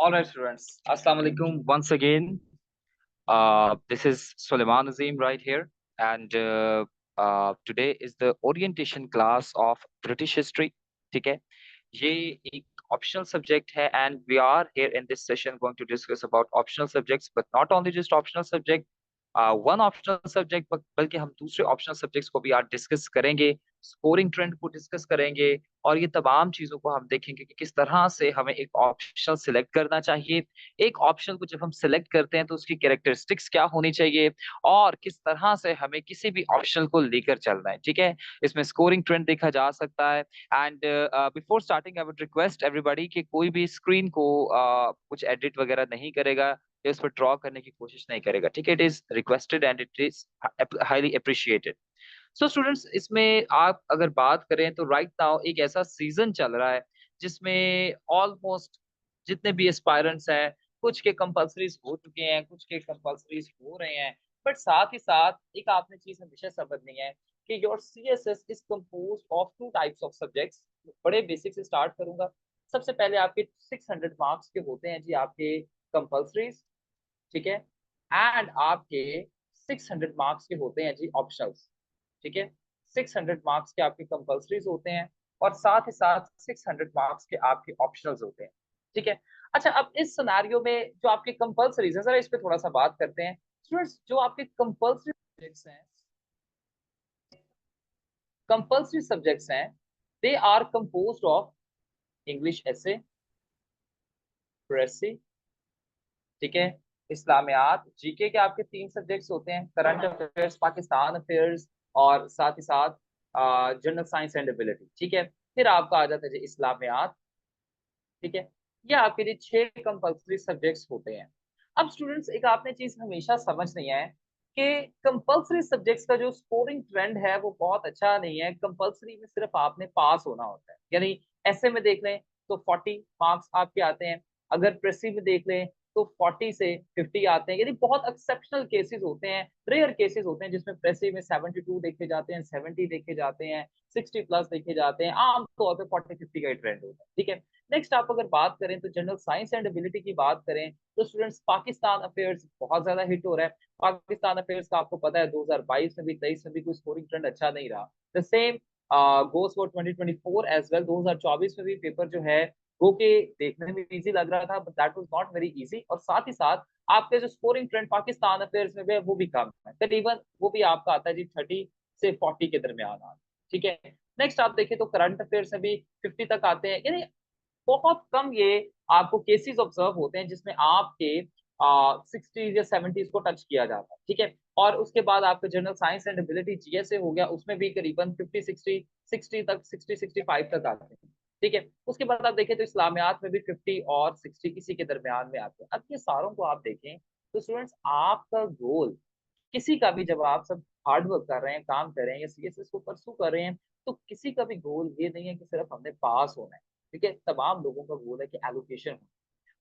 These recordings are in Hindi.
All right, students. Assalamu alaikum once again. This is Suleiman Azim right here, and today is the orientation class of British history. ठीक है, ये एक optional subject है, and we are here in this session going to discuss about optional subjects, but not only just optional subject. One optional subject बल्कि हम दूसरे ऑप्शनल सब्जेक्ट्स को भी आज डिस्कस करेंगे, स्कोरिंग ट्रेंड को डिस्कस करेंगे, और ये तमाम चीजों को हम देखेंगे कि किस तरह से हमें एक ऑप्शनल सिलेक्ट करना चाहिए। एक ऑप्शन को जब हम सिलेक्ट करते हैं तो उसकी कैरेक्टरिस्टिक्स क्या होनी चाहिए, और किस तरह से हमें किसी भी ऑप्शन को लेकर चलना है। ठीक है, इसमें स्कोरिंग ट्रेंड देखा जा सकता है। And before starting I would request everybody कि कोई भी स्क्रीन को कुछ एडिट वगैरह नहीं करेगा या उस पर ड्रॉ करने की कोशिश नहीं करेगा। ठीक है, it is requested and it is highly appreciated. So students, इसमें आप अगर बात करें तो राइट नाउ एक ऐसा सीजन चल रहा है जिसमें ऑलमोस्ट जितने भी एस्पायरेंट्स हैं, कुछ के कंपल्सरीज हो चुके हैं, कुछ के कंपल्सरीज हो रहे हैं, बट साथ ही साथ एक आपने चीज हमेशा समझनी है कि your CSS is composed of two types of subjects. बड़े बेसिक से स्टार्ट करूंगा। सबसे पहले आपके 600 मार्क्स के होते हैं जी आपके कंपल्सरीज। ठीक है, एंड आपके 600 मार्क्स के होते हैं जी ऑप्शनल्स। ठीक है, 600 मार्क्स के आपके कंपल्सरीज होते हैं और साथ ही साथ 600 मार्क्स के आपके ऑप्शनल्स होते हैं। ठीक है, अच्छा, अब इस सिनेरियो में जो आपके कंपल्सरीज है, जरा इस पे थोड़ा सा बात करते हैं। स्टूडेंट्स, जो आपके कंपल्सरी सब्जेक्ट्स हैं, they are composed of English essay, precis, ठीक है, इस्लामियात, जीके के आपके तीन सब्जेक्ट्स होते हैं, करंट अफेयर्स, पाकिस्तान अफेयर्स, और साथ ही साथ जनरल साइंस एंड एबिलिटी। ठीक है, फिर आपका आ जाता है जी इस्लामियात। ठीक है, ये आपके लिए 6 कंपल्सरी सब्जेक्ट्स होते हैं। अब स्टूडेंट्स, एक आपने चीज हमेशा समझनी है कि कंपल्सरी सब्जेक्ट्स का जो स्कोरिंग ट्रेंड है वो बहुत अच्छा नहीं है। कंपल्सरी में सिर्फ आपने पास होना होता है, यानी ऐसे में देख लें तो 40 मार्क्स आपके आते हैं, अगर प्रेसी में देख लें तो 40 से 50 आते हैं, यानी बहुत एक्सेप्शनल केसेस होते हैं, रेयर केसेस होते हैं जिसमें प्रेसी में 72 देखे जाते हैं, 70 देखे जाते हैं, 60+ देखे जाते हैं। आमतौर पर 40-50 का ही ट्रेंड होता है। ठीक है, नेक्स्ट आप अगर बात करें तो जनरल साइंस एंड एबिलिटी की बात करें तो स्टूडेंट्स पाकिस्तान अफेयर्स बहुत ज्यादा हिट हो रहा है। पाकिस्तान अफेयर्स का आपको पता है 2022 में भी 23 में भी कोई स्कोरिंग ट्रेंड अच्छा नहीं रहा। The same goes for 2024 as well. 2024 में भी पेपर जो है वो के देखने में इजी लग रहा था, but that was not very easy. और साथ ही साथ आपके जो स्कोरिंग ट्रेंड पाकिस्तान अफेयर्स में भी है वो भी कम है, करीबन वो भी आपका आता है जी 30 से 40 के दरमियान आता है। ठीक है, नेक्स्ट आप देखें तो करंट अफेयर्स में भी 50 तक आते हैं, यानी बहुत कम ये आपको केसेस ऑब्जर्व होते हैं जिसमें आपके 60 या 70 को टच किया जाता है। ठीक है, और उसके बाद आपका general science and ability GSA हो गया, उसमें भी करीबन 50 60 तक 60 65 तक आते हैं। ठीक है, उसके बाद आप देखें तो इस्लामियात में भी 50 और 60 इसी के दरमियान में आते हैं। अब ये सारों को आप देखें तो स्टूडेंट्स, आपका गोल किसी का भी, जब आप सब हार्ड वर्क कर रहे हैं, काम कर रहे हैं या सीएसएस को परसू कर रहे हैं, तो किसी का भी गोल ये नहीं है कि सिर्फ हमने पास होना है। ठीक है, तमाम लोगों का गोल है कि एलोकेशन हो,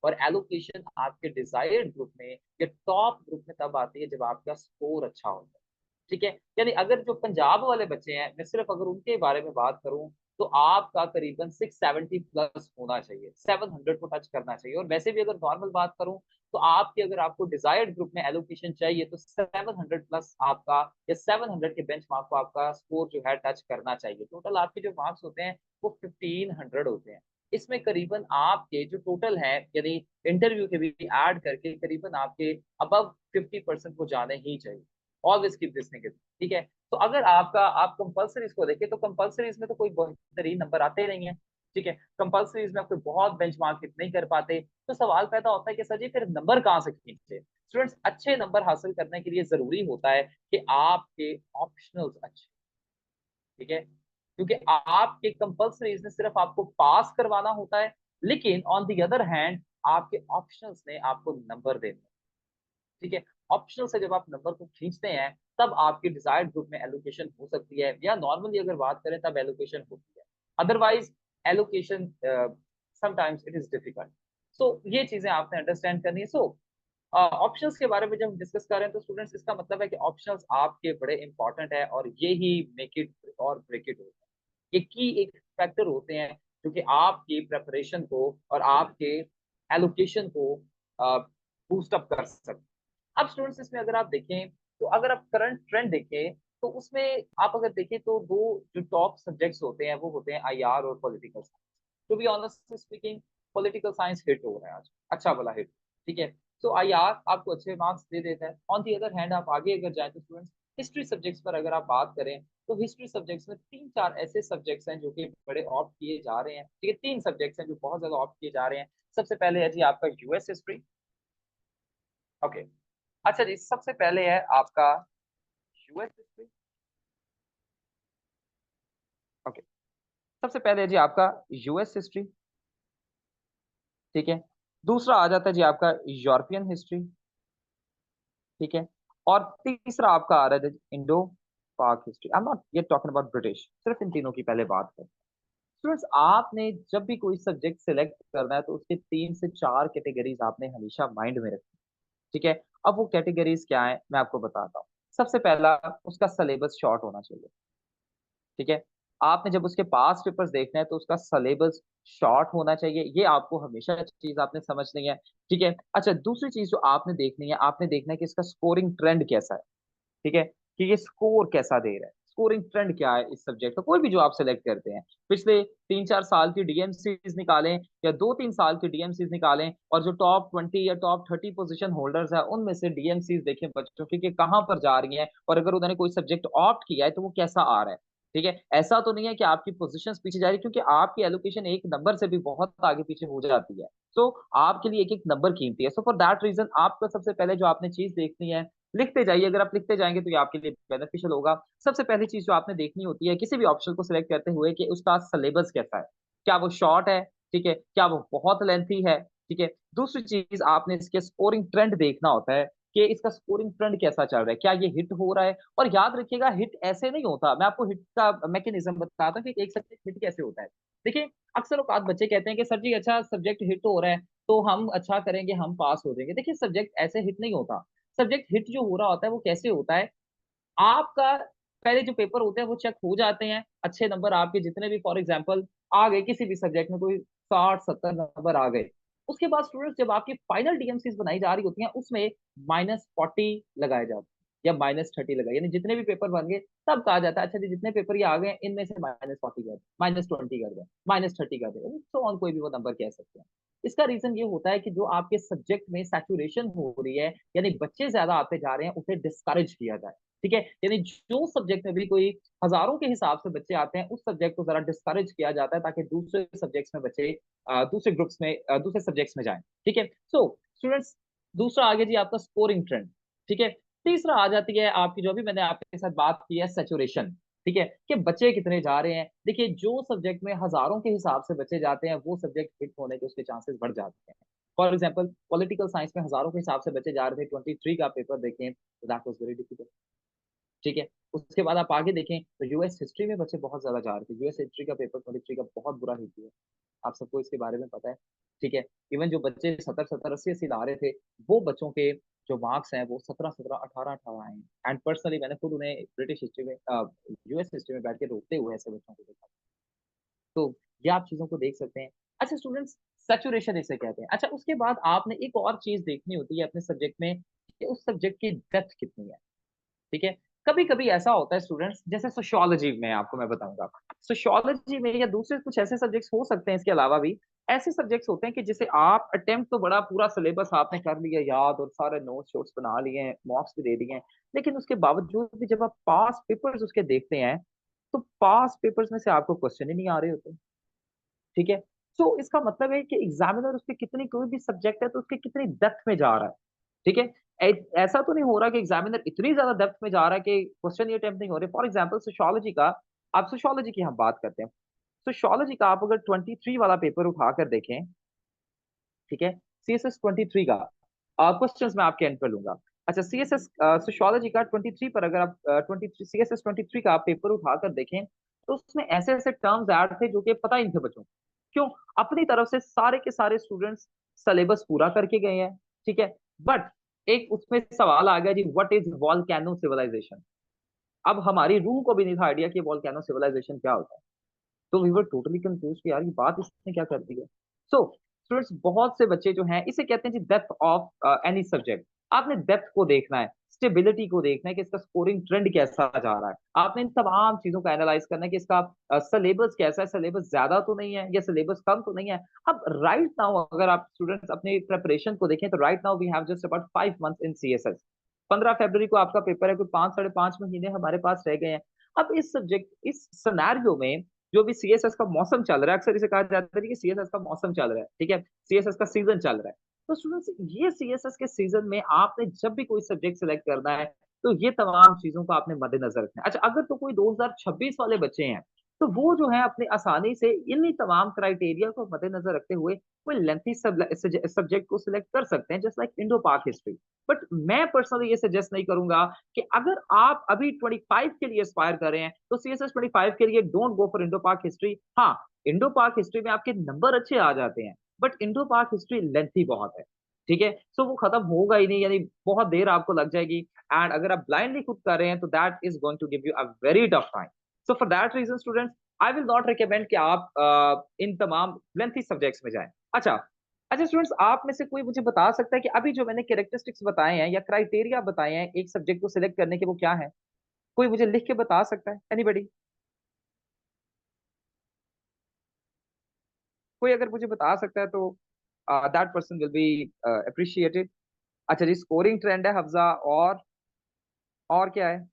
और एलोकेशन आपके डिजायर्ड ग्रुप में या टॉप ग्रुप में तब आती है जब आपका स्कोर अच्छा होता है। ठीक है, यानी अगर जो पंजाब वाले बच्चे हैं, मैं सिर्फ अगर उनके बारे में बात करूं तो आपका करीबन 670+ होना चाहिए, 700 को टच करना चाहिए। और वैसे भी अगर नॉर्मल बात करूं तो आपके, अगर आपको डिजायर्ड ग्रुप में एलोकेशन चाहिए तो 700+ आपका, या 700 के बेंच मार्क को आपका स्कोर जो है टच करना चाहिए। टोटल आपके जो मार्क्स होते हैं वो 1500 होते हैं। इसमें करीबन आपके जो टोटल है, यानी इंटरव्यू के भी ऐड करके, करीबन आपके अबव 50% को जाने ही चाहिए। Always keep this negative. ठीक है, तो अगर आपका, आप कंपल्सरीज को देखें तो कंपल्सरीज में तो कोई बेहतरीन नंबर आते ही नहीं है। ठीक है, कंपल्सरीज में आप कोई बहुत बेंचमार्क हिट नहीं कर पाते, तो सवाल पैदा होता है कि सर जी फिर नंबर कहाँ से खींचे। स्टूडेंट्स, अच्छे नंबर हासिल करने के लिए जरूरी होता है कि आपके ऑप्शनल्स अच्छे। ठीक है, क्योंकि आपके कंपल्सरीज ने सिर्फ आपको पास करवाना होता है, लेकिन ऑन दी अदर हैंड आपके ऑप्शनल्स ने आपको नंबर देने हैं। ठीक है, ऑप्शनल से जब आप नंबर को खींचते हैं तब आपकी डिजायर्ड ग्रुप में एलोकेशन हो सकती है, या नॉर्मली अगर बात करें तब एलोकेशन होती है। Otherwise allocation sometimes it is difficult. So ये चीजें आपने अंडरस्टैंड करनी है। सो ऑप्शंस के बारे में जब हम डिस्कस कर रहे हैं तो स्टूडेंट्स, इसका मतलब है कि ऑप्शंस आपके बड़े इंपॉर्टेंट है, और ये ही मेक इट और ब्रेक इट होता है। ये की एक फैक्टर होते हैं जो कि आपकी प्रेपरेशन को और आपके एलोकेशन को बूस्ट अप कर सकते। अब स्टूडेंट्स इसमें अगर आप देखें, तो अगर आप करंट ट्रेंड देखें, तो उसमें आप अगर देखें तो दो जो टॉप सब्जेक्ट्स होते हैं वो होते हैं आईआर और political science. To be honest speaking, political science hit हो रहा है आज, अच्छा वाला हिट। ठीक है, तो आईआर आपको अच्छे मार्क्स दे देता है। ऑन दी अदर हैंड आप आगे अगर जाए तो स्टूडेंट्स, हिस्ट्री सब्जेक्ट्स पर अगर आप बात करें, तो हिस्ट्री सब्जेक्ट्स में तीन चार ऐसे सब्जेक्ट्स हैं जो कि बड़े ऑप्ट किए जा रहे हैं। ठीक है, तीन सब्जेक्ट्स हैं जो बहुत ज्यादा ऑप्ट किए जा रहे हैं। सबसे पहले है जी आपका यूएस हिस्ट्री। ओके, अच्छा जी, सबसे पहले है आपका यूएस हिस्ट्री। ओके, सबसे पहले है जी आपका यूएस हिस्ट्री। ठीक है, दूसरा आ जाता है जी आपका यूरोपियन हिस्ट्री। ठीक है, और तीसरा आपका आ रहा है इंडो पाक history. I am not yet talking about British, सिर्फ इन तीनों की पहले बात करें। स्टूडेंट्स, आपने जब भी कोई सब्जेक्ट सिलेक्ट करना है तो उसके तीन से चार कैटेगरीज आपने हमेशा माइंड में रखनी। ठीक है, अब वो कैटेगरीज क्या है मैं आपको बताता हूँ। सबसे पहला, उसका सिलेबस शॉर्ट होना चाहिए। ठीक है, आपने जब उसके पास पेपर्स देखना है तो उसका सिलेबस शॉर्ट होना चाहिए, ये आपको हमेशा चीज आपने समझनी है। ठीक है, अच्छा, दूसरी चीज जो आपने देखनी है, आपने देखना है कि इसका स्कोरिंग ट्रेंड कैसा है। ठीक है, कि ये स्कोर कैसा दे रहा है, स्कोरिंग ट्रेंड क्या है इस सब्जेक्ट का, कोई भी जो आप सिलेक्ट करते हैं। पिछले 3-4 साल की डीएमसीज निकालें या 2-3 साल की डीएमसीज निकालें, और जो टॉप 20 या टॉप 30 पोजीशन होल्डर्स है उनमें से डीएमसीज देखें बच्चों की कि कहाँ पर जा रही हैं, और अगर उन्होंने कोई सब्जेक्ट ऑप्ट किया है तो वो कैसा आ रहा है। ठीक है, ऐसा तो नहीं है कि आपकी पोजीशंस पीछे जा रही है, क्योंकि आपकी एलोकेशन एक नंबर से भी बहुत आगे पीछे हो जाती है। तो आपके लिए एक एक नंबर कीमती है। सो फॉर दैट रीजन आपको सबसे पहले जो आपने चीज देखनी है, लिखते जाइए, अगर आप लिखते जाएंगे तो ये आपके लिए बेनिफिशियल होगा। सबसे पहली चीज जो आपने देखनी होती है किसी भी ऑप्शन को सिलेक्ट करते हुए, कि उसका सिलेबस कैसा है, क्या वो शॉर्ट है, ठीक है, क्या वो बहुत लेंथी है। ठीक है, दूसरी चीज आपने इसके स्कोरिंग ट्रेंड देखना होता है, कि इसका स्कोरिंग ट्रेंड कैसा चल रहा है, क्या ये हिट हो रहा है। और याद रखिएगा, हिट ऐसे नहीं होता, मैं आपको हिट का मैकेनिज्म बताता हूँ कि एक सब्जेक्ट हिट कैसे होता है। देखिए, अक्सर औकात बच्चे कहते हैं कि सर जी अच्छा सब्जेक्ट हिट हो रहा है तो हम अच्छा करेंगे, हम पास हो जाएंगे। देखिए, सब्जेक्ट ऐसे हिट नहीं होता। सब्जेक्ट हिट जो हो रहा होता है वो कैसे होता है, आपका पहले जो पेपर होते हैं वो चेक हो जाते हैं, अच्छे नंबर आपके जितने भी फॉर एग्जांपल आ गए, किसी भी सब्जेक्ट में कोई 60-70 नंबर आ गए। उसके बाद स्टूडेंट्स जब आपकी फाइनल डीएमसीज बनाई जा रही होती हैं, उसमें -40 लगाए जाते हैं या -30 लगाए, यानी जितने भी पेपर बन गए तब कहा जाता है अच्छा जी जितने पेपर ये आ गए इनमें से -40 कर दे, -20 कर दे, -30 कर दे, सो ऑन, कोई भी वो नंबर कह सकते हैं। इसका रीजन ये होता है कि जो आपके सब्जेक्ट में सैचुरेशन हो रही है, यानी बच्चे ज्यादा आते जा रहे हैं, उसे डिस्करेज किया जाए। ठीक है, यानी जो सब्जेक्ट में भी कोई हजारों के हिसाब से बच्चे आते हैं, उस सब्जेक्ट को जरा डिस्करेज किया जाता है, ताकि दूसरे सब्जेक्ट्स में बच्चे दूसरे ग्रुप्स में दूसरे सब्जेक्ट्स में जाएं। ठीक है, सो स्टूडेंट्स, दूसरा आगे जी आपका स्कोरिंग ट्रेंड। ठीक है, तीसरा आ जाती है आपकी, जो भी मैंने आपके साथ बात की है, सेचुरेशन। ठीक है, कि बच्चे कितने जा रहे हैं। देखिए, जो सब्जेक्ट में हजारों के हिसाब से बच्चे जाते हैं वो सब्जेक्ट हिट होने के उसके चांसेस बढ़ जाते हैं। फॉर एग्जाम्पल, पॉलिटिकल साइंस में हजारों के हिसाब से बच्चे जा रहे थे, 23 का पेपर देखें तो दैट वाज वेरी डिफिकल्ट। ठीक है, उसके बाद आप आगे देखें तो यूएस हिस्ट्री में बच्चे बहुत ज्यादा जा रहे थे, यूएस हिस्ट्री का पेपर 23 का बहुत बुरा हिट हुआ। आप सबको इसके बारे में पता है। ठीक है, इवन जो बच्चे 70-70 80-80 ला रहे थे, वो बच्चों के जो मार्क्स हैं वो 17-17 18-18 आए हैं। एंड पर्सनली मैंने खुद उन्हें ब्रिटिश हिस्ट्री में यूएस हिस्ट्री में बैठ के रोकते हुए ऐसे बच्चों को देखा। तो ये आप चीजों को देख सकते हैं। अच्छा स्टूडेंट्स, सैचुरेशन इसे कहते हैं। अच्छा, उसके बाद आपने एक और चीज देखनी होती है अपने सब्जेक्ट में, कि उस सब्जेक्ट की डेप्थ कितनी है। ठीक है, कभी कभी ऐसा होता है स्टूडेंट्स, जैसे सोशियोलॉजी में आपको मैं बताऊंगा, सोशियोलॉजी में या दूसरे कुछ ऐसे सब्जेक्ट्स हो सकते हैं इसके अलावा भी, ऐसे सब्जेक्ट्स होते हैं कि जिसे आप अटेम्प्ट तो बड़ा पूरा सिलेबस आपने कर लिया याद, और सारे नोट्स शोट्स बना लिए हैं, मॉक्स भी दे दिए हैं, लेकिन उसके बावजूद भी जब आप पास पेपर्स उसके देखते हैं, तो पास पेपर्स में से आपको क्वेश्चन ही नहीं आ रहे होते। ठीक है, सो इसका मतलब है कि एग्जामिनर उसके कितनी, कोई भी सब्जेक्ट है तो उसके कितनी डेप्थ में जा रहा है। ठीक है, ऐसा तो नहीं हो रहा कि एग्जामिनर इतनी ज्यादा डेप्थ में जा रहा है कि क्वेश्चन ही अटेम्प्ट नहीं हो रहे। फॉर एग्जाम्पल सोशियोलॉजी का, आप सोशियोलॉजी की हम बात करते हैं, सोशियोलॉजी का आप अगर 23 वाला पेपर उठाकर देखें, ठीक है, CSS 23 का क्वेश्चंस मैं आपके एंड पर लूंगा। अच्छा, CSS सोशियोलॉजी का 23 पर अगर आप 23 CSS 23 का आप पेपर उठाकर देखें, तो उसमें ऐसे ऐसे टर्म्स ऐड थे जो कि पता ही नहीं थे बच्चों को। क्यों? अपनी तरफ से सारे के सारे स्टूडेंट्स सिलेबस पूरा करके गए हैं। ठीक है, बट एक उसमें सवाल आ गया जी, व्हाट इज वॉल्केनो सिविलाइजेशन। अब हमारी रूह को भी नहीं था आइडिया कि वॉल्केनो सिविलाइजेशन क्या होता है। तो वी वर टोटली कंफ्यूज कि यार ये बात इसने क्या कर दी है। सो स्टूडेंट्स बहुत से बच्चे जो हैं इसे कहते हैं जी डेप्थ ऑफ एनी सब्जेक्ट। आपने डेप्थ को देखना है, स्टेबिलिटी को देखना है कि इसका स्कोरिंग ट्रेंड कैसा जा रहा है। आपने इन तमाम चीजों का एनालाइज करना है कि इसका सिलेबस कैसा है, सिलेबस ज्यादा तो नहीं है या सिलेबस कम तो नहीं है। अब राइट नाउ अगर आप स्टूडेंट्स अपनी प्रिपरेशन को देखें तो right now we have just about 5 months in CSS. 15 फरवरी को आपका पेपर है, कोई 5 साढ़े 5 महीने हमारे पास रह गए हैं। अब इस सब्जेक्ट इस सिनेरियो में जो भी सीएसएस का मौसम चल रहा है, अक्सर इसे कहा जाता है कि सीएसएस का मौसम चल रहा है, ठीक है, सीएसएस का सीजन चल रहा है। तो स्टूडेंट्स ये सीएसएस के सीजन में आपने जब भी कोई सब्जेक्ट सिलेक्ट करना है तो ये तमाम चीजों को आपने मद्देनजर रखना है। अच्छा, अगर तो कोई 2026 वाले बच्चे हैं तो वो जो है अपने आसानी से इन्हीं तमाम क्राइटेरिया को मद्देनजर रखते हुए कोई लेंथी सब्जेक्ट को सिलेक्ट कर सकते हैं, जस्ट लाइक इंडो पाक हिस्ट्री। बट मैं पर्सनली ये सजेस्ट नहीं करूंगा कि अगर आप अभी 25 के लिए एस्पायर कर रहे हैं तो सीएसएस 25 के लिए डोंट गो फॉर इंडो पाक हिस्ट्री। हाँ, इंडो पाक हिस्ट्री में आपके नंबर अच्छे आ जाते हैं, बट इंडो पाक हिस्ट्री लेंथी बहुत है, ठीक है। सो वो खत्म होगा ही नहीं, यानी बहुत देर आपको लग जाएगी। एंड अगर आप ब्लाइंडली खुद कर रहे हैं तो that is going to give you a very tough time. So for that reason students, I will not recommend कि आप इन तमाम लेंथी सब्जेक्ट्स में जाएं। अच्छा, अच्छा स्टूडेंट्स, आप में से कोई मुझे बता सकता है कि अभी जो मैंने कैरेक्टरिस्टिक्स बताए हैं या क्राइटेरिया बताए हैं एक सब्जेक्ट को सिलेक्ट करने के, वो क्या है? कोई मुझे लिख के बता सकता है? एनीबडी? कोई अगर मुझे बता सकता है तो that person will be appreciated. अच्छा जी, स्कोरिंग ट्रेंड है हफ्जा, और क्या है?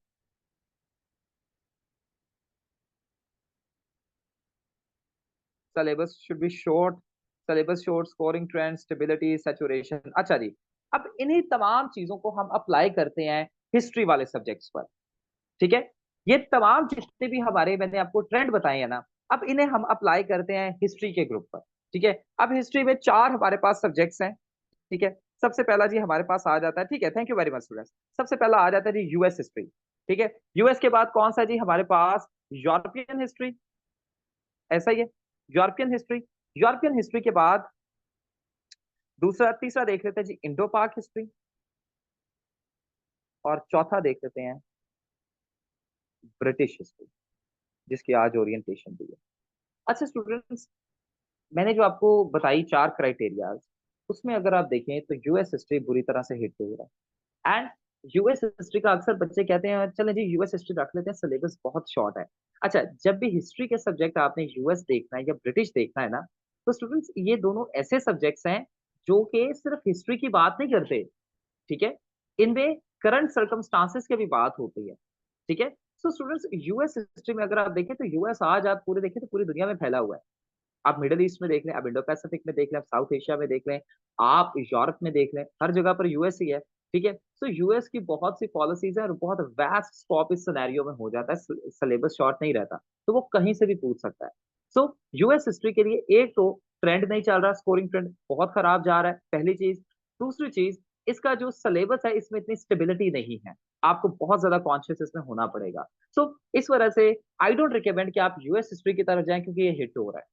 Syllabus should be short, syllabus short, scoring trend, stability, saturation. अच्छा जी, अब इन्हीं तमाम चीजों को हम अप्लाई करते हैं हिस्ट्री वाले सब्जेक्ट्स पर, ठीक है। ये तमाम जितने भी हमारे मैंने आपको ट्रेंड बताए हैं ना, अब इन्हें हम अप्लाई करते हैं हिस्ट्री के ग्रुप पर, ठीक है। अब हिस्ट्री में चार हमारे पास सब्जेक्ट्स हैं, ठीक है। सबसे पहला जी हमारे पास आ जाता है, ठीक है, thank you very much students. सबसे पहला आ जाता है जी यूएस हिस्ट्री, ठीक है। यूएस के बाद कौन सा जी हमारे पास? यूरोपियन हिस्ट्री, ऐसा ही है, यूरोपियन हिस्ट्री। यूरोपियन हिस्ट्री के बाद दूसरा तीसरा देख लेते हैं जी इंडो पाक हिस्ट्री, और चौथा देख लेते हैं ब्रिटिश हिस्ट्री, जिसकी आज ओरिएंटेशन भी है। अच्छा स्टूडेंट्स, मैंने जो आपको बताई चार क्राइटेरियाज, उसमें अगर आप देखें तो यूएस हिस्ट्री बुरी तरह से हिट हो रहा है। एंड यूएस हिस्ट्री का अक्सर बच्चे कहते हैं चलें जी यूएस हिस्ट्री रख लेते हैं, सिलेबस बहुत शॉर्ट है। अच्छा, जब भी हिस्ट्री के सब्जेक्ट आपने यूएस देखना है या ब्रिटिश देखना है ना, तो स्टूडेंट्स ये दोनों ऐसे सब्जेक्ट्स हैं जो कि सिर्फ हिस्ट्री की बात नहीं करते, ठीक है, इनमें करंट सर्कमस्टांसेस की भी बात होती है, ठीक है। सो स्टूडेंट्स, यूएस हिस्ट्री में अगर आप देखें तो यूएस आज आप पूरे देखें तो पूरी दुनिया में फैला हुआ है। आप मिडिल ईस्ट में देख लें, आप इंडो पैसिफिक में देख लें, आप साउथ एशिया में देख लें, आप यूरोप में देख लें, हर जगह पर यूएस ही है, ठीक है। तो यूएस की बहुत सी पॉलिसीज है और बहुत वास्ट स्कोप इस सिनेरियो में हो जाता है, सिलेबस शॉर्ट नहीं रहता, तो वो कहीं से भी पूछ सकता है। सो यूएस हिस्ट्री के लिए एक तो ट्रेंड नहीं चल रहा, स्कोरिंग ट्रेंड बहुत खराब जा रहा है, पहली चीज। दूसरी चीज, इसका जो सिलेबस है इसमें इतनी स्टेबिलिटी नहीं है, आपको बहुत ज्यादा कॉन्शियस इसमें होना पड़ेगा। सो इस वजह से आई डोंट रिकमेंड कि आप यूएस हिस्ट्री की तरफ जाएं, क्योंकि ये हिट हो रहा है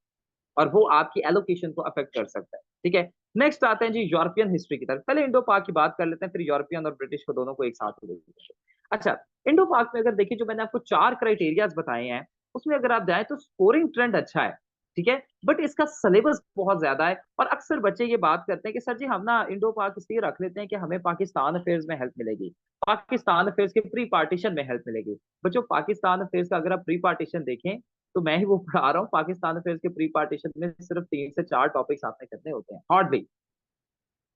और वो आपकी एलोकेशन को अफेक्ट कर सकता है, ठीक है। नेक्स्ट आते हैं जी यूरोपियन हिस्ट्री की तरफ। पहले इंडो पाक की बात कर लेते हैं, फिर यूरोपियन और ब्रिटिश को दोनों को एक साथ लेते हैं। अच्छा, इंडो पाक में अगर देखिए जो मैंने आपको चार क्राइटेरियाज बताए हैं, उसमें अगर आप जाएं तो स्कोरिंग ट्रेंड अच्छा है, ठीक है, बट इसका सिलेबस बहुत ज्यादा है। और अक्सर बच्चे ये बात करते हैं कि सर जी हम ना इंडो पाक इसलिए रख लेते हैं कि हमें पाकिस्तान अफेयर्स में हेल्प मिलेगी, पाकिस्तान अफेयर्स के प्री पार्टीशन में हेल्प मिलेगी। बच्चों, पाकिस्तान अफेयर्स का अगर आप प्री पार्टीशन देखें तो मैं ही वो पढ़ा रहा हूँ, पाकिस्तान अफेयर्स के प्री पार्टीशन में सिर्फ 3 से 4 टॉपिक्स आपने करने होते हैं हार्डली,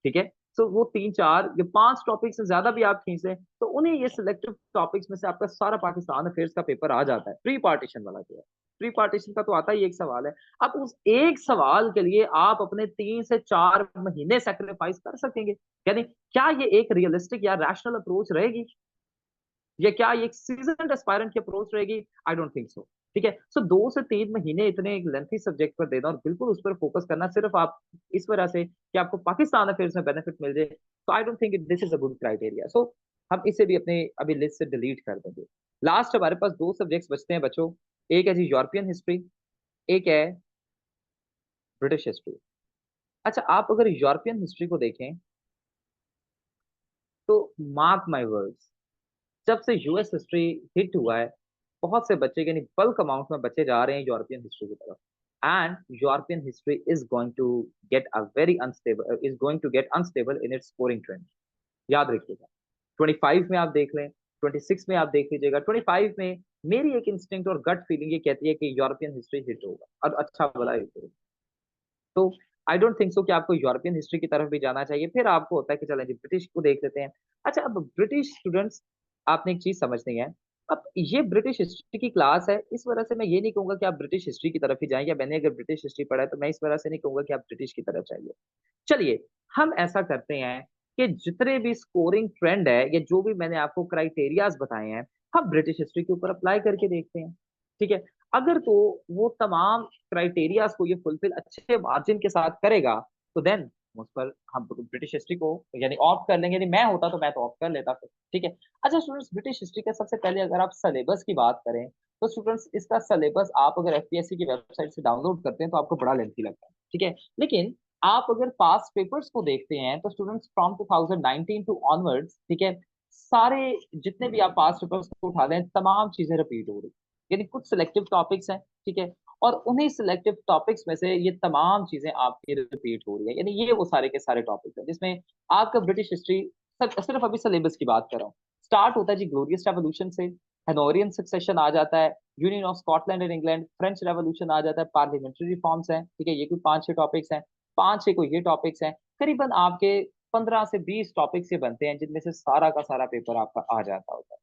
ठीक है। सो वो 3 4 या 5 टॉपिक से ज्यादा भी आप खींचे तो उन्हें ये सिलेक्टिव टॉपिक्स में से आपका सारा पाकिस्तान अफेयर्स का पेपर आ जाता है, प्री पार्टीशन वाला जो है। प्री पार्टीशन का तो आता ही एक सवाल है। अब उस एक सवाल के लिए आप अपने 3 से 4 महीने सेक्रीफाइस कर सकेंगे? यानी क्या ये एक रियलिस्टिक या रैशनल अप्रोच रहेगी, या क्या ये एक सीजन एस्पायरेंट की अप्रोच रहेगी? आई डोंट थिंक सो, ठीक है। सो 2 से 3 महीने इतने एक लेंथी सब्जेक्ट पर देना और बिल्कुल उस पर फोकस करना सिर्फ आप इस वजह से कि आपको पाकिस्तान अफेयर्स में बेनिफिट मिल जाए, तो I don't think this is a good criteria. So हम इसे भी अपने अभी लिस्ट से डिलीट कर देंगे। लास्ट हमारे पास 2 सब्जेक्ट्स बचते हैं बच्चों, एक है जी यूरोपियन हिस्ट्री, एक है ब्रिटिश हिस्ट्री। अच्छा, आप अगर यूरोपियन हिस्ट्री को देखें तो मार्क माई वर्ड्स, जब से यूएस हिस्ट्री हिट हुआ है बहुत से बच्चे, यानी बल्क अमाउंट में बच्चे जा रहे हैं यूरोपियन हिस्ट्री की तरफ। and European history is going to get a very unstable is going to get unstable in its scoring trend. याद रखिएगा 25 में आप देख लें, 26 में आप देख लीजिएगा, 25 में मेरी एक इंस्टिंक्ट और गट फीलिंग ये कहती है कि यूरोपियन हिस्ट्री हिट होगा और अच्छा भला हिट होगा। तो आई डोंट थिंक सो कि आपको यूरोपियन हिस्ट्री की तरफ भी जाना चाहिए। फिर आपको होता है कि चलें जी ब्रिटिश को देख लेते हैं। अच्छा, अब ब्रिटिश स्टूडेंट्स, आपने एक चीज समझनी है। अब ये ब्रिटिश हिस्ट्री की क्लास है, इस वजह से मैं ये नहीं कहूंगा कि आप ब्रिटिश हिस्ट्री की तरफ ही जाएं, या मैंने अगर ब्रिटिश हिस्ट्री पढ़ा है तो मैं इस वजह से नहीं कहूंगा कि आप ब्रिटिश की तरफ जाइए। चलिए, हम ऐसा करते हैं कि जितने भी स्कोरिंग ट्रेंड है या जो भी मैंने आपको क्राइटेरियाज बताए हैं, हम ब्रिटिश हिस्ट्री के ऊपर अप्लाई करके देखते हैं। ठीक है, अगर तो वो तमाम क्राइटेरियाज को ये फुलफिल अच्छे मार्जिन के साथ करेगा, तो देन उस पर हम ब्रिटिश हिस्ट्री को यानी ऑप्ट कर लेंगे। यदि मैं होता तो मैं तो ऑप्ट कर लेता फिर। ठीक है। अच्छा स्टूडेंट्स, ब्रिटिश हिस्ट्री का सबसे पहले अगर आप सिलेबस की बात करें, तो स्टूडेंट्स इसका सिलेबस आप अगर एफपीएससी की वेबसाइट से डाउनलोड करते हैं तो आपको बड़ा लेंथी लगता है। ठीक है, लेकिन आप अगर पास्ट पेपर्स को देखते हैं तो स्टूडेंट्स फ्रॉम 2019 टू ऑनवर्ड्स, ठीक है, सारे जितने भी आप पास्ट पेपर्स को उठा लें तमाम चीजें रिपीट हो रही, यानी कुछ सिलेक्टिव टॉपिक्स हैं। ठीक है, और उन्हीं सिलेक्टिव टॉपिक्स में से ये तमाम चीजें आपकी रिपीट हो रही है, यानी ये वो सारे के सारे टॉपिक्स हैं जिसमें आपका ब्रिटिश हिस्ट्री सिर्फ अभी सिलेबस की बात कर रहा हूँ। स्टार्ट होता है जी ग्लोरियस रेवोल्यूशन से, हेनोरियन सक्सेशन आ जाता है, union of Scotland and England, French revolution आ जाता है, पार्लियामेंट्री रिफॉर्म्स हैं। ठीक है, ये कोई 5-6 टॉपिक्स हैं, 5-6 कोई ये टॉपिक्स हैं, करीबन आपके 15 से 20 टॉपिक्स ये बनते हैं जिनमें से सारा का सारा पेपर आपका आ जाता होता है।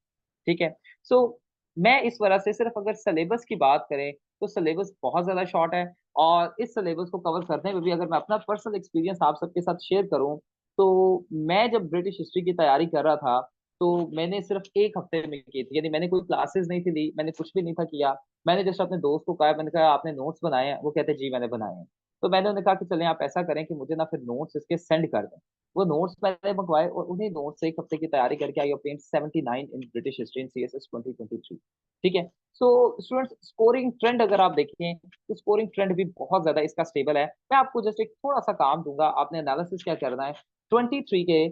ठीक है, सो मैं इस वजह से सिर्फ अगर सिलेबस की बात करें तो सिलेबस बहुत ज्यादा शॉर्ट है, और इस सिलेबस को कवर करने में भी अगर मैं अपना पर्सनल एक्सपीरियंस आप सबके साथ शेयर करूं, तो मैं जब ब्रिटिश हिस्ट्री की तैयारी कर रहा था तो मैंने सिर्फ 1 हफ्ते में की थी, यानी मैंने कोई क्लासेस नहीं थी ली, मैंने कुछ भी नहीं था किया। मैंने जस्ट अपने दोस्त को कहा, मैंने कहा आपने नोट्स बनाए हैं? वो कहते जी मैंने बनाए हैं। तो मैंने उन्हें कहा कि चलें आप ऐसा करें कि मुझे ना फिर नोट्स इसके सेंड कर दें। वो नोट्स मैंने मंगवाए और उन्हीं नोट्स से 1 हफ्ते की तैयारी करके आई obtained 79 in British history in CSS 2023। ठीक है, सो स्टूडेंट्स स्कोरिंग ट्रेंड अगर आप देखें तो स्कोरिंग ट्रेंड भी बहुत ज्यादा इसका स्टेबल है। मैं आपको जस्ट एक थोड़ा सा काम दूंगा, आपने एनालिसिस क्या करना है 23 के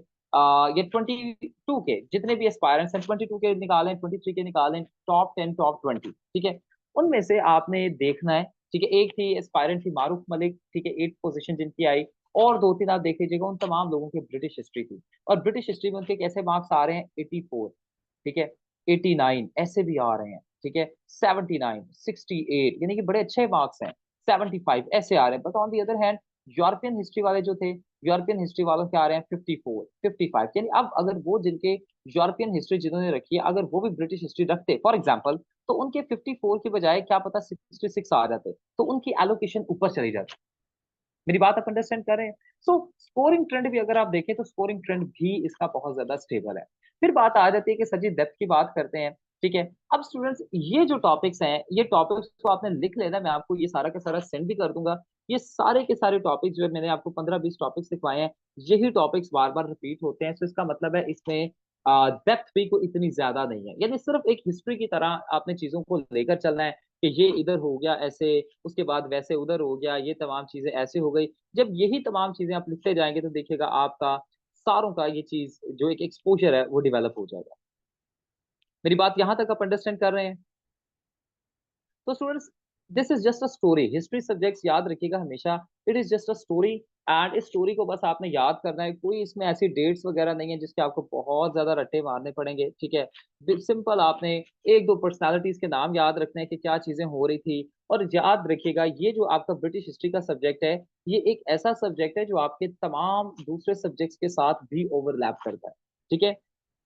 या 22 के जितने भी एस्पायरेंट्स हैं, 22 के निकालें, 23 के निकालें, टॉप 10 टॉप 20। ठीक है, उनमें से आपने देखना है। ठीक है, एक थी एस्पायरेंट थी मारूफ मलिक, ठीक है, 8th पोजीशन जिनकी आई, और 2-3 आप देख लीजिएगा उन तमाम लोगों की ब्रिटिश हिस्ट्री थी। और ब्रिटिश हिस्ट्री में उनके कैसे मार्क्स आ रहे हैं 84, ठीक है, 89 ऐसे भी आ रहे हैं। ठीक है, 79, 68 यानी कि बड़े अच्छे मार्क्स हैं, 75 ऐसे आ रहे हैं। But on the other hand European history वाले जो थे, यूरोपियन हिस्ट्री वालों के आ रहे हैं 54, 55। यानी अब अगर वो जिनके यूरोपियन हिस्ट्री जिन्होंने रखी है अगर वो भी ब्रिटिश हिस्ट्री रखते फॉर एग्जाम्पल, तो उनके 54 की बजाय क्या पता 66 आ जाते, तो उनकी एलोकेशन ऊपर चली जाती। मेरी बात आप अंडरस्टैंड कर रहे हैं? सो स्कोरिंग ट्रेंड भी अगर आप देखें तो स्कोरिंग ट्रेंड भी इसका बहुत ज्यादा स्टेबल है। फिर बात आ जाती है कि सर जी डेप्थ की बात करते हैं। ठीक है, अब स्टूडेंट्स ये जो टॉपिक्स हैं ये टॉपिक्स को आपने लिख लेना, मैं आपको ये सारा का सारा सेंड भी कर दूंगा। ये सारे के सारे टॉपिक्स जो है मैंने आपको 15-20 टॉपिक्स लिखवाए हैं, यही टॉपिक्स बार बार रिपीट होते हैं। तो इसका मतलब है इसमें डेप्थ भी कोई इतनी ज्यादा नहीं है, यानी सिर्फ एक हिस्ट्री की तरह आपने चीजों को लेकर चलना है कि ये इधर हो गया ऐसे, उसके बाद वैसे उधर हो गया, ये तमाम चीजें ऐसे हो गई। जब यही तमाम चीजें आप लिखते जाएंगे तो देखिएगा आपका सारों का ये चीज जो एक एक्सपोजर है वो डेवलप हो जाएगा। मेरी बात यहां तक आप अंडरस्टैंड कर रहे हैं? तो students, this is just a story. History subjects याद रखिएगा हमेशा, it is just a story, and इस स्टोरी को बस आपने याद करना है। कोई इसमें ऐसी डेट्स वगैरह नहीं है जिसके आपको बहुत ज्यादा रट्टे मारने पड़ेंगे। ठीक है, सिंपल आपने 1-2 पर्सनालिटीज के नाम याद रखने हैं कि क्या चीजें हो रही थी। और याद रखिएगा ये जो आपका ब्रिटिश हिस्ट्री का सब्जेक्ट है, ये एक ऐसा सब्जेक्ट है जो आपके तमाम दूसरे सब्जेक्ट्स के साथ भी ओवरलैप करता है। ठीक है,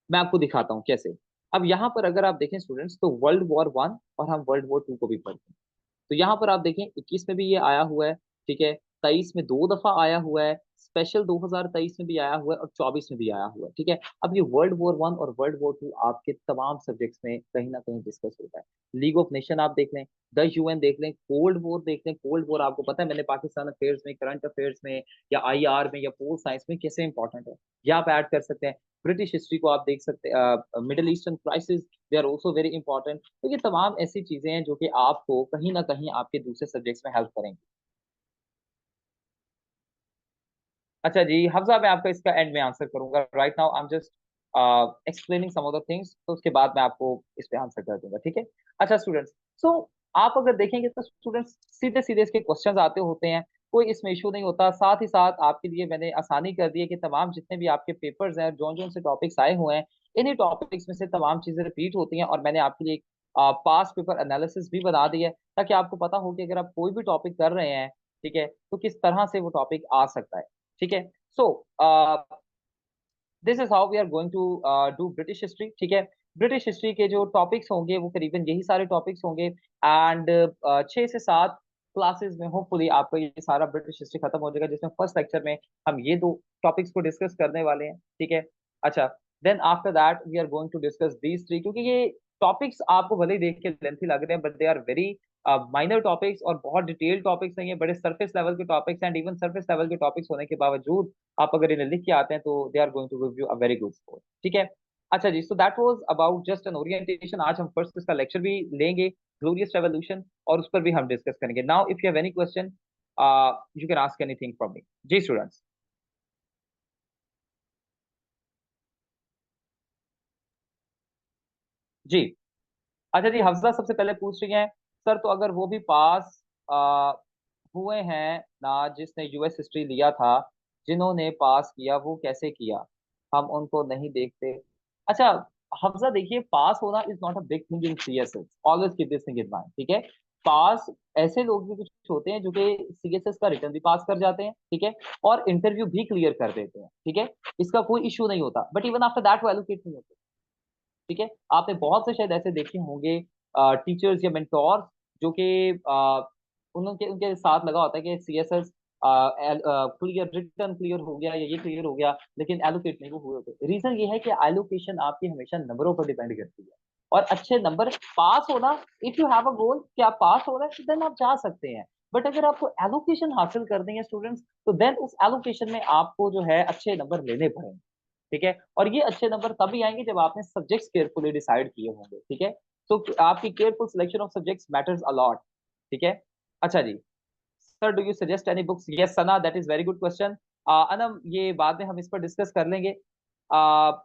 मैं आपको दिखाता हूँ कैसे। अब यहाँ पर अगर आप देखें स्टूडेंट्स, तो वर्ल्ड वॉर 1 और हम वर्ल्ड वॉर 2 को भी पढ़ते हैं। तो यहाँ पर आप देखें 21 में भी ये आया हुआ है। ठीक है, 23 में 2 दफा आया हुआ है, स्पेशल 2023 में भी आया हुआ है, और 24 में भी आया हुआ है। ठीक है, अब ये वर्ल्ड वॉर 1 और वर्ल्ड वॉर 2 आपके तमाम सब्जेक्ट्स में कहीं ना कहीं डिस्कस होता है। लीग ऑफ नेशन आप देख लें, द यूएन देख लें, कोल्ड वॉर देख लें। कोल्ड वॉर आपको पता है मैंने पाकिस्तान अफेयर्स में, करंट अफेयर्स में, या आईआर में, या पोल साइंस में कैसे इंपॉर्टेंट है, ये आप ऐड कर सकते हैं। ब्रिटिश हिस्ट्री को आप देख सकते हैं, Middle Eastern crisis, they are also very important. तो ये तमाम ऐसी चीजें हैं जो कि आपको कहीं ना कहीं आपके दूसरे सब्जेक्ट्स में हेल्प करेंगी। अच्छा जी हफ्जा, मैं आपका इसका एंड में आंसर करूंगा। Right now I am just explaining some of the things, तो उसके बाद मैं आपको इस पे आंसर कर दूंगा। ठीक है। अच्छा स्टूडेंट्स, सो आप अगर देखेंगे तो स्टूडेंट्स सीधे सीधे इसके क्वेश्चंस आते होते हैं, कोई इसमें इशू नहीं होता। साथ ही साथ आपके लिए मैंने आसानी कर दी है कि तमाम जितने भी आपके पेपर्स हैं, जो जो से टॉपिक्स आए हुए हैं, इन्हीं टॉपिक्स में से तमाम चीजें रिपीट होती हैं, और मैंने आपके लिए पास पेपर एनालिसिस भी बना दी है, ताकि आपको पता हो कि अगर आप कोई भी टॉपिक कर रहे हैं, ठीक है, तो किस तरह से वो टॉपिक आ सकता है। ठीक है। So this is how we are going to do British history. ठीक है। ब्रिटिश हिस्ट्री के जो टॉपिक्स होंगे वो करीबन यही सारे टॉपिक्स होंगे, एंड 6 से 7 क्लासेस में होपफुली आपका ये सारा ब्रिटिश हिस्ट्री खत्म हो जाएगा, जिसमें फर्स्ट लेक्चर में हम ये 2 टॉपिक्स को डिस्कस करने वाले हैं। ठीक है। अच्छा, then after that we are going to discuss these 3, क्योंकि ये टॉपिक्स आपको भले ही देख के लेंथी लग रहे हैं, but they are very minor topics, और बहुत डिटेल टॉपिक्स नहीं है, बड़े सरफेस लेवल के topics and even surface level के टॉपिक्स होने के बावजूद आप अगर इन्हें लिख के आते हैं तो they are going to give you a very good score. ठीक है। अच्छा जी, so that was about just an orientation. आज हम फर्स्ट इसका लेक्चर भी लेंगे, ग्लोरियस रेवोल्यूशन, और उस पर भी हम डिस्कस करेंगे। Now if you have any question you can ask anything from me. जी स्टूडेंट्स। जी। अच्छा जी, हफ्सा सबसे पहले पूछ रही हैं, सर तो अगर वो भी पास हुए हैं ना, जिसने यूएस हिस्ट्री लिया था, जिन्होंने पास किया वो कैसे किया, हम उनको नहीं देखते। अच्छा हमजा, देखिए पास होना is not a big thing in CSS, always keep this thing in mind. ठीक है। पास ऐसे लोग भी कुछ होते हैं जो कि सीएसएस का रिटर्न भी पास कर जाते हैं, ठीक है, और इंटरव्यू भी क्लियर कर देते हैं, ठीक है, इसका कोई इशू नहीं होता, बट इवन आफ्टर दैट वो एलोकेट नहीं होते। ठीक है। आपने बहुत से शायद ऐसे देखे होंगे टीचर्स या मेंटोर्स जो कि उनके उनके साथ लगा होता है कि सीएसएस क्लियर, रिटर्न क्लियर हो गया या ये क्लियर हो गया, लेकिन एलोकेट नहीं वो हुए होते। रीजन ये है कि एलोकेशन आपकी हमेशा नंबरों पर डिपेंड करती है, और अच्छे नंबर पास होना, इफ यू हैव अ गोल कि आप पास हो रहे हैं तो देन आप जा सकते हैं। बट अगर आपको एलोकेशन हासिल करनी है स्टूडेंट्स, तो देन उस एलोकेशन में आपको जो है अच्छे नंबर लेने पड़ेंगे। ठीक है। और ये अच्छे नंबर तभी आएंगे जब आपने सब्जेक्ट्स केयरफुली डिसाइड किए होंगे। ठीक है। तो आपकी careful selection of subjects matters a lot. ठीक है। अच्छा जी, sir do you suggest any books? Yes Sana, that is very good question. Anam, ये बाद में हम इस पर डिस्कस कर लेंगे।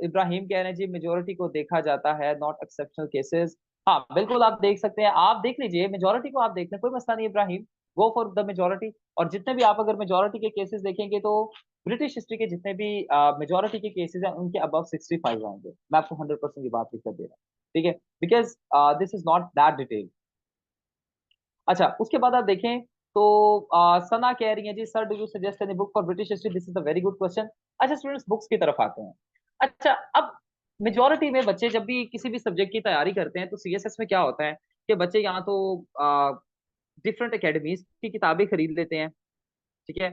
इब्राहिम कह रहे हैं जी मेजोरिटी को देखा जाता है, नॉट एक्सेप्शनल केसेस। हाँ बिल्कुल, आप देख सकते हैं, आप देख लीजिए मेजोरिटी को, आप देख लें, कोई मसला नहीं Ibrahim, go for the majority. और जितने भी आप अगर मेजोरिटी के केसेस देखेंगे तो ब्रिटिश हिस्ट्री के जितने भी मेजोरिटी के केसेस हैं उनके अबव 65 आएंगे, मैं आपको 100% की बात लिख कर दे रहा हूँ। ठीक है। Because this is not that detail. अच्छा, उसके बाद आप देखें तो सना कह रही है जी, sir do you suggest any book for British history? This is a very good question. अच्छा स्टूडेंट्स, बुक्स की तरफ आते हैं। अच्छा, अब मेजोरिटी में बच्चे जब भी किसी भी सब्जेक्ट की तैयारी करते हैं तो सीएसएस में क्या होता है कि बच्चे यहाँ तो डिफरेंट एकेडमीज की किताबें खरीद लेते हैं, ठीक है,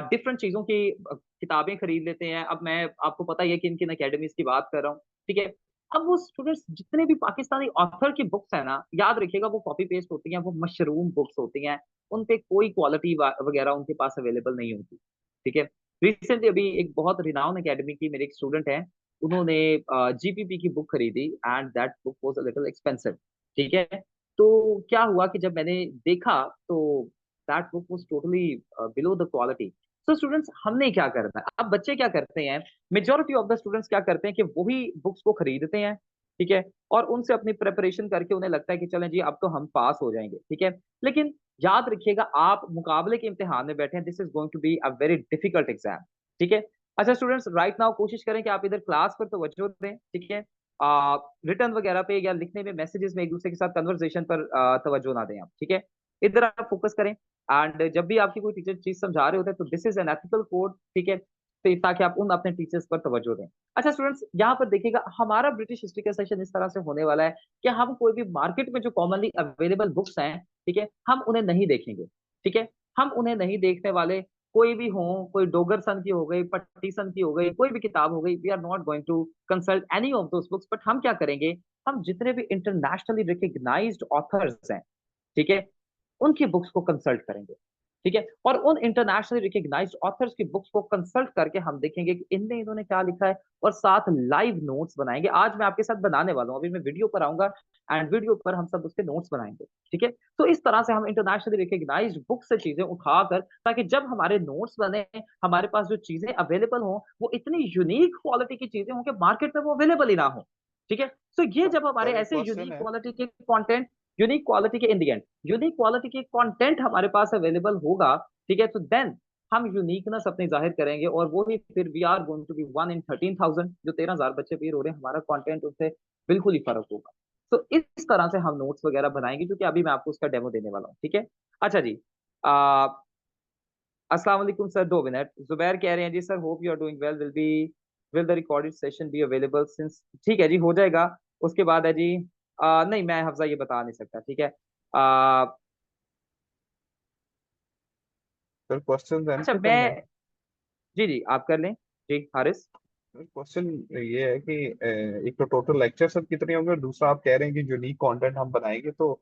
डिफरेंट चीजों की किताबें खरीद लेते हैं। अब मैं आपको पता ही है कि किन किन अकेडमीज की बात कर रहा हूँ। ठीक है। अब वो स्टूडेंट्स जितने भी पाकिस्तानी ऑथर की बुक्स है ना, याद रखिएगा वो कॉपी पेस्ट होती हैं, वो मशरूम बुक्स होती हैं, उन पे कोई क्वालिटी वगैरह उनके पास अवेलेबल नहीं होती। ठीक है। रिसेंटली अभी एक बहुत रिनाउन एकेडमी की मेरे एक स्टूडेंट है, उन्होंने जीपीपी की बुक खरीदी and that book was a little expensive. ठीक है। तो क्या हुआ कि जब मैंने देखा तो that book was totally below the quality. So students, हमने क्या करना है, अब बच्चे क्या करते हैं, मेजोरिटी ऑफ द स्टूडेंट्स क्या करते हैं कि वही बुक्स को खरीदते हैं, ठीक है, और उनसे अपनी प्रिपरेशन करके उन्हें लगता है कि चलें जी अब तो हम पास हो जाएंगे। ठीक है। लेकिन याद रखिएगा, आप मुकाबले के इम्तिहान में बैठे हैं, this is going to be a very difficult exam. ठीक है। अच्छा स्टूडेंट्स, राइट नाउ कोशिश करें कि आप इधर क्लास पर तवज्जो दें, ठीक है, रिटर्न वगैरह पे या लिखने में, मैसेजेस में एक दूसरे के साथ कन्वर्सेशन पर तवज्जो ना दें आप। ठीक है। इधर आप फोकस करें, एंड जब भी आपकी कोई टीचर चीज समझा रहे होते हैं तो this is an ethical code. ठीक है। तो ताकि आप उन अपने टीचर्स पर तवज्जो दें। अच्छा स्टूडेंट्स, यहाँ पर देखिएगा, हमारा ब्रिटिश हिस्ट्री का सेशन इस तरह से होने वाला है कि हम कोई भी मार्केट में जो कॉमनली अवेलेबल बुक्स हैं, ठीक है, हम उन्हें नहीं देखेंगे। ठीक है। हम उन्हें नहीं देखने वाले, कोई भी हो, कोई डोगर सन की हो गई, पट्टी सन की हो गई, कोई भी किताब हो गई, we are not going to consult any of those books. But हम क्या करेंगे, हम जितने भी इंटरनेशनली रिकग्नाइज्ड ऑथर्स हैं, ठीक है, उनकी बुक्स को कंसल्ट करेंगे। ठीक है। और उन इंटरनेशनली रिकग्नाइज्ड ऑथर्स की बुक्स को कंसल्ट करके हम देखेंगे कि इनने इन्होंने क्या लिखा है, और साथ लाइव नोट्स बनाएंगे। आज मैं आपके साथ बनाने वाला हूं, अभी मैं वीडियो पर आऊंगा एंड वीडियो पर हम सब उसके नोट्स बनाएंगे। ठीक है। तो इस तरह से हम इंटरनेशनली रिकग्नाइज्ड बुक से चीजें उठाकर, ताकि जब हमारे नोट्स बने, हमारे पास जो चीजें अवेलेबल हों वो इतनी यूनिक क्वालिटी की चीजें हों कि मार्केट में वो अवेलेबल ही ना हो। ठीक है। तो ये जब हमारे सर एक ऐसे क्वेश्चन यूनिक है। क्वालिटी के कंटेंट, यूनिक क्वालिटी के इन दी एंड यूनिक क्वालिटी के कंटेंट हमारे पास अवेलेबल होगा, ठीक है, तो देन हम यूनिकनेस अपनी जाहिर करेंगे, और वो ही फिर we are going to be 1 in 13,000, जो 13,000 बच्चे पेयर हो रहे हैं, हमारा कंटेंट उनसे बिल्कुल ही फर्क होगा। तो इस तरह से हम नोट्स वगैरह बनाएंगे, क्योंकि अभी मैं आपको उसका डेमो देने वाला हूँ, ठीक है। अच्छा जी, आ, अस्सलाम वालेकुम सर, 2 मिनट। जुबैर कह रहे हैं जी sir, hope you are doing well, will the recorded session be available since, ठीक है जी, हो जाएगा। उसके बाद है जी, नहीं मैं हफ्जा ये बता नहीं सकता, ठीक है। आ, सर क्वेश्चन अच्छा आंसर करने हैं। मैं, जी जी आप कर लें, जी हारिस। क्वेश्चन ये है कि एक तो टोटल लेक्चर सब कितने होंगे, और दूसरा आप कह रहे हैं कि यूनिक कंटेंट हम बनाएंगे, तो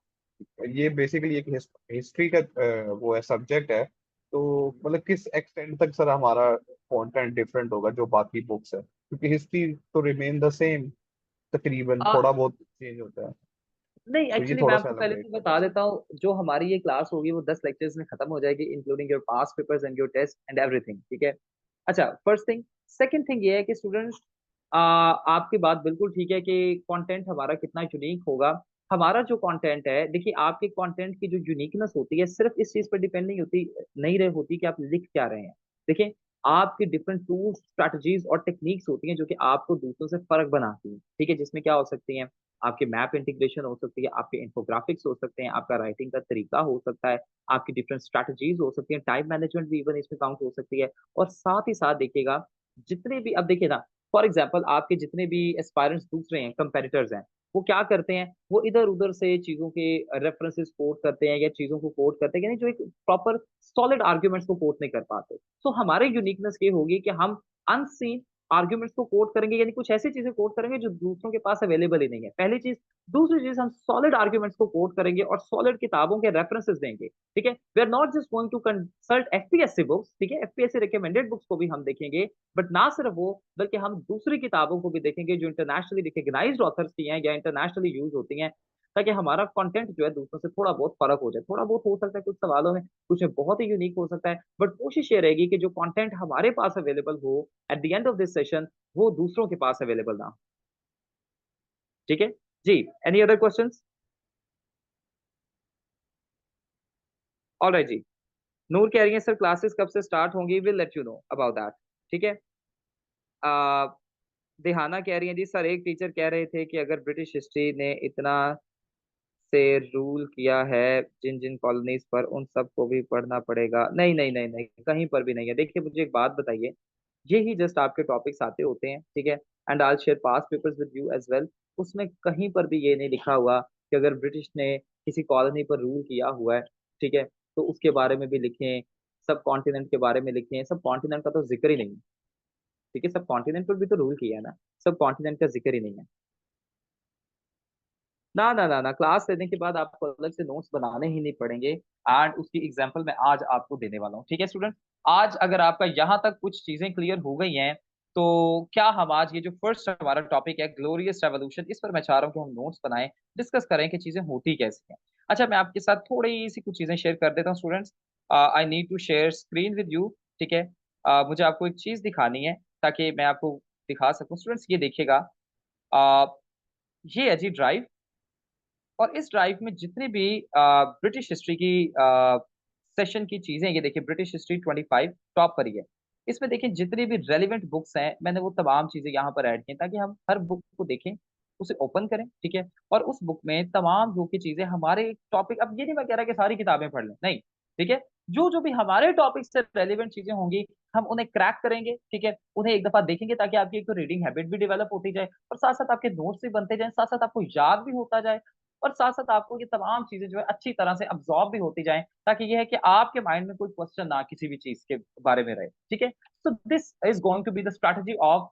ये बेसिकली एक हिस्ट्री का वो है, सब्जेक्ट है। तो मतलब किस एक्सटेंड तक सर हमारा कंटेंट डिफरेंट होगा जो बाकी बुक्स है, क्योंकि हिस्ट्री तो रिमेन द सेम, तकरीबन थोड़ा बहुत चेंज होता है। नहीं तो ये एक्चुअली मैं थोड़ा सा आपको पहले एलाबरेट तो कर बता दीजिए। देता हूँ, जो हमारी ये क्लास होगी वो 10 लेक्चर्स में खत्म हो जाएगी, including your past papers and your test and everything, ठीक है। अच्छा फर्स्ट थिंग, सेकंड थिंग ये है कि स्टूडेंट्स, आपकी बात बिल्कुल ठीक है कि कंटेंट हमारा कितना यूनिक होगा। हमारा जो कंटेंट है, देखिए आपके कंटेंट की जो यूनिकनेस होती है सिर्फ इस चीज पर डिपेंड नहीं होती, नहीं रहे होती कि आप लिख क्या रहे हैं। देखिए आपकी डिफरेंट टूल्स, स्ट्रैटेजीज और टेक्निक्स होती हैं जो कि आपको दूसरों से फर्क बनाती हैं, ठीक है, जिसमें क्या हो सकती हैं, आपके मैप इंटीग्रेशन हो सकती है, आपके इंफोग्राफिक्स हो सकते हैं, आपका राइटिंग का तरीका हो सकता है, आपकी डिफरेंट स्ट्रैटेजीज हो सकती हैं, टाइम मैनेजमेंट भी इवन इसमें काउंट हो सकती है। और साथ ही साथ देखिएगा, जितने भी, अब देखिए ना, फॉर एग्जाम्पल आपके जितने भी एस्पायरेंट्स दूसरे हैं, कंपेटिटर्स हैं, वो क्या करते हैं, वो इधर उधर से चीजों के रेफरेंसेस कोट करते हैं या चीजों को कोट करते हैं, यानी जो एक प्रॉपर सॉलिड आर्ग्यूमेंट्स को कोट नहीं कर पाते। तो हमारे यूनिकनेस ये होगी कि हम अनसीन आर्ग्यूमेंट्स को कोट करेंगे, यानी कुछ ऐसी चीजें कोट करेंगे जो दूसरों के पास अवेलेबल ही नहीं है, पहली चीज। दूसरी चीज, हम सॉलिड आर्ग्यूमेंट्स को कोट करेंगे और सॉलिड किताबों के रेफरेंसेस देंगे, ठीक है। We are not just going to consult FPSC books, ठीक है, एफपीएससी रिकमेंडेड बुक्स को भी हम देखेंगे, बट ना सिर्फ वो, बल्कि हम दूसरी किताबों को भी देखेंगे जो इंटरनेशनली रिकग्नाइज्ड ऑथर्स की हैं या इंटरनेशनली यूज होती हैं, ताकि हमारा कंटेंट जो है दूसरों से थोड़ा बहुत फर्क हो जाए। थोड़ा बहुत हो सकता है कुछ सवालों में, कुछ में बहुत ही यूनिक हो सकता है, बट कोशिश ये रहेगी कि जो कंटेंट हमारे पास अवेलेबल हो at the end of this session, वो दूसरों के पास अवेलेबल ना हो, ठीक है जी। Any other questions? ऑलराइट जी। नूर कह रही है सर क्लासेस कब से स्टार्ट होंगी, will let you know about that, ठीक है। आ, देहाना कह रही है जी सर, एक टीचर कह रहे थे कि अगर ब्रिटिश हिस्ट्री ने इतना से रूल किया है जिन जिन कॉलोनीज पर, उन सबको भी पढ़ना पड़ेगा। नहीं नहीं नहीं नहीं, कहीं पर भी नहीं है। देखिए मुझे एक बात बताइए, ये ही जस्ट आपके टॉपिक्स आते होते हैं, ठीक है, and I share past papers with you as well. उसमें कहीं पर भी ये नहीं लिखा हुआ कि अगर ब्रिटिश ने किसी कॉलोनी पर रूल किया हुआ है, ठीक है, तो उसके बारे में भी लिखें, सब कॉन्टिनेंट के बारे में लिखें। सब कॉन्टिनेंट का तो जिक्र ही नहीं है, ठीक है, सब कॉन्टिनेंट पर भी तो रूल किया है ना, सब कॉन्टिनेंट का जिक्र ही नहीं है। ना ना ना ना, क्लास लेने के बाद आपको अलग से नोट्स बनाने ही नहीं पड़ेंगे, एंड उसकी एग्जांपल मैं आज आपको देने वाला हूँ, ठीक है स्टूडेंट। आज अगर आपका यहाँ तक कुछ चीजें क्लियर हो गई हैं, तो क्या हम आज ये जो फर्स्ट हमारा टॉपिक है ग्लोरियस रेवोल्यूशन, इस पर मैं चाह रहा हूँ कि हम नोट्स बनाएं, डिस्कस करें कि चीजें होती कैसी हैं। अच्छा मैं आपके साथ थोड़ी सी कुछ चीजें शेयर कर देता हूँ students. I need to share screen with you, ठीक है। मुझे आपको एक चीज दिखानी है ताकि मैं आपको दिखा सकूं। स्टूडेंट्स ये देखिएगा, uh, ये है जी ड्राइव, और इस ड्राइव में जितने भी ब्रिटिश हिस्ट्री की सेशन की चीजें, ये देखिए ब्रिटिश हिस्ट्री 25 टॉप पर ही है। इसमें देखिए जितनी भी रेलिवेंट बुक्स हैं, मैंने वो तमाम चीजें यहाँ पर ऐड की हैं, ताकि हम हर बुक को देखें, उसे ओपन करें, ठीक है, और उस बुक में तमाम जो की चीजें हमारे टॉपिक, अब ये नहीं मैं कह रहा कि सारी किताबें पढ़ लें, नहीं, ठीक है, जो जो भी हमारे टॉपिक से रेलिवेंट चीजें होंगी, हम उन्हें क्रैक करेंगे, ठीक है, उन्हें एक दफा देखेंगे, ताकि आपकी एक तो रीडिंग हैबिट भी डेवलप होती जाए, और साथ साथ आपके नोट्स भी बनते जाए, साथ साथ आपको याद भी होता जाए, और साथ साथ आपको ये तमाम चीजें जो है अच्छी तरह से अब्सॉर्ब भी होती जाएं, ताकि ये है कि आपके माइंड में कोई क्वेश्चन ना किसी भी चीज के बारे में रहे, ठीक है। So this is going to be the strategy of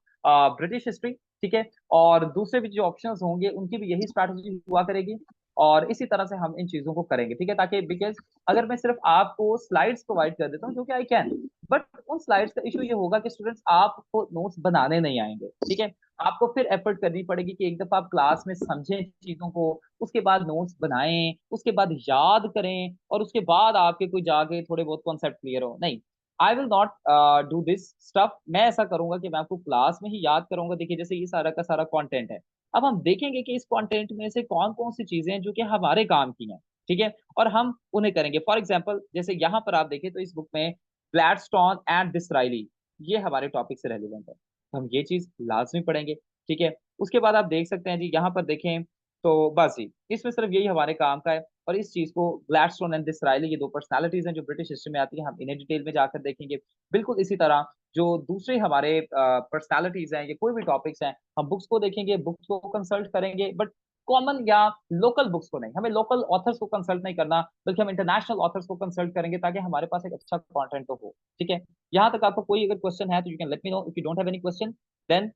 British history, ठीक है। और दूसरे भी जो ऑप्शंस होंगे उनकी भी यही स्ट्रैटेजी हुआ करेगी, और इसी तरह से हम इन चीजों को करेंगे, ठीक है, ताकि बिकॉज अगर मैं सिर्फ आपको स्लाइड्स प्रोवाइड कर देता हूँ, जो कि आई कैन, बट उन स्लाइड्स का इशू ये होगा कि स्टूडेंट्स आपको नोट्स बनाने नहीं आएंगे, ठीक है। आपको फिर एफर्ट करनी पड़ेगी कि एक दफा आप क्लास में समझें चीजों को, उसके बाद नोट्स बनाएं, उसके बाद याद करें, और उसके बाद आपके कोई जाके थोड़े बहुत कॉन्सेप्ट क्लियर हो। नहीं, आई will not do this stuff. मैं ऐसा करूंगा कि मैं आपको क्लास में ही याद करूंगा। देखिए जैसे ये सारा का सारा कंटेंट है, अब हम देखेंगे कि इस कंटेंट में से कौन कौन सी चीजें हैं जो कि हमारे काम की हैं, ठीक है, और हम उन्हें करेंगे। फॉर एग्जाम्पल जैसे यहाँ पर आप देखें तो इस बुक में ग्लैडस्टोन एंड डिसराइली, ये हमारे टॉपिक से रेलिवेंट है, तो हम ये चीज लाजमी पढ़ेंगे, ठीक है। उसके बाद आप देख सकते हैं जी, यहाँ पर देखें तो बस जी इसमें सिर्फ यही हमारे काम का है। और इस चीज को ग्लैडस्टोन एंड डिसराइली, ये दो पर्सनालिटीज हैं जो ब्रिटिश हिस्ट्री में आती है, हम इन्हें डिटेल में जाकर देखेंगे। बिल्कुल इसी तरह जो दूसरे हमारे पर्सनालिटीज हैं, ये कोई भी टॉपिक्स हैं, हम बुक्स को देखेंगे, बुक्स को कंसल्ट करेंगे, बट कॉमन या लोकल बुक्स को नहीं, हमें लोकल ऑथर्स को कंसल्ट नहीं करना, बल्कि हम इंटरनेशनल ऑथर्स को कंसल्ट करेंगे ताकि हमारे पास एक अच्छा कंटेंट तो हो, ठीक है। यहाँ तक आपको कोई अगर क्वेश्चन है तो you can let me know, if you don't have any question then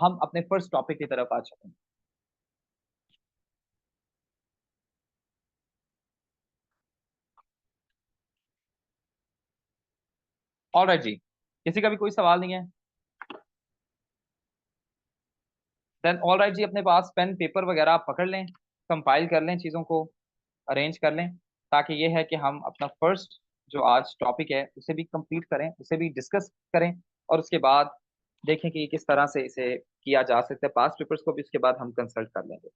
हम अपने फर्स्ट टॉपिक की तरफ आ चुके हैं। ऑलराइट जी, किसी का भी कोई सवाल नहीं है? देन ऑलराइट जी, अपने पास पेन पेपर वगैरह आप पकड़ लें, कंपाइल कर लें, चीज़ों को अरेंज कर लें, ताकि ये है कि हम अपना फर्स्ट जो आज टॉपिक है उसे भी कंप्लीट करें, उसे भी डिस्कस करें, और उसके बाद देखें कि किस तरह से इसे किया जा सकता है। पास्ट पेपर्स को भी उसके बाद हम कंसल्ट कर लेंगे।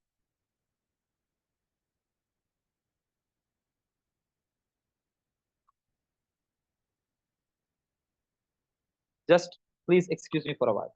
Just please excuse me for a while.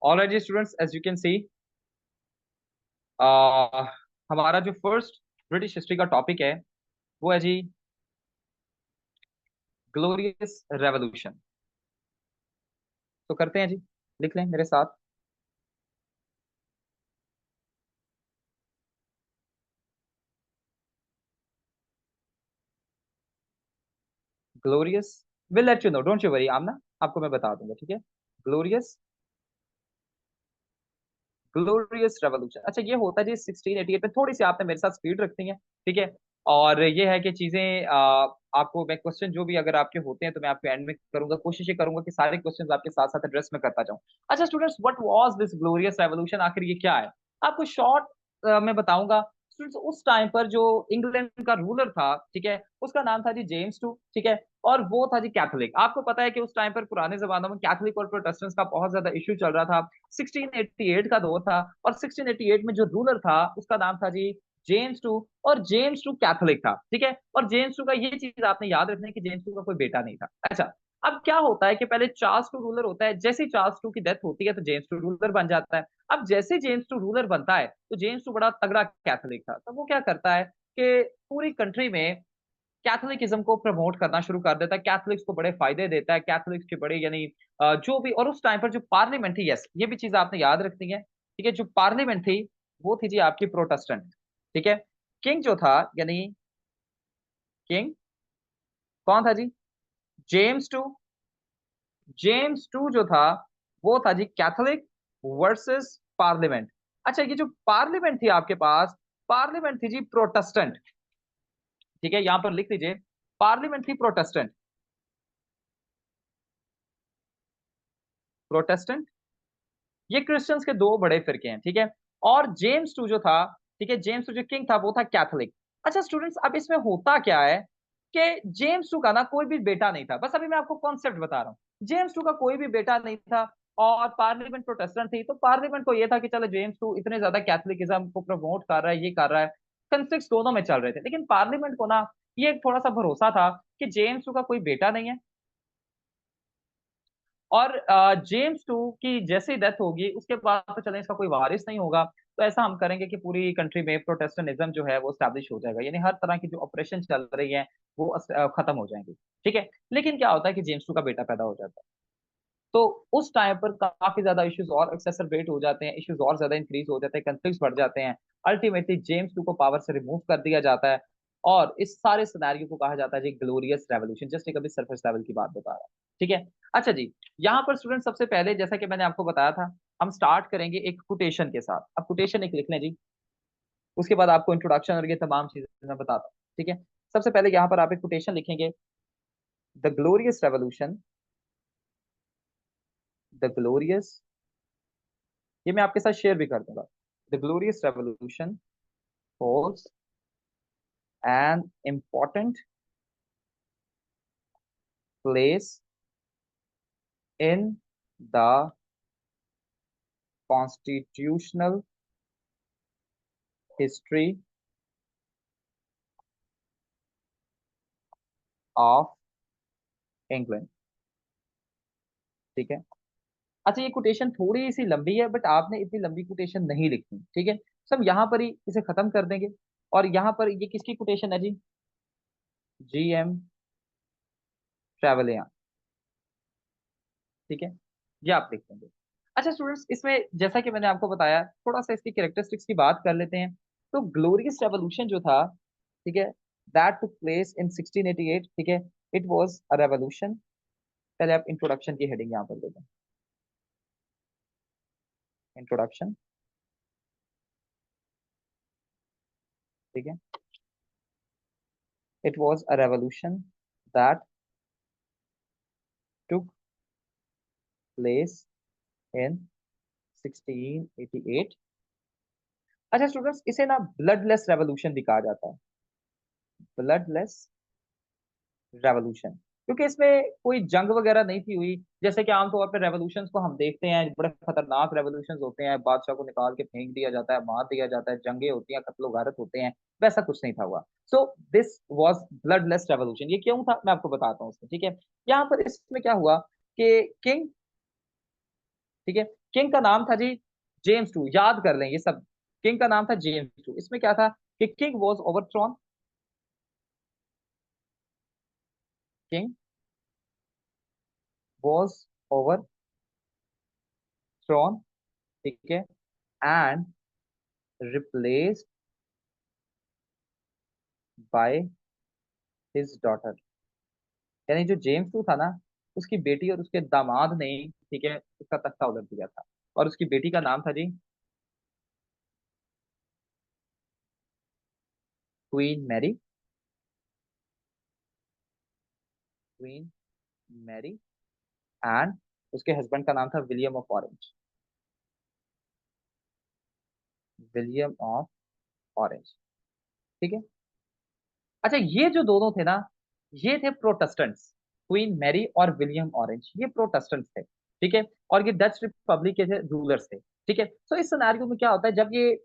Alright जी students, as you can see हमारा जो फर्स्ट ब्रिटिश हिस्ट्री का टॉपिक है वो है जी ग्लोरियस रेवोल्यूशन। तो करते हैं जी, लिख लें मेरे साथ। Glorious, will let you know, don't you worry Amna, आपको मैं बता दूंगा, ठीक है। ग्लोरियस, ग्लोरियस रेवोल्यूशन, अच्छा ये होता है जी 1688 में। थोड़ी सी आपने मेरे साथ स्पीड रखती है, ठीक है। और ये है कि चीजें आपको मैं क्वेश्चन जो भी अगर आपके होते हैं तो मैं आपके एंड में करूंगा, कोशिश ये करूंगा कि सारे क्वेश्चंस आपके साथ साथ एड्रेस में करता जाऊं। अच्छा students, what was this glorious revolution, आखिर ये क्या है? आपको शॉर्ट में बताऊंगा। स्टूडेंट्स, उस टाइम पर जो इंग्लैंड का रूलर था, ठीक है, उसका नाम था जी जेम्स टू, ठीक है। और वो था जी कैथोलिक। आपको पता है कि उस टाइम पर पुराने जमानों में कैथोलिक और प्रोटेस्टेंट्स का बहुत ज्यादा इश्यू चल रहा था। 1688 का दौर था, और 1688 में जो रूलर था उसका नाम था जी जेम्स टू, और जेम्स टू कैथोलिक था, ठीक है। और जेम्स टू का ये चीज आपने याद रखना है कि जेम्स टू का कोई बेटा नहीं था। अच्छा, अब क्या होता है कि पहले चार्ल्स टू रूलर होता है, जैसे ही चार्ल्स टू की डेथ होती है तो जेम्स टू रूलर बन जाता है। अब जैसे जेम्स टू रूलर बनता है तो जेम्स टू बड़ा तगड़ा कैथोलिक था, तो वो क्या करता है कि पूरी कंट्री में कैथोलिकिज्म को प्रमोट करना शुरू कर देता है, कैथोलिक्स को बड़े फायदे देता है, कैथोलिक्स के बड़े यानी जो भी। और उस टाइम पर जो पार्लियामेंट थी, यस ये भी चीज आपने याद रखनी है, ठीक है, जो पार्लियामेंट थी वो थी जी आपकी प्रोटेस्टेंट, ठीक है। किंग जो था, यानी किंग कौन था जी? James two. जेम्स टू जो था वो था जी कैथोलिक वर्सेस पार्लियामेंट। अच्छा, ये जो पार्लियामेंट थी आपके पास, पार्लियामेंट थी जी प्रोटेस्टेंट, ठीक है, यहां पर लिख लीजिए, पार्लियामेंट थी प्रोटेस्टेंट, प्रोटेस्टेंट। ये क्रिश्चियंस के दो बड़े फिरके हैं, ठीक है। और जेम्स टू जो था, ठीक है, जेम्स टू जो किंग था वो था कैथोलिक। अच्छा स्टूडेंट्स, अब इसमें होता क्या है कि जेम्स टू का ना कोई भी बेटा नहीं था, बस अभी मैं आपको कॉन्सेप्ट बता रहा हूँ। जेम्स टू का कोई भी बेटा नहीं था, और पार्लियामेंट प्रोटेस्टेंट थी, तो पार्लियामेंट को ये था कि चलो जेम्स टू इतने ज्यादा कैथोलिकिज्म को प्रमोट कर रहा है, ये कर रहा है, कंफ्लिक्ट्स दोनों में चल रहे थे, लेकिन पार्लियामेंट को ना ये एक थोड़ा सा भरोसा था कि जेम्स टू का कोई बेटा नहीं है, और जेम्स टू की जैसे ही डेथ होगी उसके बाद तो चलें इसका कोई वारिस नहीं होगा, तो ऐसा हम करेंगे कि पूरी कंट्री में प्रोटेस्टेंटिज्म जो है वो स्टैब्लिश हो जाएगा, यानी हर तरह की जो ऑपरेशन चल रही है वो खत्म हो जाएंगी, ठीक है। लेकिन क्या होता है कि जेम्स टू का बेटा पैदा हो जाता है, तो उस टाइम पर काफी ज्यादा इश्यूज और एक्सेसरबेट हो जाते हैं, इश्यूज और ज्यादा इंक्रीज हो जाते हैं, कंफ्लिक्ट्स बढ़ जाते हैं। अल्टीमेटली जेम्स टू को पावर से रिमूव कर दिया जाता है, और इस सारे सिनेरियो को कहा जाता है जी ग्लोरियस रेवोल्यूशन। जस्ट एक अभी सरफेस लेवल की बात बता रहा हूं, ठीक है। अच्छा जी, यहाँ पर स्टूडेंट सबसे पहले जैसा कि मैंने आपको बताया था, हम स्टार्ट करेंगे एक कोटेशन के साथ। अब कोटेशन एक लिख लें जी, उसके बाद आपको इंट्रोडक्शन और ये तमाम चीजें मैं बताता हूँ, ठीक है। सबसे पहले यहाँ पर आप एक कोटेशन लिखेंगे, the glorious revolution, the glorious, ये मैं आपके साथ शेयर भी कर दूंगा, the glorious revolution holds an important place in the constitutional history of England, ठीक है। अच्छा, ये कोटेशन थोड़ी सी लंबी है, बट आपने इतनी लंबी कोटेशन नहीं लिखनी, ठीक है। सब यहाँ पर ही इसे खत्म कर देंगे। और यहाँ पर ये किसकी कोटेशन है जी, GM ट्रेवलियन, ठीक है, ये आप लिख देंगे। अच्छा स्टूडेंट्स, इसमें जैसा कि मैंने आपको बताया, थोड़ा सा इसकी कैरेक्टरिस्टिक्स की बात कर लेते हैं। तो ग्लोरियस रेवोल्यूशन जो था, ठीक है, दैट टुक प्लेस इन 1688, ठीक है, इट वाज अ रेवोल्यूशन। पहले आप इंट्रोडक्शन की हेडिंग यहाँ पर दे दें, इंट्रोडक्शन, ठीक है। It was a revolution that took place in 1688। अच्छा स्टूडेंट्स, इसे ना ब्लडलेस रेवोल्यूशन भी कहा जाता है, ब्लडलेस रेवोल्यूशन, क्योंकि इसमें कोई जंग वगैरह नहीं थी हुई। जैसे कि आमतौर पर रेवोल्यूशंस को हम देखते हैं, बड़े खतरनाक रेवोल्यूशंस होते हैं, बादशाह को निकाल के फेंक दिया जाता है, मार दिया जाता है, जंगे होती हैं, कत्लो गारत होते हैं। वैसा कुछ नहीं था हुआ। So this was bloodless revolution. ये क्यों था मैं आपको बताता हूँ उसमें, ठीक है। यहाँ पर इसमें क्या हुआ कि किंग, ठीक है, किंग का नाम था जी जेम्स टू, याद कर लें ये सब। किंग का नाम था जेम्स टू। इसमें क्या था कि king was overthrown, king was overthrown, ठीक है, and replaced by his daughter. यानी जो जेम्स टू था ना, उसकी बेटी और उसके दामाद ने, ठीक है, उसका तख्ता उलट दिया था। और उसकी बेटी का नाम था जी queen Mary, queen Mary, and उसके हस्बैंड का नाम था William of Orange, William of Orange, ठीक है। अच्छा, ये जो दोनों थे ना, ये थे प्रोटेस्टेंट्स, क्वीन मैरी और विलियम ऑरेंज, ये प्रोटेस्टेंट्स थे, ठीक है। और ये डच रिपब्लिक के रूलर्स थे, ठीक है। तो इस सिनेरियो में क्या होता है, जब ये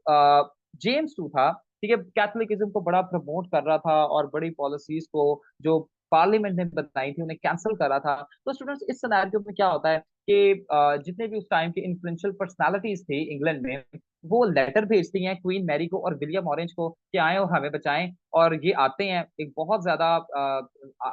जेम्स टू था, ठीक है, कैथोलिकिज्म को बड़ा प्रमोट कर रहा था और बड़ी पॉलिसीज को जो पार्लियामेंट ने बताई थी उन्हें कैंसिल कर रहा था। तो स्टूडेंट्स, इस सिनेरियो में क्या होता है कि जितने भी उस टाइम के इन्फ्लुएंशियल पर्सनालिटीज थी इंग्लैंड में, वो लेटर भेजती हैं क्वीन मैरी को और विलियम ऑरेंज को कि आए और हमें बचाएं। और ये आते हैं, एक बहुत ज्यादा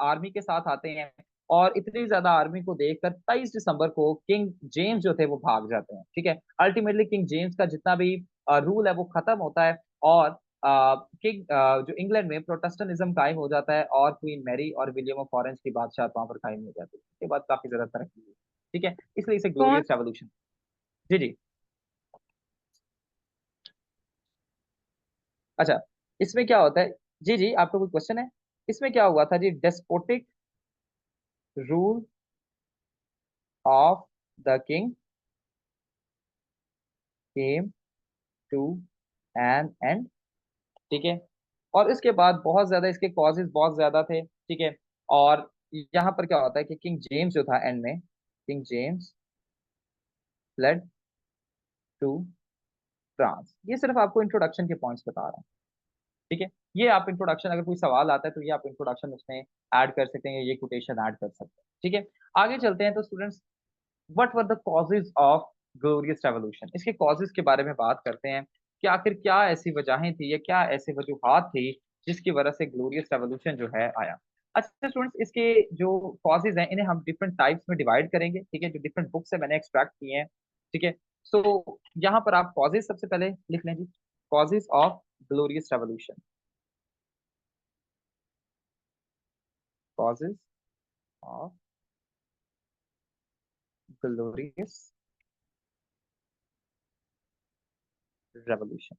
आर्मी के साथ आते हैं। और इतनी ज्यादा आर्मी को देखकर 23 दिसंबर को किंग जेम्स जो थे वो भाग जाते हैं, ठीक है। अल्टीमेटली किंग जेम्स का जितना भी रूल है वो खत्म होता है। और किंग जो इंग्लैंड में प्रोटेस्टेंटिज्म कायम हो जाता है, और क्वीन मैरी और विलियम ऑफ ऑरेंज की बादशाह वहां पर कायम हो जाती है। उसके बाद काफी ज्यादा तरक्की हुई, ठीक है, इसलिए इसे कौन? Glorious revolution. जी जी। अच्छा, इसमें क्या होता है, जी जी, आपका कोई क्वेश्चन है? इसमें क्या हुआ था जी, despotic rule of the king came to an end, ठीक है। और इसके बाद बहुत ज्यादा इसके कॉजेज बहुत ज्यादा थे, ठीक है। और यहाँ पर क्या होता है कि किंग जेम्स जो था एंड में, King James fled to France. ये सिर्फ आपको इंट्रोडक्शन के पॉइंट्स बता रहा हूँ, ठीक है। ये आप इंट्रोडक्शन, अगर कोई सवाल आता है तो ये आप इंट्रोडक्शन उसमें ऐड कर सकते हैं, ये कोटेशन ऐड कर सकते हैं, ठीक है। आगे चलते हैं। तो students, what were the causes of glorious revolution, इसके कॉजेज के बारे में बात करते हैं कि आखिर क्या ऐसी वजहें थी या क्या ऐसे वजूहात थी जिसकी वजह से ग्लोरियस रेवोल्यूशन जो है आया। अच्छा स्टूडेंट्स, इसके जो कॉजेज हैं इन्हें हम डिफरेंट टाइप्स में डिवाइड करेंगे, ठीक है, जो डिफरेंट बुक से मैंने एक्सट्रैक्ट किए हैं, ठीक है। सो यहाँ पर आप कॉजेज सबसे पहले लिख लें जी, causes of glorious revolution, causes of glorious revolution.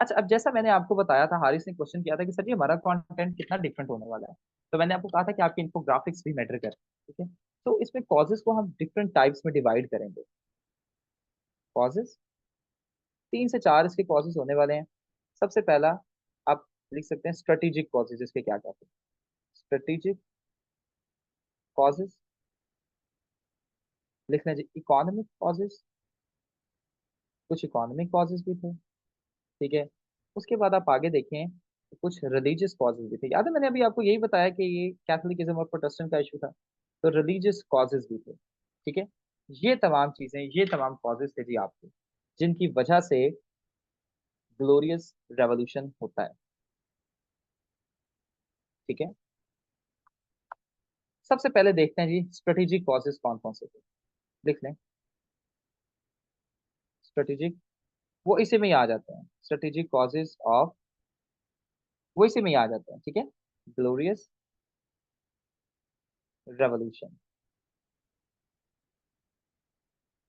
अच्छा, अब जैसा मैंने आपको बताया था, हारिस ने क्वेश्चन किया था कि सर जी हमारा कंटेंट कितना डिफरेंट होने वाला है, तो मैंने आपको कहा था कि आपके इन्फोग्राफिक्स भी मैटर करें, ठीक है। तो इसमें कॉजेज को हम डिफरेंट टाइप्स में डिवाइड करेंगे। कॉजेज, 3 से 4 इसके कॉजेज होने वाले हैं। सबसे पहला आप लिख सकते हैं स्ट्रेटेजिक कॉजेज, इसके क्या कहते हैं, स्ट्रेटेजिक कॉजेज। लिख लें जी इकोनॉमिक कॉजेज, कुछ इकोनॉमिक कॉजेज भी थे, ठीक है। उसके बाद आप आगे देखें तो कुछ रिलीजियस कॉजेज भी थे। याद है मैंने अभी आपको यही बताया कि ये कैथोलिकिज्म और प्रोटेस्टेंट का इशू था, तो रिलीजियस कॉजेज भी थे, ठीक है। ये तमाम चीजें, ये तमाम कॉजेज थे जी आपके, जिनकी वजह से ग्लोरियस रेवोल्यूशन होता है, ठीक है। सबसे पहले देखते हैं जी स्ट्रेटेजिक कॉजेज कौन कौन से थे। लिख लें स्ट्रेटेजिक, वो इसी में ही आ जाते हैं, स्ट्रेटेजिक कॉजेज ऑफ, वो इसी में ही आ जाते हैं, ठीक है। Glorious revolution.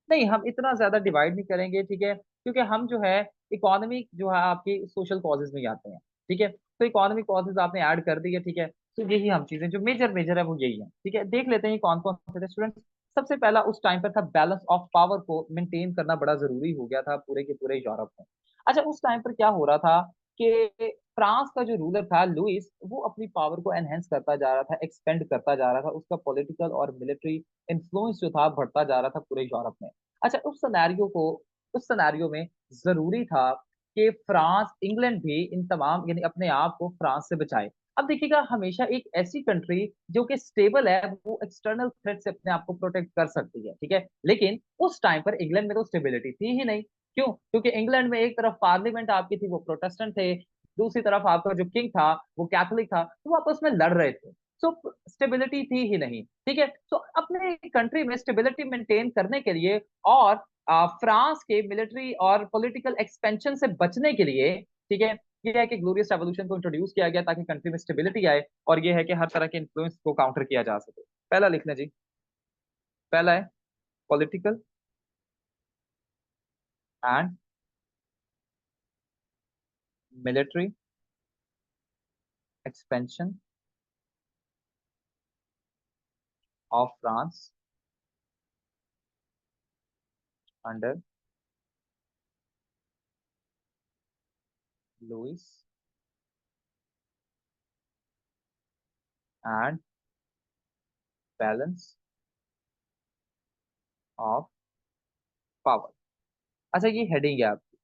नहीं, हम इतना ज्यादा डिवाइड नहीं करेंगे, ठीक है, क्योंकि हम जो है इकोनॉमिक जो है आपके सोशल कॉजेज में ही आते हैं, ठीक है। तो इकोनॉमिक कॉजेज आपने ऐड कर दी है, ठीक है। तो यही हम चीजें जो मेजर मेजर है वो यही है, ठीक है। देख लेते हैं कौन कौन से थे स्टूडेंट्स। सबसे पहला उस टाइम पर था बैलेंस ऑफ पावर को मेंटेन करना बड़ा जरूरी हो गया था पूरे के पूरे यूरोप में। अच्छा, उस टाइम पर क्या हो रहा था कि फ्रांस का जो रूलर था लुइस, वो अपनी पावर को एनहेंस करता जा रहा था, एक्सपेंड करता जा रहा था, उसका पॉलिटिकल और मिलिट्री इन्फ्लुएंस जो था बढ़ता जा रहा था पूरे यूरोप में। अच्छा, उस सिनेरियो में जरूरी था कि फ्रांस, इंग्लैंड भी इन तमाम यानी अपने आप को फ्रांस से बचाए। अब देखिएगा, हमेशा एक ऐसी कंट्री जो कि स्टेबल है वो एक्सटर्नल थ्रेट से अपने आप को प्रोटेक्ट कर सकती है, ठीक है। लेकिन उस टाइम पर इंग्लैंड में तो स्टेबिलिटी थी ही नहीं। क्यों? क्योंकि इंग्लैंड में एक तरफ पार्लियामेंट आपकी थी, वो प्रोटेस्टेंट थे, दूसरी तरफ आपका जो किंग था वो कैथोलिक था, तो वो आपस में लड़ रहे थे। सो स्टेबिलिटी थी ही नहीं, ठीक है। तो अपने कंट्री में स्टेबिलिटी मेंटेन करने के लिए और फ्रांस के मिलिट्री और पॉलिटिकल एक्सपेंशन से बचने के लिए, ठीक है, ये है कि ग्लोरियस रेवोल्यूशन को इंट्रोड्यूस किया गया ताकि कंट्री में स्टेबिलिटी आए, और ये है कि हर तरह के इन्फ्लुएंस को काउंटर किया जा सके। पहला लिखना जी, पहला है political and military expansion of France under Louis and balance of power. अच्छा, ये हेडिंग है आपकी,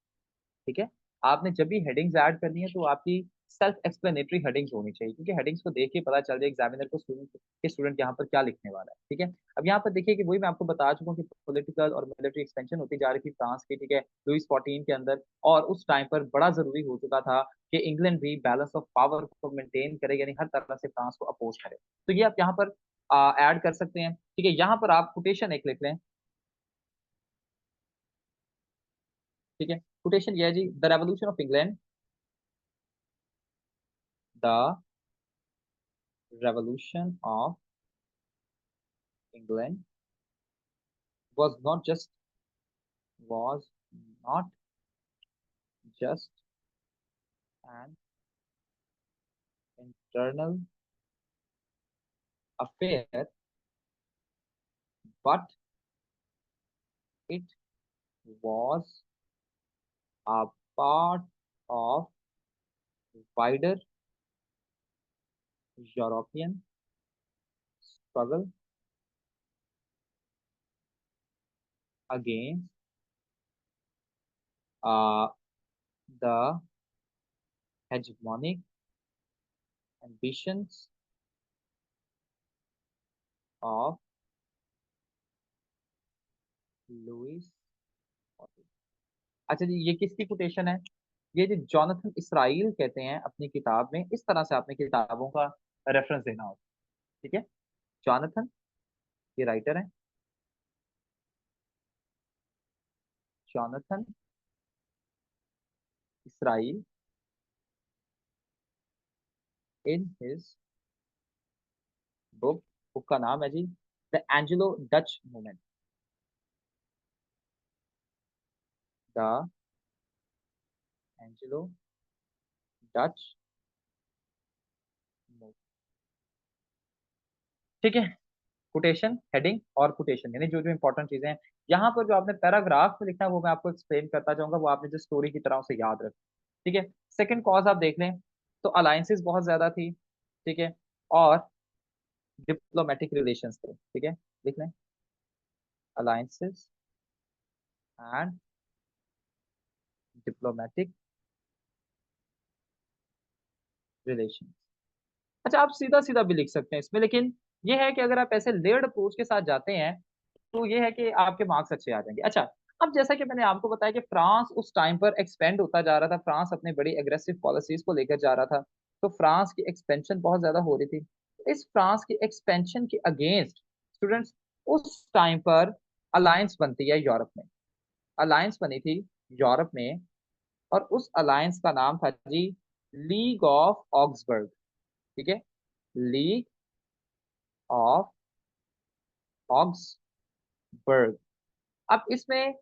ठीक है। आपने जब भी हेडिंग्स ऐड करनी है तो आपकी सेल्फ एक्सप्लेनेटरी हेडिंग्स होनी चाहिए, क्योंकि हेडिंग्स को देख के पता चल जाए एग्जामिनर को स्टूडेंट यहाँ पर क्या लिखने वाला है, ठीक है। अब यहाँ पर देखिए कि वही मैं आपको बता चुका हूँ कि पॉलिटिकल और मिलिट्री एक्सपेंशन होती जा रही थी फ्रांस की, ठीक है, लुइस 14 के अंदर। और उस टाइम पर बड़ा जरूरी हो चुका था कि इंग्लैंड भी बैलेंस ऑफ पावर को मेंटेन करे, यानी हर तरह से फ्रांस को अपोज करे। तो ये आप यहाँ पर ऐड कर सकते हैं, ठीक है। यहाँ पर आप कोटेशन एक लिख लें, ठीक है। कोटेशन ये है जी, the revolution of England, the revolution of England was not just was not just an internal affair, but it was a part of wider European struggle against uh, the hegemonic ambitions of Louis XIV। अच्छा जी, ये किसकी कोटेशन है? ये जो जॉनथन इसराइल कहते हैं अपनी किताब में, इस तरह से आपने किताबों का रेफरेंस देना होगा, ठीक है। जॉनथन, ये राइटर है, Jonathan Israel, in his book, book का नाम है जी the Anglo Dutch movement, the Anglo Dutch. ठीक है, कोटेशन, हेडिंग और कोटेशन, यानी जो जो इंपॉर्टेंट चीजें हैं यहाँ पर जो आपने पैराग्राफ में लिखना है वो मैं आपको एक्सप्लेन करता जाऊंगा, वो आपने जो स्टोरी की तरह उसे याद रखें। ठीक है। सेकंड कॉज आप देख लें तो अलायंसेस बहुत ज्यादा थी। ठीक है। और डिप्लोमेटिक रिलेशंस थे। ठीक है, लिख लें, अलायंसेस एंड डिप्लोमेटिक रिलेशन। अच्छा, आप सीधा सीधा भी लिख सकते हैं इसमें, लेकिन ये है कि अगर आप ऐसे लेयर्ड अप्रोच के साथ जाते हैं तो ये है कि आपके मार्क्स अच्छे आ जाएंगे। अच्छा, अब जैसा कि मैंने आपको बताया कि फ्रांस उस टाइम पर एक्सपेंड होता जा रहा था, फ्रांस अपने बड़ी एग्रेसिव पॉलिसीज को लेकर जा रहा था, तो फ्रांस की एक्सपेंशन बहुत ज्यादा हो रही थी। इस फ्रांस की एक्सपेंशन के अगेंस्ट स्टूडेंट्स उस टाइम पर अलायंस बनती है यूरोप में, अलायंस बनी थी यूरोप में, और उस अलायंस का नाम था जी लीग ऑफ ऑक्सबर्ग। ठीक है, लीग ऑफ ऑक्सबर्ग। अब इसमें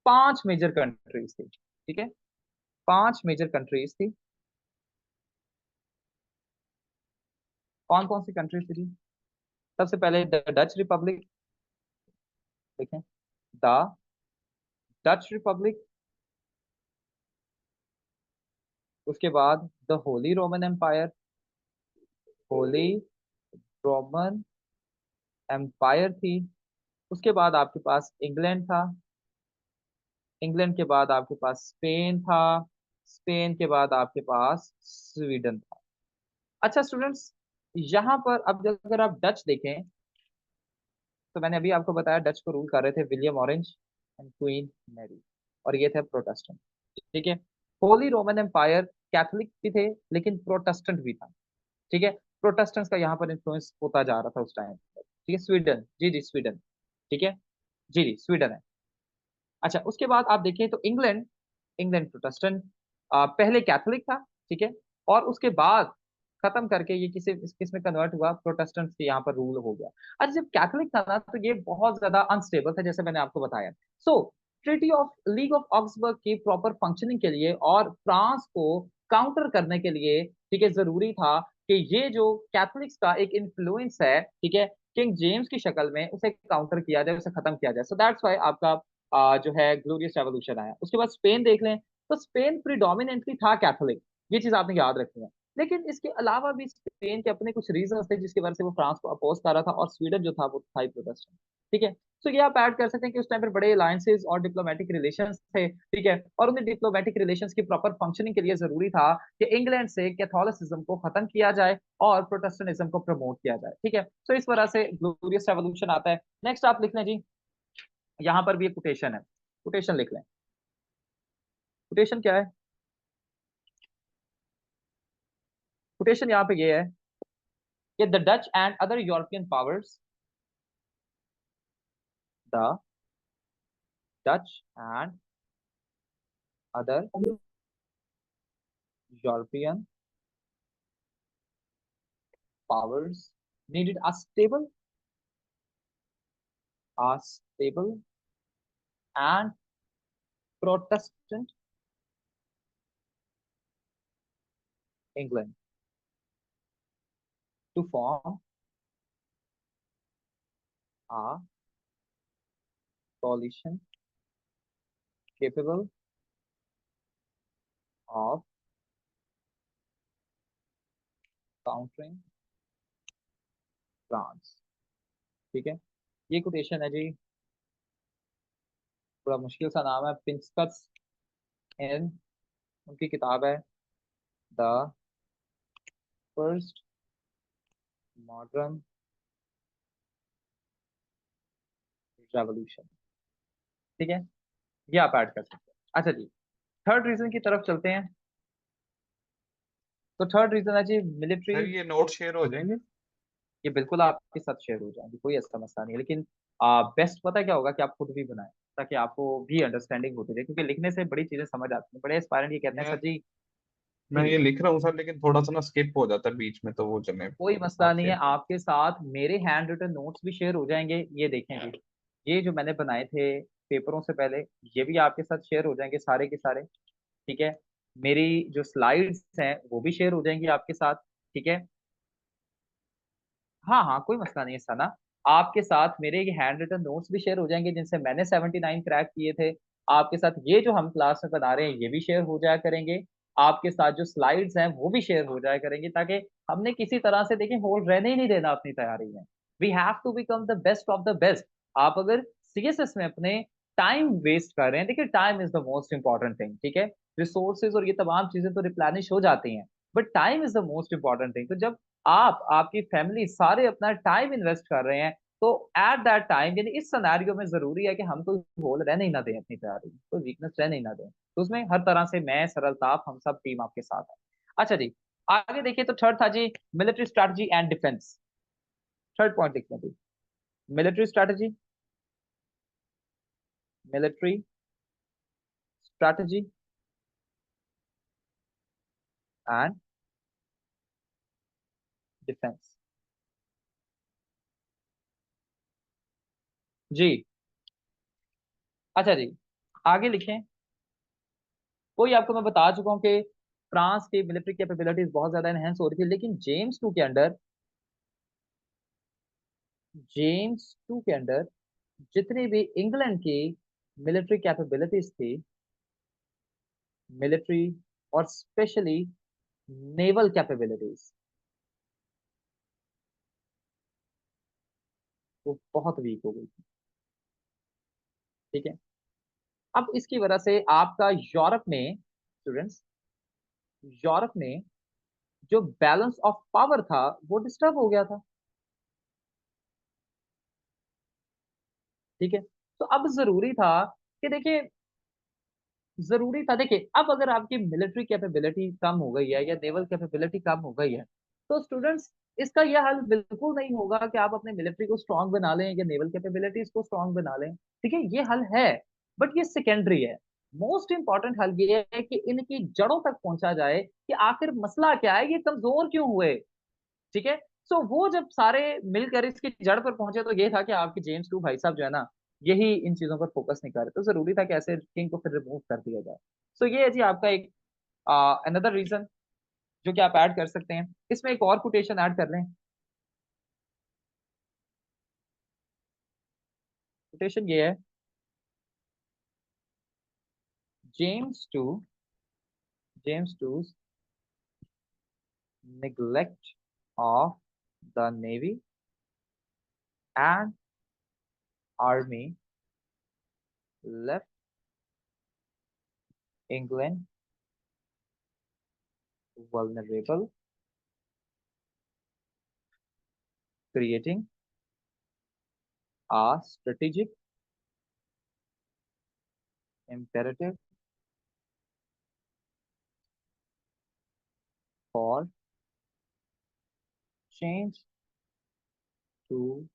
5 मेजर कंट्रीज थी। ठीक है, 5 मेजर कंट्रीज थी। कौन कौन सी कंट्रीज थी? सबसे पहले द डच रिपब्लिक, देखें, द डच रिपब्लिक। उसके बाद the Holy Roman Empire, Holy Roman Empire थी। उसके बाद आपके पास इंग्लैंड था, इंग्लैंड के बाद आपके पास स्पेन था, स्पेन के बाद आपके पास स्वीडन था। अच्छा स्टूडेंट्स, यहाँ पर अब अगर आप डच देखें तो मैंने अभी आपको बताया डच को रूल कर रहे थे William Orange and Queen Mary, और ये थे प्रोटेस्टेंट। ठीक है। होली रोमन एम्पायर कैथोलिक भी थे लेकिन प्रोटेस्टेंट भी था। ठीक है, प्रोटेस्टेंट्स का यहाँ पर इन्फ्लुएंस होता जा रहा था उस टाइम पर। ठीक है, स्वीडन, जी जी स्वीडन। ठीक है, जी जी स्वीडन है। अच्छा, उसके बाद आप देखें तो इंग्लैंड, इंग्लैंड प्रोटेस्टेंट, पहले कैथोलिक था। ठीक है, और उसके बाद खत्म करके ये किसी किसमें कन्वर्ट हुआ, प्रोटेस्टेंट के यहाँ पर रूल हो गया। अच्छा, जब कैथोलिक था ना तो ये बहुत ज्यादा अनस्टेबल था जैसे मैंने आपको बताया। सो treaty of league of Augsburg की प्रॉपर फंक्शनिंग के लिए और फ्रांस को काउंटर करने के लिए, ठीक है, जरूरी था कि ये जो कैथोलिक्स का एक इन्फ्लुएंस है, ठीक है, किंग जेम्स की शक्ल में, उसे काउंटर किया जाए, उसे खत्म किया जाए। सो दैट्स वाई आपका जो है ग्लोरियस रेवोल्यूशन आया। उसके बाद स्पेन देख लें तो स्पेन प्रिडोमिनेंटली था कैथोलिक, ये चीज आपने याद रखनी है। लेकिन इसके अलावा भी स्पेन के अपने कुछ रीजन थे जिसकी वजह से वो फ्रांस को अपोज कर रहा था, और स्वीडन जो था वो था ही प्रोटेस्टेंट। ठीक है, तो ये आप ऐड कर सकते हैं कि उस टाइम पर बड़े अलायंसेस और डिप्लोमेटिक रिलेशंस थे। ठीक है, और उन डिप्लोमेटिक रिलेशंस की प्रॉपर फंक्शनिंग के लिए जरूरी था कि इंग्लैंड से कैथोलिसिज्म को खत्म किया जाए और प्रोटेस्टेंटिज्म को प्रमोट किया जाए। ठीक है, तो इस वजह से ग्लोरियस रेवोल्यूशन आता है। नेक्स्ट आप लिख लें जी, यहाँ पर भी एक कोटेशन है, कोटेशन लिख लें। कोटेशन क्या है? कोटेशन यहाँ पे ये है कि the Dutch and other European powers, the Dutch and other European powers needed a stable and Protestant England to form a coalition capable of countering France। ठीक है, ये कोटेशन है जी, थोड़ा मुश्किल सा नाम है, प्रिंसकस इन, उनकी किताब है द फर्स्ट मॉडर्न रेवोल्यूशन। ठीक है, ये आप ऐड कर सकते हैं। अच्छा जी, थर्ड रीजन की तरफ चलते हैं। तो थर्ड रीजन है जी मिलिट्री। सर ये नोट शेयर हो जाएंगे? ये बिल्कुल आपके साथ शेयर हो जाएंगे, कोई ऐसा मसला नहीं है, लेकिन बेस्ट पता है क्या होगा कि आप खुद भी बनाएं ताकि आपको भी अंडरस्टैंडिंग होती रहे, क्योंकि लिखने से बड़ी चीजें समझ आती हैं। बड़े एस्पायरेंट ये कहते हैं सर मैं जी। मैं जी ये जी, लिख रहा हूँ सर, लेकिन थोड़ा सा ना स्किप हो जाता है बीच में, तो वो चले कोई मसला नहीं आपके। है, आपके साथ मेरे हैंड रिटन नोट्स भी शेयर हो जाएंगे। ये देखें जी, ये जो मैंने बनाए थे पेपरों से पहले, ये भी आपके साथ शेयर हो जाएंगे सारे के सारे। ठीक है, मेरी जो स्लाइड्स हैं वो भी शेयर हो जाएंगी आपके साथ, ठीक है। हाँ हाँ, कोई मसला नहीं है सना। आपके साथ मेरे हैंड रिटन नोट्स भी शेयर हो जाएंगे जिनसे मैंने 79 क्रैक किए थे। आपके साथ ये जो हम क्लास में बना रहे हैं ये भी शेयर हो जाया करेंगे। आपके साथ जो स्लाइड्स हैं वो भी शेयर हो जाया करेंगे, ताकि हमने किसी तरह से देखिए होल्ड रहने ही नहीं देना अपनी तैयारी में। We have to become the best of the best. आप अगर सीएसएस में अपने टाइम वेस्ट कर रहे हैं, देखिए time is the most important thing, ठीक है। रिसोर्सेज और ये तमाम चीजें तो रिप्लेनिश हो जाती हैं, but time is the most important thing. तो जब आप, आपकी फैमिली सारे अपना टाइम इन्वेस्ट कर रहे हैं, तो एट दैट टाइम यानी इस सिनेरियो में जरूरी है कि हम कोई होल रहने ही ना दें अपनी तैयारी में, कोई वीकनेस रहने ही ना दें। तो उसमें हर तरह से मैं, सरलता, हम सब टीम आपके साथ है। अच्छा जी, आगे देखिए। तो थर्ड था जी military strategy and defence. Third point लिखते हैं जी, military strategy, military strategy and defence. जी, अच्छा जी, आगे लिखें। कोई आपको मैं बता चुका हूं कि फ्रांस की मिलिट्री कैपेबिलिटीज बहुत ज्यादा एनहेंस हो रही थी, लेकिन जेम्स टू के अंडर, जेम्स टू के अंडर जितनी भी इंग्लैंड की मिलिट्री कैपेबिलिटीज थी, मिलिट्री और स्पेशली नेवल कैपेबिलिटीज, वो बहुत वीक हो गई थी, ठीक है। अब इसकी वजह से आपका यूरोप में, स्टूडेंट्स, यूरोप में जो बैलेंस ऑफ पावर था वो डिस्टर्ब हो गया था, ठीक है। तो अब जरूरी था कि देखिए, जरूरी था, देखिए अब अगर आपकी मिलिट्री कैपेबिलिटी कम हो गई है या नेवल कैपेबिलिटी कम हो गई है, तो स्टूडेंट्स इसका यह हल बिल्कुल नहीं होगा कि आप अपने मिलिट्री को स्ट्रांग बना लें या नेवल कैपेबिलिटीज को स्ट्रांग बना लें, ठीक है। ये हल है, बट ये सेकेंडरी है। मोस्ट इंपॉर्टेंट हल ये है कि इनकी जड़ों तक पहुंचा जाए कि आखिर मसला क्या है, ये कमजोर क्यों हुए, ठीक है। सो वो जब सारे मिलकर इसकी जड़ पर पहुंचे, तो ये था कि आपके जेम्स टू भाई साहब जो है ना, यही इन चीजों पर फोकस नहीं कर रहे, तो जरूरी था कि ऐसे किंग को फिर रिमूव कर दिया जाए। सो ये है जी आपका एक अनदर रीजन जो कि आप ऐड कर सकते हैं। इसमें एक और कोटेशन ऐड कर लें। कोटेशन ये है, James two, James two neglect of the navy and army left England vulnerable, creating a strategic imperative for change to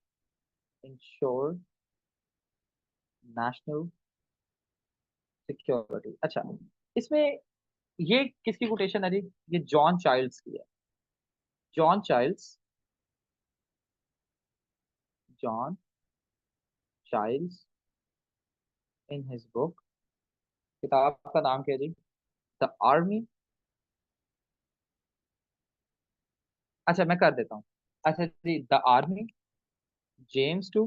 ensure national security। अच्छा, इसमें ये किसकी कोटेशन है जी? ये जॉन चाइल्ड्स की है। John Childs, John Childs in his book, किताब का नाम क्या है जी? The army. अच्छा मैं कर देता हूँ। अच्छा जी, the army, James two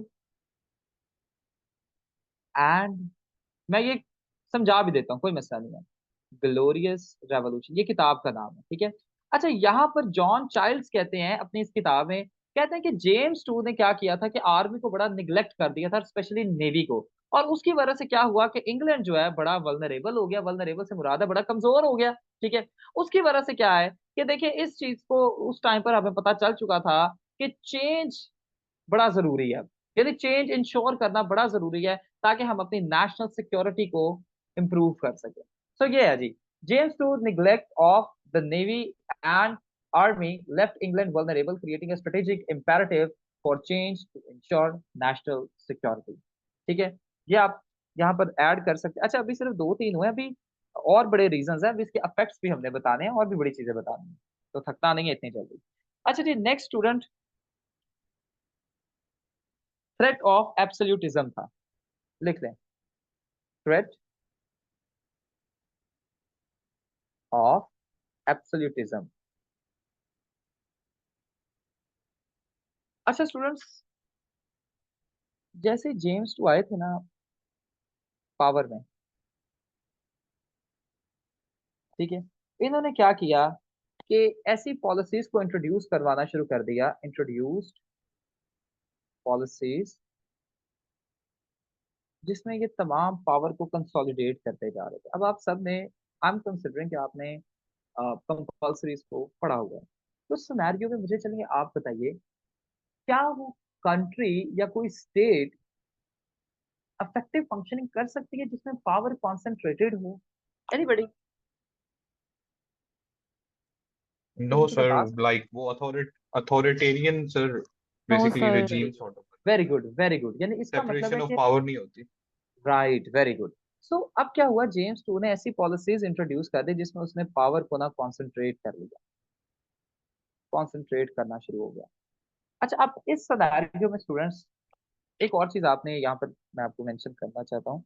and, मैं ये समझा भी देता हूँ, कोई मसला नहीं है। ग्लोरियस रेवोल्यूशन, ये किताब का नाम है, ठीक है। अच्छा, यहाँ पर जॉन चाइल्ड्स कहते हैं अपनी इस किताब में, कहते हैं कि जेम्स टू ने क्या किया था कि आर्मी को बड़ा निग्लेक्ट कर दिया था, स्पेशली नेवी को। और उसकी वजह से क्या हुआ कि इंग्लैंड जो है बड़ा वल्नरेबल हो गया। वल्नरेबल से मुराद है बड़ा कमजोर हो गया, ठीक है। उसकी वजह से क्या है कि देखिए इस चीज को उस टाइम पर हमें पता चल चुका था कि चेंज बड़ा जरूरी है, यानी चेंज इंश्योर करना बड़ा जरूरी है, ताकि हम अपनी नेशनल सिक्योरिटी को इंप्रूव कर सके। सो ये है जी, James two neglect of the navy and army left England vulnerable, creating a strategic imperative for change to ensure national security, ठीक है। ये आप यहाँ पर ऐड कर सकते हैं। अच्छा, अभी सिर्फ दो तीन हुए, अभी और बड़े रीजंस हैं, अभी इसके इफेक्ट्स भी हमने बताने हैं और भी बड़ी चीजें बतानी है, तो थकना नहीं है इतनी जल्दी। अच्छा जी, next student, threat of absolutism था, लिख लें। Threat of absolutism. अच्छा स्टूडेंट्स, जैसे जेम्स टू आए थे ना पावर में, ठीक है, इन्होंने क्या किया कि ऐसी पॉलिसीज को इंट्रोड्यूस करवाना शुरू कर दिया, इंट्रोड्यूस्ड पॉलिसीज जिसमें ये तमाम पावर को कंसोलिडेट करते जा रहे थे। अब आप सब ने, आई एम कंसिडरिंग कि आपने कंपल्सरी को पढ़ा हुआ है, तो सिनेरियो में मुझे चलिए आप बताइए, क्या वो कंट्री या कोई स्टेट अफेक्टिव फंक्शनिंग कर सकती है जिसमें पावर कॉन्सेंट्रेटेड हो? एनीबडी? नो कोई मुझे सर, बता सकता? लाइक वो authoritarian sir, no basically sir. Regime sort of very good, very good, यानी इसका मतलब है सेपरेशन ऑफ कि पावर नहीं होती। Right, very good. सो अब क्या हुआ, जेम्स टू ने ऐसी पॉलिसीज इंट्रोड्यूस कर दी जिसमें उसने पावर को ना कॉन्सेंट्रेट कर लिया, कॉन्सेंट्रेट करना शुरू हो गया। अच्छा, अब इस सिनेरियो में स्टूडेंट्स एक और चीज आपने यहाँ पर मैं आपको मेंशन करना चाहता हूँ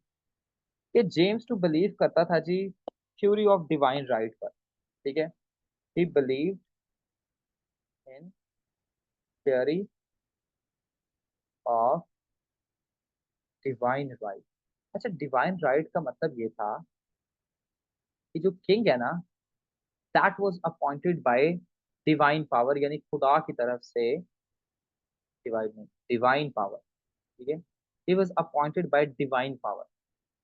कि जेम्स टू बिलीव करता था जी थ्योरी ऑफ डिवाइन राइट पर, ठीक है, ही believe in theory of divine right. अच्छा, डिवाइन राइट का मतलब ये था कि जो किंग है ना, that was appointed by divine power, यानी खुदा की तरफ से, डिवाइन नहीं, डिवाइन पावर, ठीक है, he was appointed by divine power.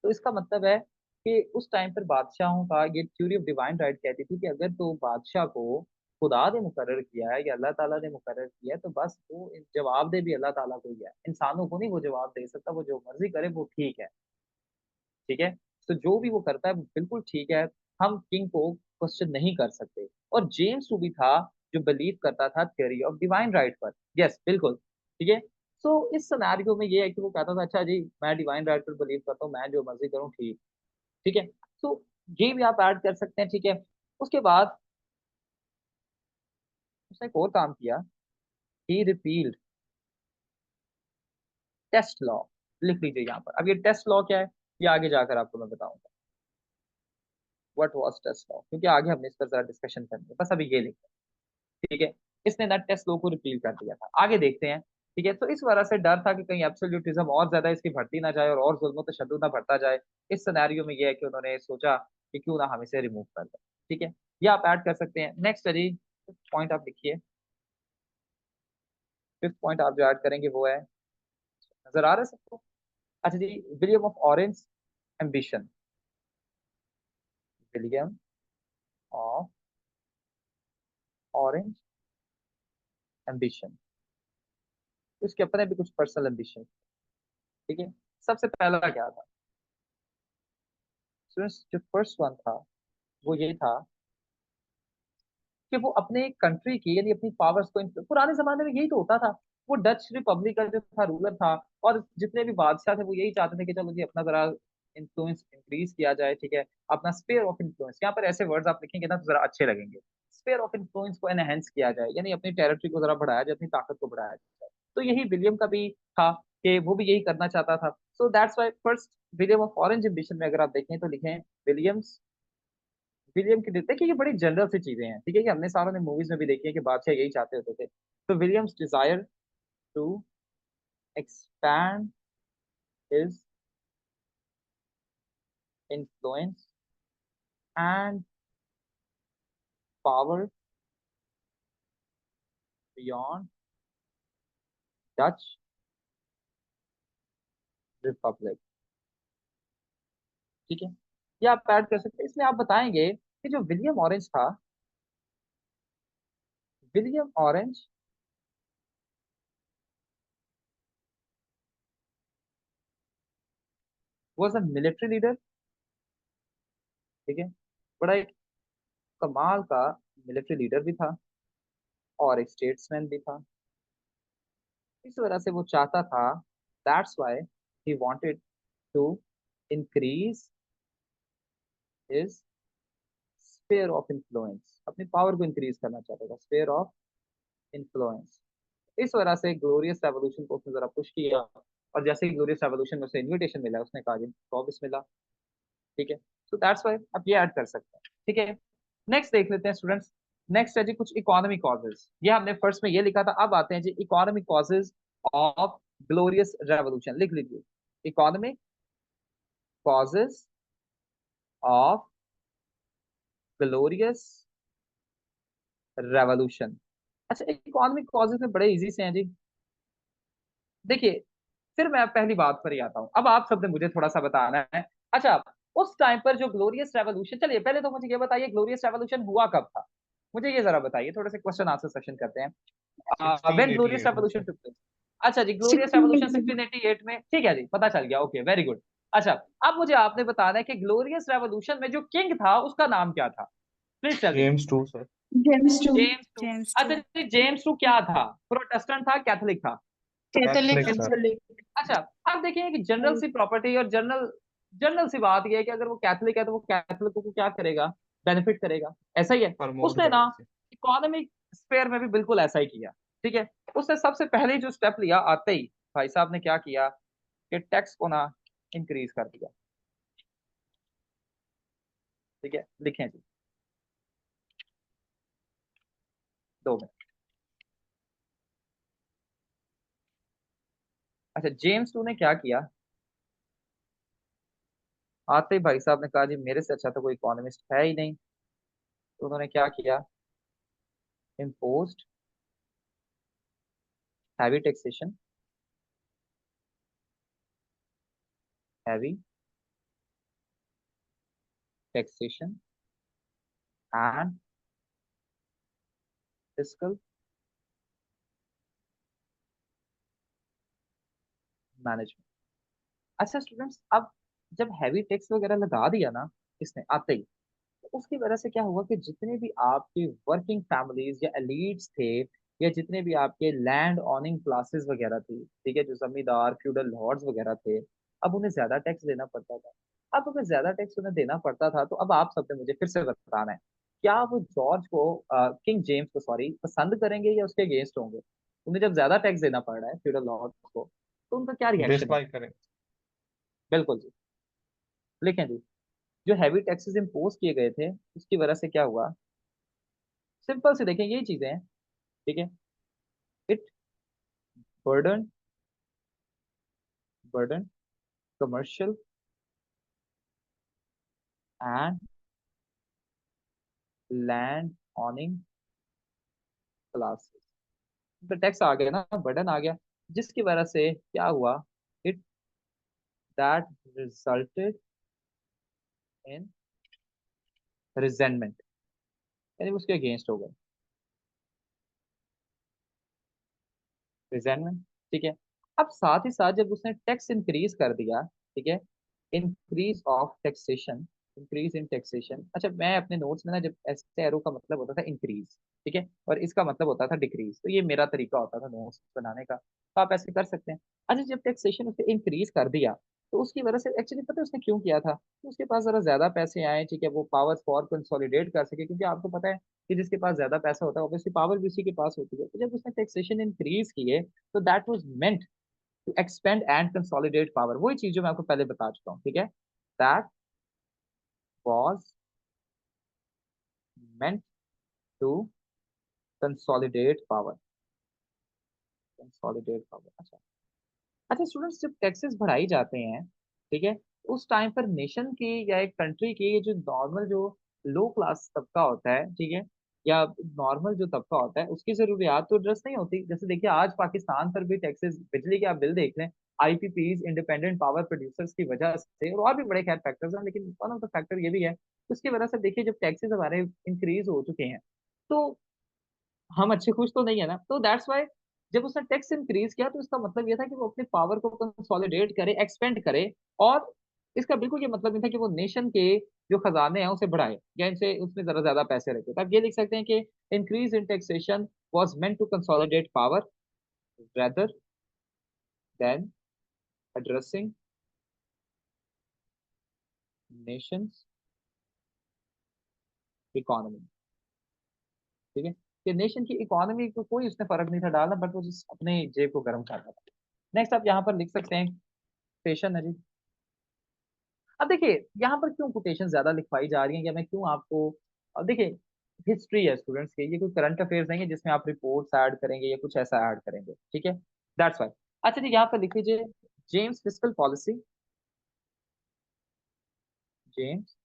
तो इसका मतलब है कि उस टाइम पर बादशाहों का, ये थ्योरी ऑफ डिवाइन राइट कहती थी कि अगर तो बादशाह को खुदा ने मुकर्रर किया है या अल्लाह ताला ने मुकर्रर किया है, तो बस वो जवाब दे भी अल्लाह ताला को ही है, इंसानों को नहीं वो जवाब दे सकता, वो जो मर्जी करे वो ठीक है, ठीक है। तो जो भी वो करता है वो बिल्कुल ठीक है, हम किंग को क्वेश्चन नहीं कर सकते। और जेम्स टू भी था जो बिलीव करता था थ्योरी ऑफ डिवाइन राइट पर, यस बिल्कुल, ठीक है। सो इस सिनेरियो में ये है कि वो कहता था अच्छा जी मैं डिवाइन राइट पर बिलीव करता हूँ, मैं जो मर्जी करूँ ठीक, ठीक है। तो ये भी आप ऐड कर सकते हैं, ठीक है। उसके बाद उसने एक और काम किया, ही रिपील्ड टेस्ट लॉ। लिख लीजिए यहाँ पर, अब ये टेस्ट लॉ क्या है ये आगे जाकर आपको मैं बताऊंगा, व्हाट वाज टेस्ट लॉ, क्योंकि आगे हमने इस पर जरा डिस्कशन करनी है, बस अभी ये लिख, ठीक है। इसने ना टेस्ट लॉ को रिपील कर दिया था, आगे देखते हैं, ठीक है। तो इस वजह से डर था कि कहीं एब्सोल्यूटिज्म और ज्यादा इसकी बढ़ती ना जाए और जुल्म तशद्दुद ना बढ़ता जाए। इस सिनेरियो में ये है कि उन्होंने सोचा कि क्यों ना हम इसे रिमूव कर दें, ठीक है। ये आप ऐड कर सकते हैं। नेक्स्ट है जी, पॉइंट आप लिखिए, फिफ्थ पॉइंट आप जो ऐड करेंगे वो है, नजर आ रहा है सबको? अच्छा जी, William of Orange ambition, William of Orange ambition, उसके अपने भी कुछ पर्सनल एम्बिशन, ठीक है। सबसे पहला क्या था स्टूडेंट्स, जो फर्स्ट वन था वो ये था कि वो अपने कंट्री की यानी अपनी पावर्स को, पुराने जमाने में यही तो होता था, वो डच रिपब्लिक का जो था रूलर था, और जितने भी बादशाह थे वो यही चाहते थे कि चलो जी अपना जरा इन्फ्लुएंस इंक्रीज किया जाए, ठीक है, अपना स्पेयर ऑफ इन्फ्लुएंस, यहाँ पर ऐसे वर्ड्स आप लिखेंगे ना तो जरा अच्छे लगेंगे, स्पेयर ऑफ इन्फ्लुएंस को एनहेंस किया जाए, यानी अपनी टेरिटरी को जरा बढ़ाया जाए, अपनी ताकत को बढ़ाया जाए। तो यही विलियम का भी था कि वो भी यही करना चाहता था। So that's why first William of Orange ambition में अगर आप देखें तो लिखें विलियम्स, विलियम की, देखिए ये बड़ी जनरल सी चीजें हैं, ठीक है, कि हमने सारों ने मूवीज में भी देखी है कि बादशाह यही चाहते होते थे। तो William's desire to expand his influence and power beyond Dutch republic, ठीक है। ये आप ऐड कर सकते हैं, इसमें आप बताएंगे कि जो विलियम ऑरेंज था, William orange was a military leader, ठीक है, बड़ा एक कमाल का मिलिट्री लीडर भी था और एक स्टेट्समैन भी था। इस वजह से वो चाहता था, that's why he wanted to increase his sphere of influence, अपनी पावर को इंक्रीज करना चाहता था, स्फीयर ऑफ इन्फ्लुएंस। इस वजह से ग्लोरियस रेवोल्यूशन को उसने जरा पुश किया, और जैसे ही ग्लोरियस रेवोल्यूशन में उसे इनविटेशन मिला उसने कहा जी 24 मिला, ठीक है। सो दैट्स व्हाई आप ये ऐड कर सकते हैं, ठीक है। नेक्स्ट देख लेते हैं स्टूडेंट्स। नेक्स्ट है जी कुछ इकोनॉमिक कॉजेज, ये हमने फर्स्ट में ये लिखा था। अब आते हैं जी economic causes of glorious revolution, लिख लीजिए। Economic causes of glorious revolution. अच्छा, इकोनॉमिक कॉजेज में बड़े इजी से हैं जी। देखिए, फिर मैं पहली बात पर ही आता हूँ। अब आप सबने मुझे थोड़ा सा बताना है। अच्छा, उस टाइम पर जो ग्लोरियस रेवोल्यूशन, चलिए पहले तो मुझे ये बताइए ग्लोरियस रेवोल्यूशन हुआ कब था। मुझे ये जरा बताइए, थोड़े से क्वेश्चन आंसर सेशन करते हैं। व्हेन ग्लोरियस 1688 में रेवोल्यूशन सर। Took place. अच्छा जी, ग्लोरियस रेवोल्यूशन 1688 में, ठीक है जी, पता चल गया। Okay, very good. अच्छा, अब मुझे आपने बताना है कि ग्लोरियस रेवोल्यूशन में जो किंग था उसका नाम क्या था। Please tell me. James two sir. James two. James two. James अच्छा टू जी, जेम्स टू क्या था, प्रोटेस्टेंट था कैथोलिक था। कैथोलिक। Catholic sir. कैथोलिक। अच्छा, अब देखिए कि जनरल सी प्रॉपर्टी और जनरल जनरल सी बात यह है कि अगर वो कैथोलिक है तो वो कैथोलिक को क्या करेगा, बेनिफिट करेगा, ऐसा ही है। प्रमोट उसने ना करेगा सर। इकोनॉमिक स्फेयर में भी बिल्कुल ऐसा ही किया। ठीक है, उसने सबसे पहले जो स्टेप लिया आते ही भाई साहब ने क्या किया कि टैक्स को ना इंक्रीज कर दिया। ठीक है, लिखें जी, 2 मिनट। अच्छा, जेम्स टू ने क्या किया, आते ही भाई साहब ने कहा जी मेरे से अच्छा तो कोई इकोनॉमिस्ट है ही नहीं। तो उन्होंने क्या किया, imposed heavy taxation, heavy taxation and fiscal management. अच्छा स्टूडेंट्स, अब जब हैवी टैक्स वगैरह लगा दिया ना इसने आते ही, तो उसकी वजह से क्या हुआ कि जितने भी आपके वर्किंग फैमिलीज या एलिट्स थे, या जितने भी आपके लैंड ऑनिंग क्लासेस वगैरह थी, ठीक है, जो जमींदार फ्यूडल लॉर्ड्स वगैरह थे, अब उन्हें ज्यादा टैक्स देना पड़ता था। अब अगर ज्यादा टैक्स उन्हें देना पड़ता था तो अब आप सबने मुझे फिर से बताना है, क्या वो जॉर्ज को, किंग जेम्स को सॉरी, पसंद करेंगे या उसके अगेंस्ट होंगे। उन्हें जब ज्यादा टैक्स देना पड़ रहा है फ्यूडल लॉर्ड्स को, तो उनका क्या रिएक्शन है। डिसलाइक करें। बिल्कुल जी, लिखें जी। जो हैवी टैक्सेस इम्पोज किए गए थे उसकी वजह से क्या हुआ, सिंपल से देखें यही चीजें हैं। ठीक है, it burden burden commercial and land ऑनिंग classes. तो टैक्स आ गया ना, बर्डन आ गया, जिसकी वजह से क्या हुआ, it that resulted in resentment, यानी उसके अगेंस्ट हो गए, रिजेंटमेंट। ठीक है, अब साथ ही साथ जब उसने टैक्स इंक्रीज कर दिया, ठीक है, increase of taxation, increase in taxation. अच्छा, मैं अपने नोट्स में ना, जब ऐसे एरो का मतलब होता था इंक्रीज, ठीक है, और इसका मतलब होता था डिक्रीज, तो ये मेरा तरीका होता था नोट्स बनाने का, तो आप ऐसे कर सकते हैं। अच्छा, जब टैक्सेशन उसने इंक्रीज कर दिया, तो उसकी वजह से एक्चुअली पता है उसने क्यों किया था, तो उसके पास जरा ज्यादा पैसे आए, ठीक है, वो पावर फॉर कंसोलिडेट कर सके, क्योंकि आपको पता है कि जिसके पास ज्यादा पैसा होता है ऑब्वियसली पावर भी उसी के पास होती है। तो जब उसने टैक्सेशन इंक्रीज किए, तो that was meant to expand and consolidate power, वही चीज जो मैं आपको पहले बता चुका हूँ। ठीक है, that was meant to consolidate power, consolidate power. अच्छा, अच्छा स्टूडेंट्स, जब टैक्सेस बढ़ाई जाते हैं, ठीक है, उस टाइम पर नेशन की या एक कंट्री की ये जो नॉर्मल जो लो क्लास तबका होता है, ठीक है, या नॉर्मल जो तबका होता है, उसकी जरूरियात तो एड्रेस नहीं होती। जैसे देखिए आज पाकिस्तान पर भी टैक्सेस, बिजली के आप बिल देख लें, आईपीपीज इंडिपेंडेंट पावर प्रोड्यूसर्स की वजह से, और भी बड़े खैर फैक्टर्स हैं, लेकिन वन ऑफ द फैक्टर ये भी है, उसकी वजह से देखिए जब टैक्सेस हमारे इंक्रीज हो चुके हैं, तो हम अच्छे खुश तो नहीं है ना। तो दैट्स वाई जब उसने टैक्स इंक्रीज किया, तो इसका मतलब ये था कि वो अपनी पावर को कंसोलिडेट करे, एक्सपेंड करे, और इसका बिल्कुल ये मतलब नहीं था कि वो नेशन के जो खजाने हैं उसे बढ़ाए या इनसे उसमें जरा ज्यादा पैसे रखे। तो आप ये लिख सकते हैं कि increase in taxation was meant to consolidate power rather than addressing nations economy. ठीक है, कि नेशन की इकोनॉमी को कोई उसने फर्क नहीं था डालना, बट वो जिस अपने जेब को गर्म कर रहा था। नेक्स्ट आप यहाँ पर लिख सकते हैं, पेशन है जी। अब देखिए यहाँ पर क्यों कोटेशन ज्यादा लिखवाई जा रही है, या मैं क्यों आपको अब देखिए, हिस्ट्री है स्टूडेंट्स की, ये कोई करंट अफेयर्स नहीं है जिसमें आप रिपोर्ट्स ऐड करेंगे या कुछ ऐसा ऐड करेंगे, ठीक है, दैट्स वाई। अच्छा ठीक, यहाँ पर लिख लीजिए James fiscal policy, James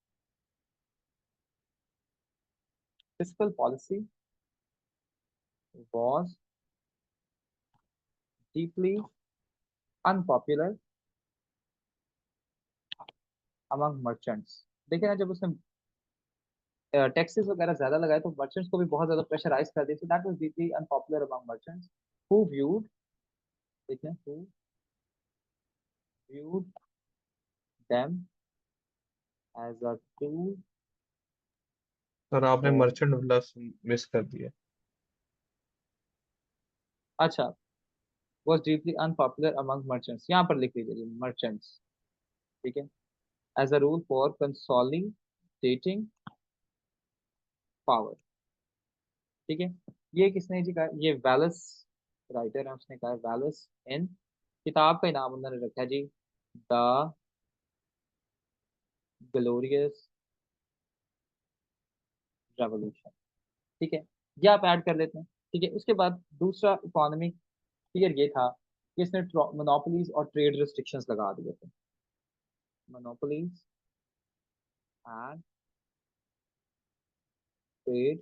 fiscal policy was deeply unpopular among merchants। देखिए ना, जब उसने टैक्सेस वगैरह ज्यादा लगाए तो मर्चेंट्स को भी बहुत ज्यादा प्रेशराइज कर दी, so that was deeply unpopular among merchants who viewed, देखिए, who viewed them as a tool sir आपने फॉर, मर्चेंट प्लस मिस कर दिया। अच्छा, was deeply unpopular among merchants, यहाँ पर लिख लीजिए मर्चेंट्स, ठीक है, as a rule for consolidating power, ठीक है। ये किसने जी कहा, ये वैलस राइटर है, उसने कहा, वैलस इन, किताब का ही नाम उन्होंने रखा है जी, द ग्लोरियस रेवोल्यूशन, ठीक है, ये आप ऐड कर लेते हैं, ठीक है। उसके बाद दूसरा इकोनॉमिक फिगर ये था कि इसने मोनोपोलीज और ट्रेड रिस्ट्रिक्शंस लगा दिए थे, मोनोपोलीज एंड ट्रेड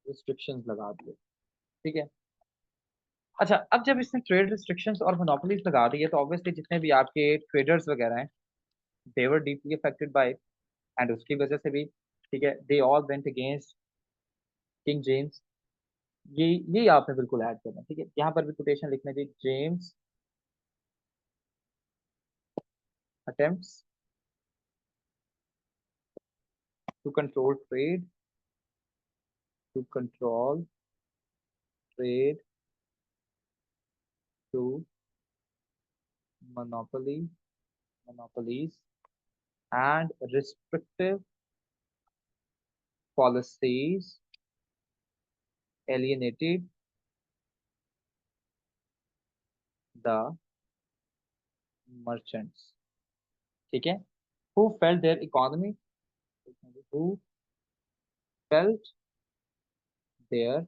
रिस्ट्रिक्शंस लगा दिए, ठीक है। अच्छा, अब जब इसने ट्रेड रिस्ट्रिक्शंस और मोनोपोलीज लगा दिए तो ऑब्वियसली जितने भी आपके ट्रेडर्स वगैरह हैं, दे वर डीपली अफेक्टेड बाय, एंड उसकी वजह से भी, ठीक है, they all went against king James. ये आपने बिल्कुल ऐड करना, ठीक है, यहाँ पर भी कोटेशन लिखना चाहिए, James attempts to control trade, to control trade to monopoly monopolies and restrictive policies alienated the merchants, ठीक है, who felt their economy, who felt their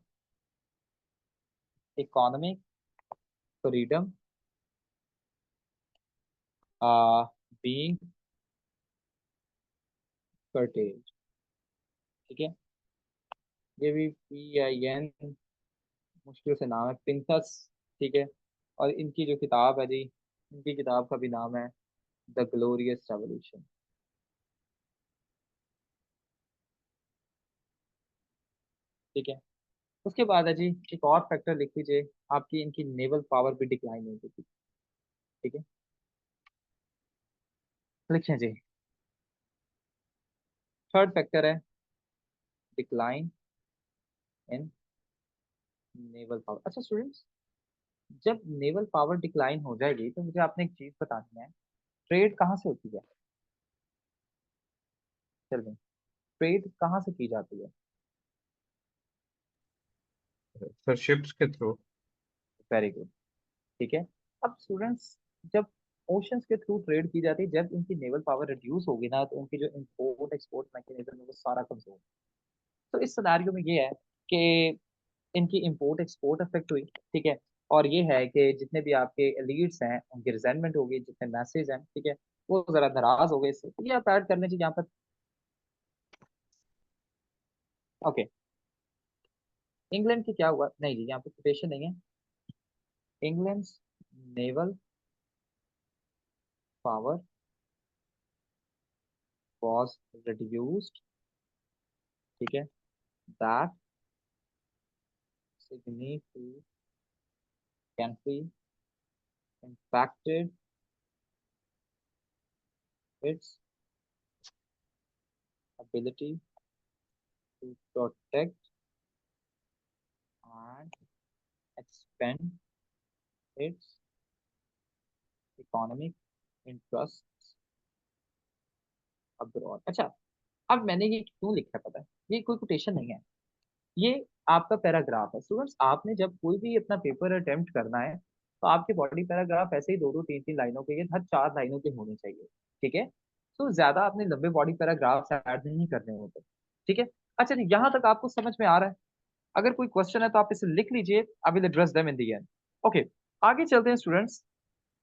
economic freedom uh, being curtailed, ठीक है। ये भी PIN मुश्किल से नाम है, पिंथस, ठीक है। और इनकी जो किताब है जी, इनकी किताब का भी नाम है द ग्लोरियस रेवोल्यूशन, ठीक है। उसके बाद है जी, एक और फैक्टर लिख लीजिए, आपकी इनकी नेवल पावर भी डिक्लाइन हो गई थी, ठीक है, लिखें जी, थर्ड फैक्टर है डिक्लाइन इन नेवल पावर। अच्छा स्टूडेंट्स, जब नेवल पावर डिक्लाइन हो जाएगी तो मुझे आपने एक चीज बतानी है, ट्रेड कहाँ से होती है, चलिए, ट्रेड कहाँ से की जाती है। सर शिप्स के थ्रू। वेरी गुड, ठीक है। अब स्टूडेंट्स, जब ओशंस के थ्रू ट्रेड की जाती है, जब इनकी नेवल पावर रिड्यूस होगी ना, तो उनकी जो इंपोर्ट एक्सपोर्ट मैकेनिज्म है वो सारा कमजोर। तो इस सिनारियो में ये है कि इनकी इंपोर्ट एक्सपोर्ट अफेक्ट हुई, ठीक है। और ये है कि जितने भी आपके एलीट्स हैं उनकी रिजेंटमेंट होगी, जितने मैसेज हैं, ठीक है, वो जरा नाराज हो गए इससे, तो ये आप ऐड करने चाहिए यहाँ पर, ओके। इंग्लैंड की क्या हुआ, नहीं जी, यहाँ पे कोटेशन नहीं है, England naval power was reduced, ठीक है, that significantly impacted its ability to protect and expand its economic interests abroad। अच्छा, अब मैंने ये क्यों लिखा है पता है, ये कोई कोटेशन नहीं है, ये आपका पैराग्राफ है। स्टूडेंट्स, आपने जब कोई भी अपना पेपर अटेम्प्ट करना है तो आपके बॉडी पैराग्राफ ऐसे ही दो दो तीन तीन लाइनों के, ये हर चार लाइनों के होने चाहिए, ठीक है। तो ज्यादा अपने लंबे बॉडी पैराग्राफ्स ऐड नहीं करने होते। ठीक है। अच्छा जी, यहाँ तक आपको समझ में आ रहा है? अगर कोई क्वेश्चन है तो आप इसे लिख लीजिए, I will address them in the end. Okay, आगे चलते हैं स्टूडेंट्स।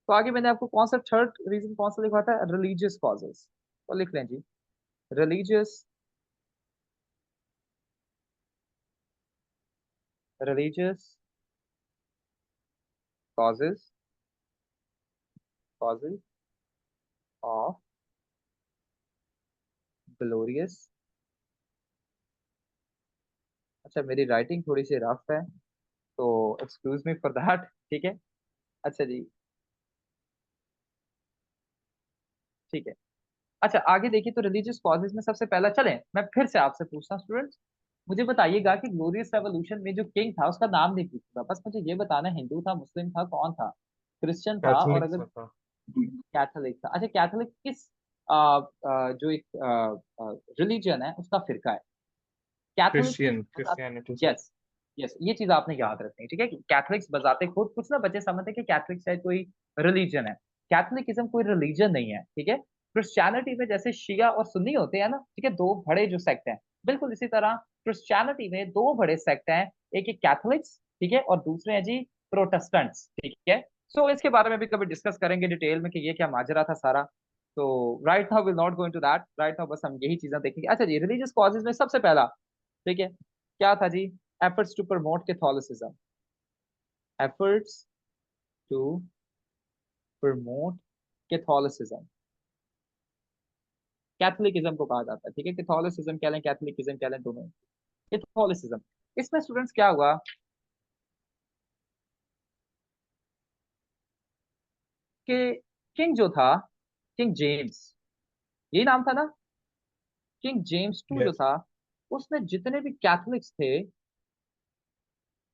तो आगे मैंने आपको कौन सा थर्ड रीजन कौन सा लिखा था? Religious causes. तो लिख लें जी, religious religious causes causes of glorious. अच्छा, मेरी राइटिंग थोड़ी सी रफ है, तो एक्सक्यूज मी फॉर दैट। ठीक है। अच्छा जी, ठीक है। अच्छा, आगे देखिए, तो रिलीजियस कॉजेज में सबसे पहला, चलें मैं फिर से आपसे पूछता हूँ स्टूडेंट्स, मुझे बताइएगा कि ग्लोरियस रेवोल्यूशन में जो किंग था उसका नाम नहीं पूछूंगा, बस मुझे ये बताना हिंदू था, मुस्लिम था, कौन था? क्रिश्चियन था? और कैथलिक अगर था। कैथोलिक था? अच्छा, कैथोलिक किस जो एक रिलीजन है उसका फिरका है? कैथोलिक, क्रिश्चियनिटी से। यस, यस, ये चीज आपने याद रखनी है। ठीक है, कि कैथोलिक्स बजाते खुद कुछ ना बच्चे समझते हैं कि कैथोलिक शायद कोई रिलीजन है। कैथोलिकिज्म कोई रिलीजन नहीं है। ठीक है। क्रिश्चियनिटी में जैसे शिया और सुन्नी होते हैं ना, ठीक है, दो बड़े जो सेक्ट हैं, बिल्कुल इसी तरह क्रिश्चियनिटी में दो बड़े सेक्ट हैं। एक है कैथोलिक्स, ठीक है, और दूसरे हैं जी प्रोटेस्टेंट्स। ठीक है। सो इसके बारे में भी कभी डिस्कस करेंगे डिटेल में कि ये क्या माजरा था सारा। तो right now will not go into that, right now बस हम यही चीजें देखेंगे। अच्छा जी, रिलीजियस कॉजेज में सबसे पहला, ठीक है, क्या था जी? Efforts to promote Catholicism. Efforts to promote Catholicism, Catholicism को कहा जाता है। ठीक है, कैथोलिसिज्म कह लें, कैथोलिकिज्म कह लें, दोनों। कैथोलिसिज्म, इसमें स्टूडेंट्स क्या हुआ कि किंग जो था, किंग जेम्स, यही नाम था ना, किंग जेम्स टू जो यस। था, उसने जितने भी कैथोलिक्स थे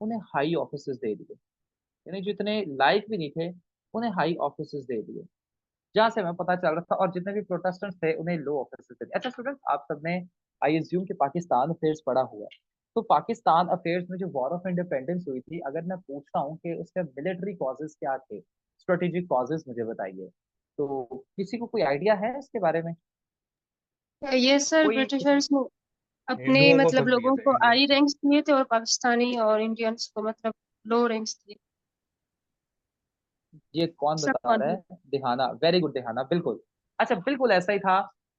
उन्हें हाई ऑफिसेस दे दिए। यानी जितने लायक भी नहीं थे उन्हें हाई ऑफिसेस दे दिए, जहां से हमें पता चल रहा था। और जितने भी प्रोटेस्टेंट्स थे उन्हें लो ऑफिसेस थे। अच्छा स्टूडेंट्स, आप सबने आई एज्यूम कि पाकिस्तान अफेयर्स पढ़ा हुआ है। तो पाकिस्तान अफेयर्स में जो वॉर ऑफ इंडिपेंडेंस हुई थी, अगर मैं पूछता हूँ कि उसके मिलिट्री कॉजेज क्या थे, स्ट्रेटेजिक कॉजेज, मुझे बताइए। तो किसी को कोई आइडिया है इसके बारे में? ये सर कोई किसी, ब्रिटिशर्स ने अपने हिंदुओं को मतलब सब दिए लोगों थे, को इंडियंस आई को। रैंक्स दिए थे और पाकिस्तानी और इंडियंस को मतलब लो रैंक्स दिए। ये कौन सब बता रहा कौन है? दिहाना, वेरी गुड दिहाना, बिल्कुल। अच्छा, बिल्कुल ऐसा ही था।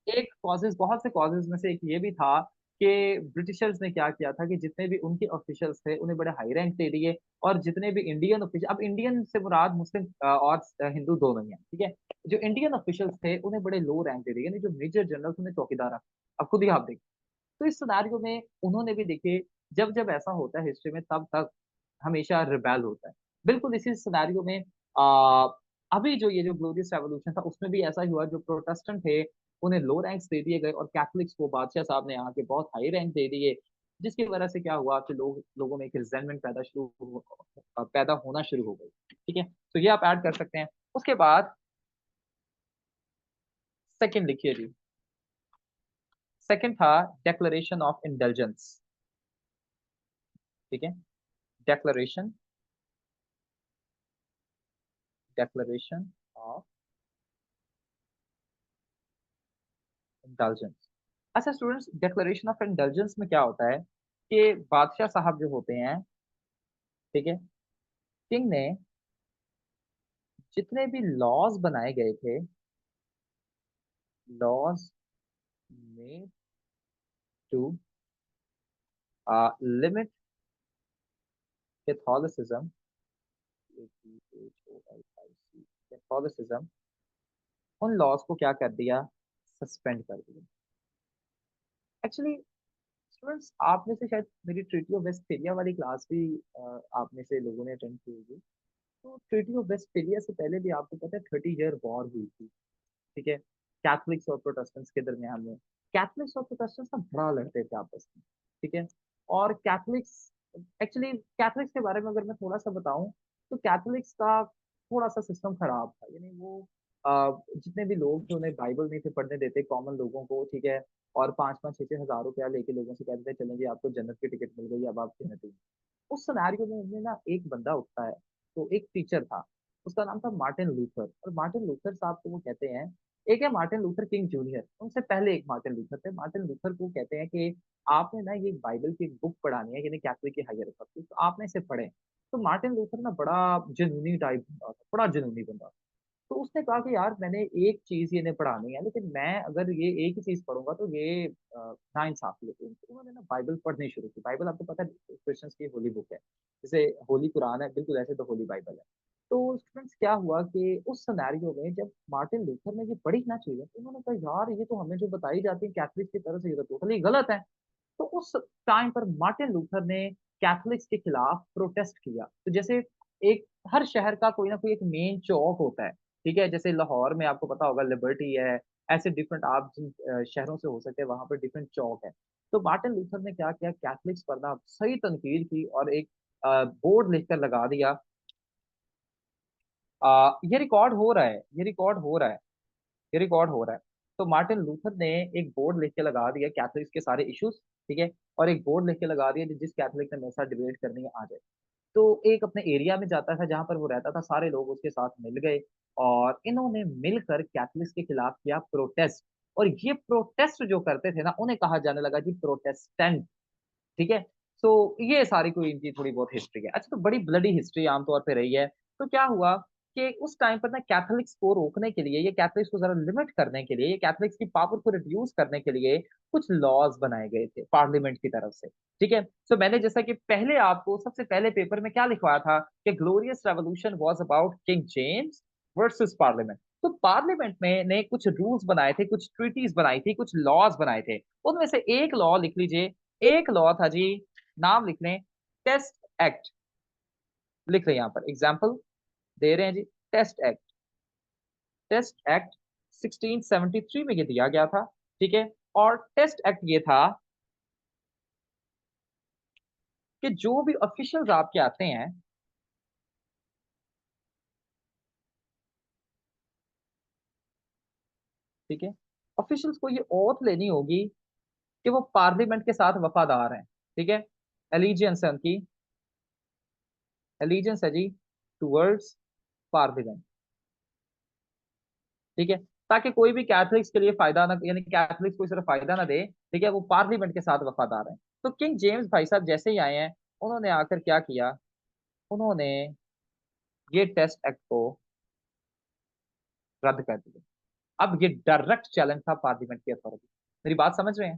एक कॉजेज, बहुत से कॉजेज में से एक ये भी था कि ब्रिटिशर्स ने क्या किया था कि जितने भी उनके ऑफिशियल्स थे उन्हें बड़े हाई रैंक दे दिए। और जितने भी इंडियन ऑफिशियल, अब इंडियन से मुराद मुस्लिम और हिंदू दोनों ही हैं, ठीक है, जो इंडियन ऑफिशियल्स थे उन्हें बड़े लो रैंक दे दिए, यानी जो मेजर जनरल उन्हें चौकीदार रखा। अब खुद ही आप देखिए। तो इस सिनारियो में उन्होंने भी देखिए, जब जब ऐसा होता है हिस्ट्री में, तब तक हमेशा रिबेल होता है। बिल्कुल इसी सिनेरियो में आ, अभी जो ये जो ग्लोरियस रेवोल्यूशन था उसमें भी ऐसा ही हुआ। जो प्रोटेस्टेंट थे उन्हें लो रैंक्स दे दिए गए और कैथलिक्स को बादशाह साहब ने आके बहुत हाई रैंक दे दिए। जिसकी वजह से क्या हुआ कि लोगों में एक रिजेंटमेंट पैदा होना शुरू हो गई। ठीक है, तो ये आप ऐड कर सकते हैं। उसके बाद सेकंड लिखिए जी। सेकंड था डेक्लरेशन ऑफ इंडल्जेंस। ठीक है, डेक्लरेशन डेक्लरेशन ऑफ इंडल्जेंस। अच्छा स्टूडेंट्स, डिक्लेरेशन ऑफ इंडल्जेंस में क्या होता है कि बादशाह साहब जो होते हैं, ठीक है, किंग ने जितने भी लॉज बनाए गए थे, laws made to limit Catholicism, Catholicism, उन लॉज को क्या कर दिया? सस्पेंड कर दिया। एक्चुअली स्टूडेंट्स, आप में से शायद मेरी ट्रीटी ऑफ वेस्टफेलिया वाली क्लास भी आप में से लोगों ने अटेंड की होगी। तो ट्रीटी ऑफ वेस्टफेलिया से पहले भी आपको पता है 30 ईयर वॉर हुई थी। ठीक है, कैथलिक्स और प्रोटेस्टेंट्स के दरमियान में। कैथलिक्स और प्रोटेस्टेंट्स ना बड़ा लड़ते थे आपस में। ठीक है, और कैथलिक्स, एक्चुअली कैथलिक्स के बारे में अगर मैं थोड़ा सा बताऊं, तो कैथलिक्स का थोड़ा सा सिस्टम खराब था। यानी वो जितने भी लोग थे उन्हें बाइबल नहीं थे पढ़ने देते कॉमन लोगों को। ठीक है, और 5-5 6-6 हज़ार रुपया लेके लोगों से कहते थे चलें जी आपको जन्नत की टिकट मिल गई, अब आप जन्नत। उस सिनेरियो में उनमें ना एक बंदा उठता है। तो एक टीचर था, उसका नाम था मार्टिन लूथर। और मार्टिन लूथर साहब को वो कहते हैं एक है मार्टिन लूथर किंग जूनियर, उनसे पहले एक मार्टिन लूथर थे। मार्टिन लूथर को कहते हैं कि आपने ना ये बाइबल की एक बुक पढ़ानी है, यानी कैथोलिक की हायर अथॉरिटी, तो आपने इसे पढ़े। तो मार्टिन लूथर ना बड़ा जुनूनी टाइप बंदा था, बड़ा जुनूनी बंदा। तो उसने कहा कि यार मैंने एक चीज ये इन्हें पढ़ानी है, लेकिन मैं अगर ये एक ही चीज पढ़ूंगा तो ये नाइंसाफी होती है। तो उन्होंने ना बाइबल पढ़नी शुरू की। बाइबल आपको पता है क्रिश्चियंस की होली बुक है, जैसे होली कुरान है, बिल्कुल ऐसे तो होली बाइबल है। तो स्टूडेंट्स क्या हुआ कि उस सिनेरियो में जब मार्टिन लूथर ने ये पढ़ी ना चीजें, तो उन्होंने कहा यार ये तो हमें जो बताई जाती है कैथलिक की तरफ से, ये तो टोटली गलत है। तो उस टाइम पर मार्टिन लूथर ने कैथलिक्स के खिलाफ प्रोटेस्ट किया। तो जैसे एक हर शहर का कोई ना कोई एक मेन चौक होता है, ठीक है, जैसे लाहौर में आपको पता होगा लिबर्टी है, ऐसे डिफरेंट आप जिन शहरों से हो सकते हैं वहां पर डिफरेंट चौक है। तो मार्टिन लूथर ने क्या किया, कैथलिक्स पर ना सही तनकीद की और एक बोर्ड लिखकर लगा दिया। ये रिकॉर्ड हो रहा है, ये रिकॉर्ड हो रहा है, ये रिकॉर्ड हो रहा है। तो मार्टिन लूथर ने एक बोर्ड लिख के लगा दिया कैथलिक्स के सारे इश्यूज, ठीक है, और एक बोर्ड लिख के लगा दिया जिस कैथलिक ने मेरे साथ डिबेट करनी है आ जाए। तो एक अपने एरिया में जाता था जहां पर वो रहता था, सारे लोग उसके साथ मिल गए और इन्होंने मिलकर कैथलिक्स के खिलाफ किया प्रोटेस्ट। और ये प्रोटेस्ट जो करते थे ना, उन्हें कहा जाने लगा जी प्रोटेस्टेंट, ठीक है। सो ये सारी कोई इनकी थोड़ी बहुत हिस्ट्री है। अच्छा, तो बड़ी ब्लडी हिस्ट्री आमतौर पे रही है। तो क्या हुआ कि उस टाइम पर ना कैथलिक्स को रोकने के लिए, ये कैथलिक्स को जरा लिमिट करने के लिए, ये कैथलिक्स की पावर को रिड्यूस करने के लिए कुछ लॉज बनाए गए थे पार्लियामेंट की तरफ से, ठीक है। सो मैंने जैसा कि पहले आपको सबसे पहले पेपर में क्या लिखवाया था कि glorious revolution was about king James versus parliament. तो पार्लियामेंट में ने कुछ रूल्स बनाए थे, कुछ ट्रीटीज बनाई थी, कुछ लॉज बनाए थे। उनमें से एक लॉ लिख लीजिए, एक लॉ था जी, नाम लिख लें, टेस्ट एक्ट। लिख लें, यहां पर एग्जाम्पल दे रहे हैं जी, टेस्ट एक्ट। टेस्ट एक्ट 1673 में ये दिया गया था, ठीक है। और टेस्ट एक्ट ये था कि जो भी ऑफिशियल्स आपके आते हैं, ठीक है, ऑफिशियल्स को ये ओथ लेनी होगी कि वो पार्लियामेंट के साथ वफादार हैं, ठीक है। एलिजियंस है उनकी, एलिजियंस है जी टूवर्ड्स पार्लियामेंट, ठीक है। ताकि कोई भी कैथलिक्स के लिए फायदा ना, यानी कैथलिक्स को सिर्फ फायदा ना दे, ठीक है, वो पार्लियामेंट के साथ वफादार है। तो किंग जेम्स भाई साहब जैसे ही आए हैं, उन्होंने आकर क्या किया, उन्होंने ये टेस्ट एक्ट को रद्द कर दिया। अब ये डायरेक्ट चैलेंज था पार्लियामेंट की अथॉरिटी। मेरी बात समझ रहे हैं,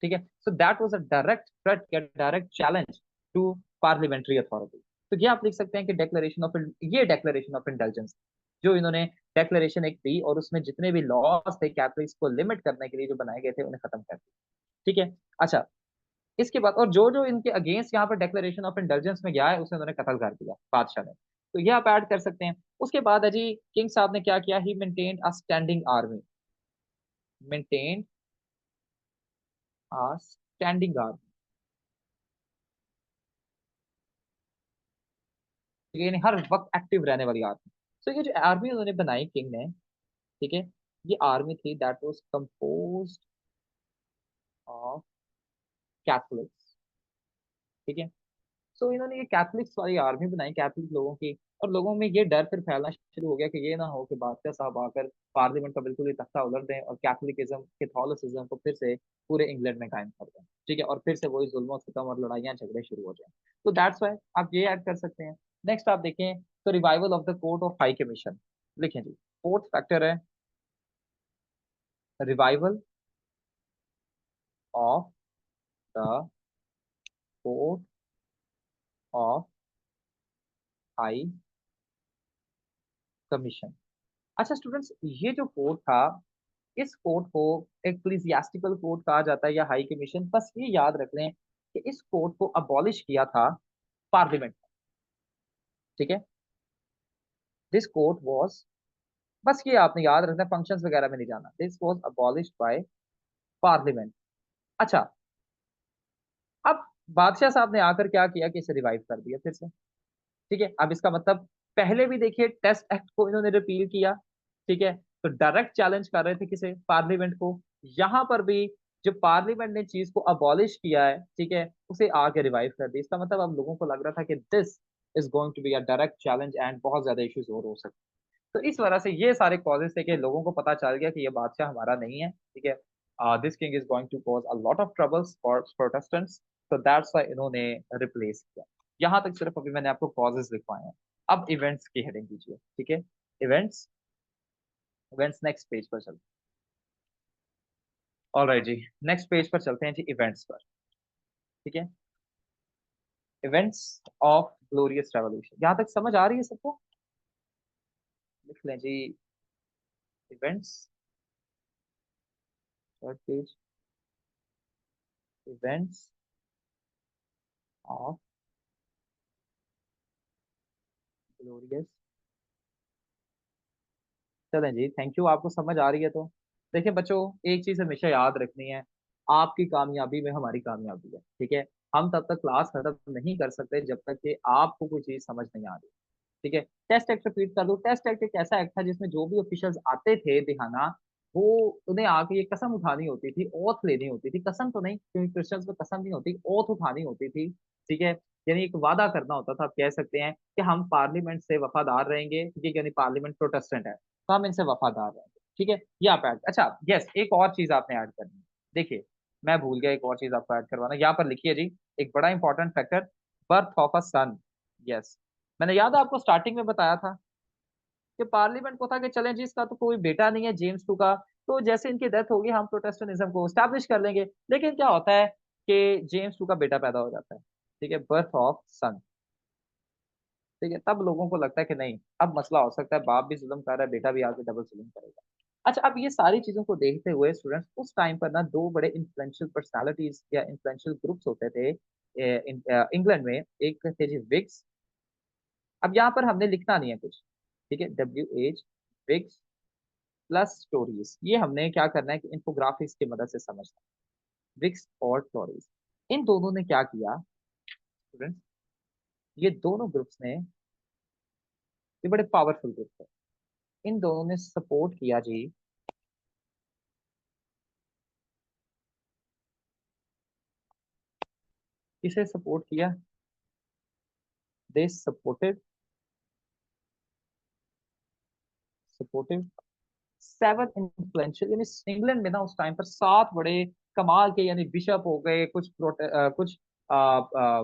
ठीक है। So that was a direct threat, direct challenge to parliamentary authority. तो ये आप लिख सकते हैं कि डेक्लेरेशन ऑफ, ये डेक्लेरेशन ऑफ इंटेलिजेंस जो इन्होंने डेक्लेरेशन एक दी, और उसमें जितने भी लॉज थे कैथलिक्स को लिमिट करने के लिए जो बनाए गए थे, उन्हें खत्म कर दिया, ठीक है। अच्छा, इसके बाद और जो जो इनके अगेंस्ट यहाँ पर डेक्लेरेशन ऑफ इंटेलिजेंस में गया है, उसे उन्होंने कत्ल कर दिया बादशाह ने। तो ये आप ऐड कर सकते हैं। उसके बाद अजी किंग साहब ने क्या किया, he maintained a standing army, maintained a standing army, यानी हर वक्त एक्टिव रहने वाली आर्मी। तो ये जो आर्मी उन्होंने बनाई किंग ने, ठीक है, ये आर्मी थी that was composed of Catholics, ठीक है। सो इन्होंने ये कैथलिक्स वाली आर्मी बनाई, कैथलिक लोगों की। और लोगों में ये डर फिर फैलना शुरू हो गया कि ये ना हो कि बादशाह साहब आकर पार्लियामेंट का बिल्कुल ही तख्ता उलट दें और कैथोलिकिज्म, कैथोलिसिज्म को फिर से पूरे इंग्लैंड में कायम कर दें, ठीक है, और फिर से वही जुल्म सितम और लड़ाइयाँ झगड़े शुरू हो जाएं। तो दैट्स वाई आप ये ऐड कर सकते हैं। नेक्स्ट आप देखें तो revival of the court of high commission, लिखें जी। फोर्थ फैक्टर है revival of the court of high commission. अच्छा स्टूडेंट्स, ये जो कोर्ट था, इस कोर्ट को एक्लेसियास्टिकल कोर्ट कहा जाता है या हाई कमीशन। बस ये याद रख लें कि इस कोर्ट को अबॉलिश किया था पार्लियामेंट, ठीक है। दिस कोर्ट वाज, बस ये आपने याद रखना, फंक्शंस वगैरह में नहीं जाना। This was abolished by parliament. अच्छा, अब बादशाह साहब ने आकर क्या किया कि इसे रिवाइव कर दिया फिर से, ठीक है। अब इसका मतलब पहले भी देखिए टेस्ट एक्ट को इन्होंने रिपील किया, ठीक है, तो डायरेक्ट चैलेंज कर रहे थे किसे, पार्लियामेंट को। यहां पर भी जो पार्लियामेंट ने चीज को अबॉलिश किया है, ठीक है, उसे आगे रिवाइव कर दिया। इसका मतलब अब लोगों को लग रहा था कि this is going to be a direct challenge and बहुत ज्यादा इश्यूज और हो सकते हैं। तो इस वजह से ये सारे कॉजेज थे कि लोगों को पता चल गया कि ये बादशाह हमारा नहीं है, ठीक है। This king is going to cause a lot of troubles for Protestants, तो दैट्स व्हाई इन्होंने रिप्लेस किया। यहाँ तक सिर्फ अभी मैंने आपको कॉजेज लिखवाए हैं। अब इवेंट्स की हेडिंग दीजिए, ठीक है। इवेंट्स, इवेंट्स नेक्स्ट पेज पर चलते हैं। ऑलराइट जी, नेक्स्ट पेज पर चलते हैं जी, इवेंट्स पर, ठीक है। इवेंट्स ऑफ ग्लोरियस रेवोल्यूशन, यहाँ तक समझ आ रही है सबको? लिख लें जी, events, third page, events of glorious. चलें जी, थैंक यू, आपको समझ आ रही है तो। देखिए बच्चों, एक चीज हमेशा याद रखनी है, आपकी कामयाबी में हमारी कामयाबी है, ठीक है। हम तब तक क्लास खत्म नहीं कर सकते जब तक कि आपको कोई चीज समझ नहीं आ रही, ठीक है। टेस्ट एक्ट रिपीट कर दो। टेस्ट एक्ट एक ऐसा एक्ट था जिसमें जो भी ऑफिशियल्स आते थे दिखाना, वो उन्हें आके ये कसम उठानी होती थी, ओथ लेनी होती थी। कसम तो नहीं, क्योंकि क्रिश्चियंस में कसम नहीं होती, ओथ उठानी होती थी, ठीक है। यानी एक वादा करना होता था, आप कह सकते हैं कि हम पार्लियामेंट से वफादार रहेंगे, ठीक है, यानी पार्लियामेंट प्रोटेस्टेंट है तो हम इनसे वफादार रहेंगे, ठीक है। ये आप ऐड, अच्छा यस, एक और चीज आपने ऐड करनी है। देखिए, मैं भूल गया, एक और चीज आपको ऐड करवाना, यहाँ पर लिखिए जी, एक बड़ा important factor, birth of a son. Yes, मैंने याद है आपको स्टार्टिंग में बताया था कि पार्लियामेंट को था कि चलें जी, इसका तो कोई बेटा नहीं है जेम्स टू का, तो जैसे इनकी डेथ होगी हम प्रोटेस्टेंटिज्म को स्टैब्लिश कर लेंगे। लेकिन क्या होता है कि जेम्स टू का बेटा पैदा हो जाता है, ठीक है, बर्थ ऑफ सन, ठीक है। तब लोगों को लगता है कि नहीं, अब मसला हो सकता है, बाप भी जुल्म कर रहा है, बेटा भी आके डबल जुल्म करेगा। अच्छा, अब ये सारी चीजों को देखते हुए स्टूडेंट्स, उस टाइम पर ना दो बड़े इन्फ्लुएंशियल पर्सनालिटीज या इन्फ्लुएंशियल ग्रुप्स होते थे इंग्लैंड में। एक थे जी विग्स। अब यहाँ पर हमने लिखना नहीं है कुछ, ठीक है, WH, विग्स प्लस स्टोरीज, ये हमने क्या करना है कि इन्फोग्राफिक्स की मदद से समझना है। विग्स और टोरीज, इन दोनों ने क्या किया स्टूडेंट्स, ये दोनों ग्रुप्स ने, ये बड़े पावरफुल ग्रुप है, इन दोनों ने सपोर्ट किया जी, किसे सपोर्ट किया, they supported, supportive seven influential, यानी इंग्लैंड में ना उस टाइम पर सात बड़े कमाल के, यानी बिशप हो गए, कुछ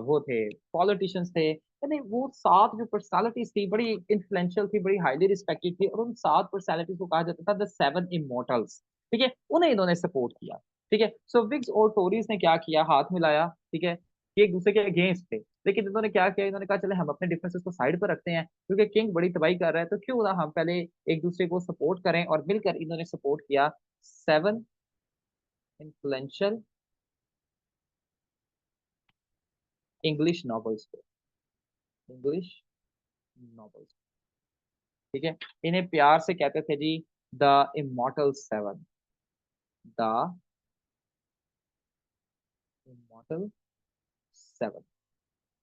वो थे, पॉलिटिशियंस थे, यानी वो सात जो पर्सनालिटीज थी बड़ी इन्फ्लुएंशियल थी, बड़ी हाईली रिस्पेक्टेड थी, और उन सात पर्सनालिटीज को कहा जाता था द सेवन इमोर्टल्स, ठीक है। उन्हें इन्होंने सपोर्ट किया, ठीक है। सो विग्स और टोरीज ने क्या किया, हाथ मिलाया, ठीक है। ये एक दूसरे के अगेंस्ट थे, लेकिन इन्होंने क्या किया, इन्होंने कहा चले हम अपने डिफरेंसेस को साइड पर रखते हैं, क्योंकि किंग बड़ी तबाही कर रहा है, तो क्यों ना हम पहले एक दूसरे को सपोर्ट करें, और मिलकर इन्होंने सपोर्ट किया सेवन इन्फ्लुएंशियल इंग्लिश नॉवेल्स को, इंग्लिश नॉवेल्स, ठीक है। इन्हें प्यार से कहते थे जी the immortal seven, the immortal seven,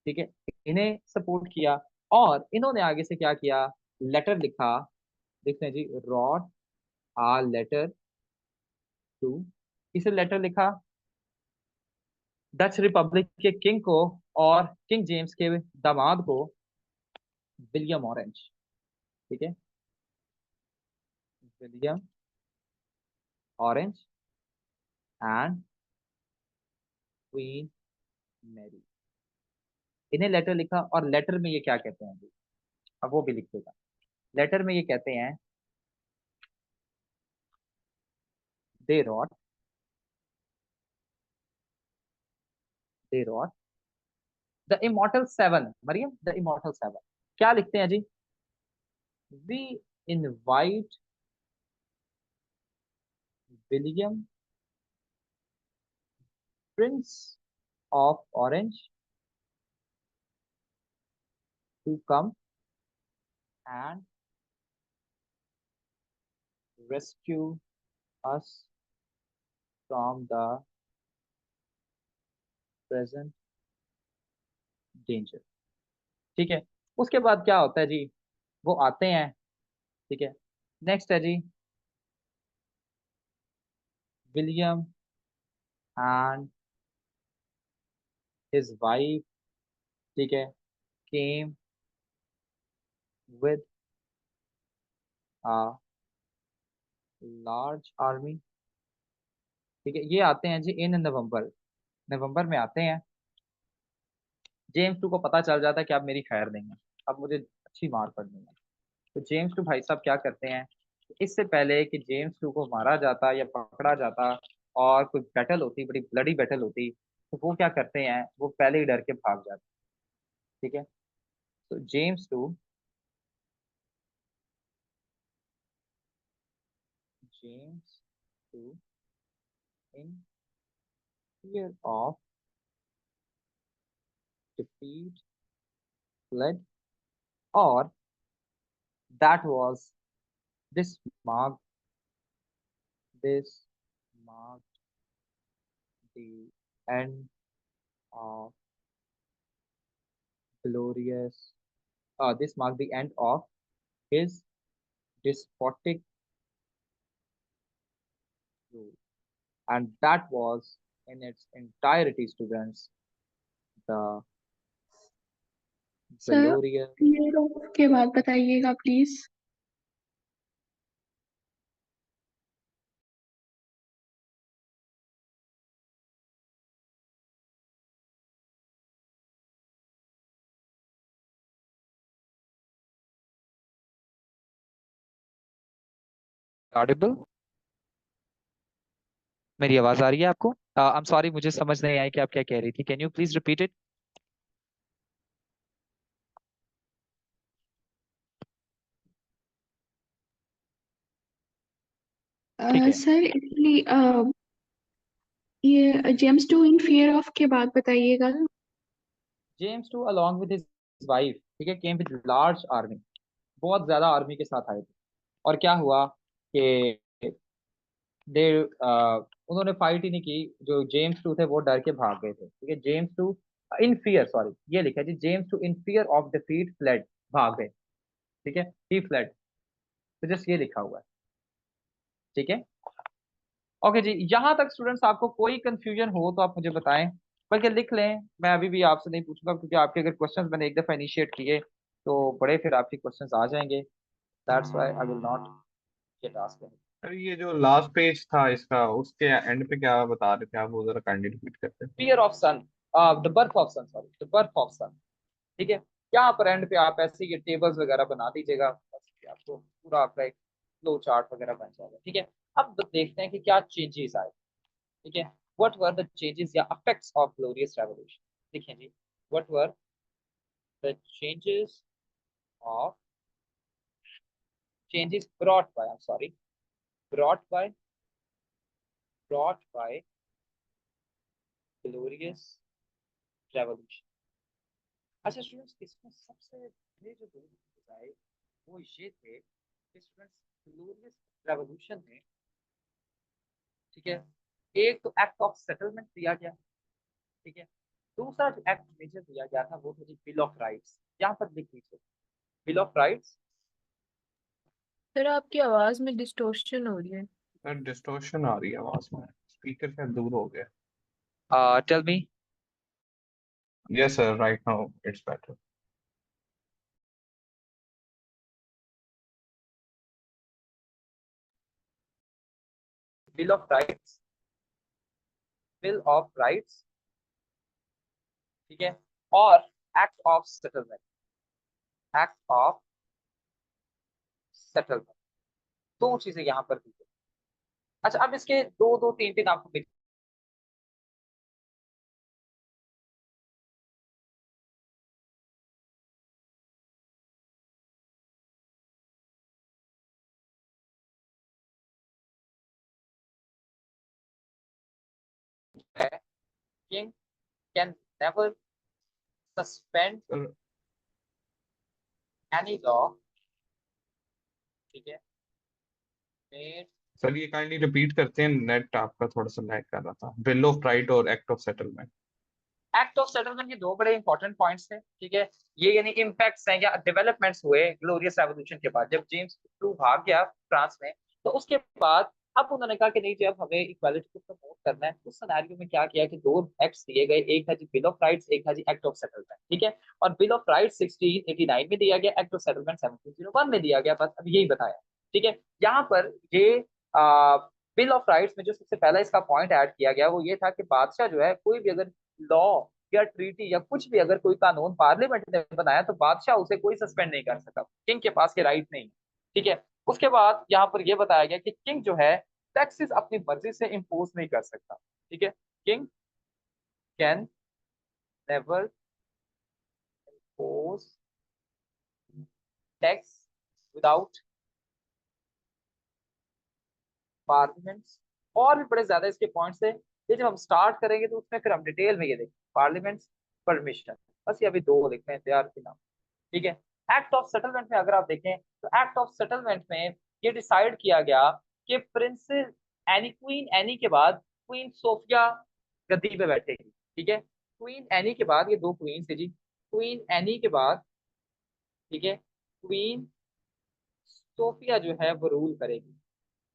ठीक है। इन्हें सपोर्ट किया, और इन्होंने आगे से क्या किया, लेटर लिखा, देखते हैं जी, रॉट आ लेटर टू, इसे लेटर लिखा डच रिपब्लिक के किंग को, और किंग जेम्स के दामाद को, विलियम ऑरेंज, ठीक है, William Orange and Queen Mary, इन्हें लेटर लिखा, और लेटर में ये क्या कहते हैं जी, अब वो भी लिख देगा। लेटर में ये कहते हैं, they wrote, they wrote the immortal seven, Mariam the immortal seven, क्या लिखते हैं जी, we invite William prince of Orange to come and rescue us from the present danger, ठीक है। उसके बाद क्या होता है जी, वो आते हैं, ठीक है। नेक्स्ट है जी, विलियम एंड हिज वाइफ, ठीक है, केम विद लार्ज आर्मी, ठीक है, ये आते हैं जी इन नवंबर, नवंबर में आते हैं। जेम्स टू को पता चल जाता है कि अब मेरी खैर नहीं है, अब मुझे अच्छी मार पड़नी है। तो जेम्स टू भाई साहब क्या करते हैं, इससे पहले कि जेम्स टू को मारा जाता या पकड़ा जाता और कोई बैटल होती, बड़ी ब्लडी बैटल होती, तो वो क्या करते हैं, वो पहले ही डर के भाग जाते हैं। ठीक है, तो James two in fear of defeat fled, or that was this marked this marked the end of glorious this marked the end of his despotic rule, and that was in its entirety, students, the sir glorious clear of के बाद बताइएगा प्लीज। audible, मेरी आवाज आ रही है आपको? आई एम सॉरी, मुझे समझ नहीं आई कि आप क्या कह रही थी, can you please repeat it? ठीक है, सर एक्चुअली ये James two in fear of के बाद बताइएगा। James two along with his wife, ठीक है, came with large army, बहुत ज्यादा आर्मी के साथ आए थे। और क्या हुआ कि दे उन्होंने फाइट ही नहीं की, जो जेम्स टू थे वो डर के भाग गए थे। ठीक है, James two in fear, sorry ये लिखा है जी, James two in fear of defeat fled, भाग गए। ठीक है, ही फ्लेड, तो जस्ट ये लिखा हुआ है। ठीक है, ओके जी, यहाँ तक स्टूडेंट्स आपको कोई कंफ्यूजन हो तो आप मुझे बताएं, बल्कि लिख लें, मैं अभी भी आपसे नहीं पूछूंगा, क्योंकि आपके अगर क्वेश्चंस मैंने एक दफा इनिशिएट किए तो बड़े फिर आपके क्वेश्चंस आ जाएंगे, that's why I will not gate ask. अरे ये जो लास्ट पेज था इसका, उसके एंड पे क्या बता रहे थे आप, वो जरा काइंडली रिपीट करते हैं। Fear of son, the birth of son, sorry the birth of son. ठीक है, यहाँ पर एंड पे आप ऐसे ये टेबल्स वगैरह बना दीजिएगा, बस आपको पूरा आपका एक फ्लो चार्ट वगैरह बन जाएगा। ठीक है, अब देखते हैं कि क्या चेंजेस आए। ठीक है, व्हाट वर द चेंजेस या इफेक्ट्स ऑफ ग्लोरियस रेवोल्यूशन। देखिए जी, what were the changes of changes brought by, I am sorry, brought by glorious revolution. अच्छा स्टूडेंट्स, इसमें सबसे पहले जो दो चीजें आए वो ये थे कि स्टूडेंट्स, ग्लोरियस रेवोल्यूशन में, ठीक है, एक तो एक्ट ऑफ सेटलमेंट दिया गया। ठीक है, दूसरा जो एक्ट मेजर दिया गया था वो था जी बिल ऑफ राइट्स। यहाँ पर लिख लीजिए, बिल ऑफ राइट्स। सर आपकी आवाज में डिस्टोर्शन हो रही है। सर डिस्टॉर्शन आ रही है आवाज में, स्पीकर से दूर हो गया। Tell me. Yes sir, right now it's better. Bill of Rights, Bill of Rights, ठीक है, और Act of Settlement, Act of Settlement, दो चीजें यहाँ पर दी गई। अच्छा, अब इसके दो दो तीन तीन आपको है, king can never suspend sir any law, ठीक है, made। सर ये काइंडली रिपीट करते हैं, नेट आपका थोड़ा सा लैग कर रहा था। बिल ऑफ राइट और Act of Settlement. Act of settlement, ये दो बड़े इंपॉर्टेंट पॉइंट्स थे। ठीक है, ये यानी इम्पैक्ट्स हैं या डेवलपमेंट्स हुए ग्लोरियस रेवोल्यूशन के बाद। जब जेम्स टू भाग गया फ्रांस में, तो उसके बाद अब उन्होंने कहा कि नहीं जी, अब हमें इक्वालिटी को प्रमोट करना है। उस सिनेरियो में क्या किया कि दो एक्ट्स दिए गए, एक था जी बिल ऑफ राइट्स, एक था जी एक्ट ऑफ सेटलमेंट। ठीक है, और बिल ऑफ राइट्स 1689 में दिया गया, एक्ट ऑफ सेटलमेंट 1701 में दिया गया, बस अब यही बताया। ठीक है, यहाँ पर ये बिल ऑफ राइट्स में जो सबसे पहला इसका पॉइंट ऐड किया गया वो ये था कि बादशाह जो है कोई भी अगर लॉ या ट्रीटी या कुछ भी अगर कोई कानून पार्लियामेंट ने बनाया तो बादशाह उसे कोई सस्पेंड नहीं कर सकता, किंग के पास ये राइट नहीं। ठीक है, उसके बाद यहाँ पर यह बताया गया कि किंग जो है टैक्सेस अपनी मर्जी से इम्पोज नहीं कर सकता। ठीक है, king can never impose tax without parliament. और भी बड़े ज्यादा इसके पॉइंट्स है, ये जब हम स्टार्ट करेंगे तो उसमें फिर हम डिटेल में ये देखेंगे पार्लियामेंट परमिशन। बस ये अभी दो लिखते हैं तैयार के नाम। ठीक है, एक्ट ऑफ सेटलमेंट में अगर आप देखें तो एक्ट ऑफ सेटलमेंट में ये डिसाइड किया गया कि प्रिंसेस एनी, क्वीन एनी के बाद क्वीन सोफिया गद्दी पे बैठेगी। ठीक है, क्वीन एनी के बाद ये दो क्वीन है जी, क्वीन एनी के बाद ठीक है क्वीन सोफिया जो है वो रूल करेगी।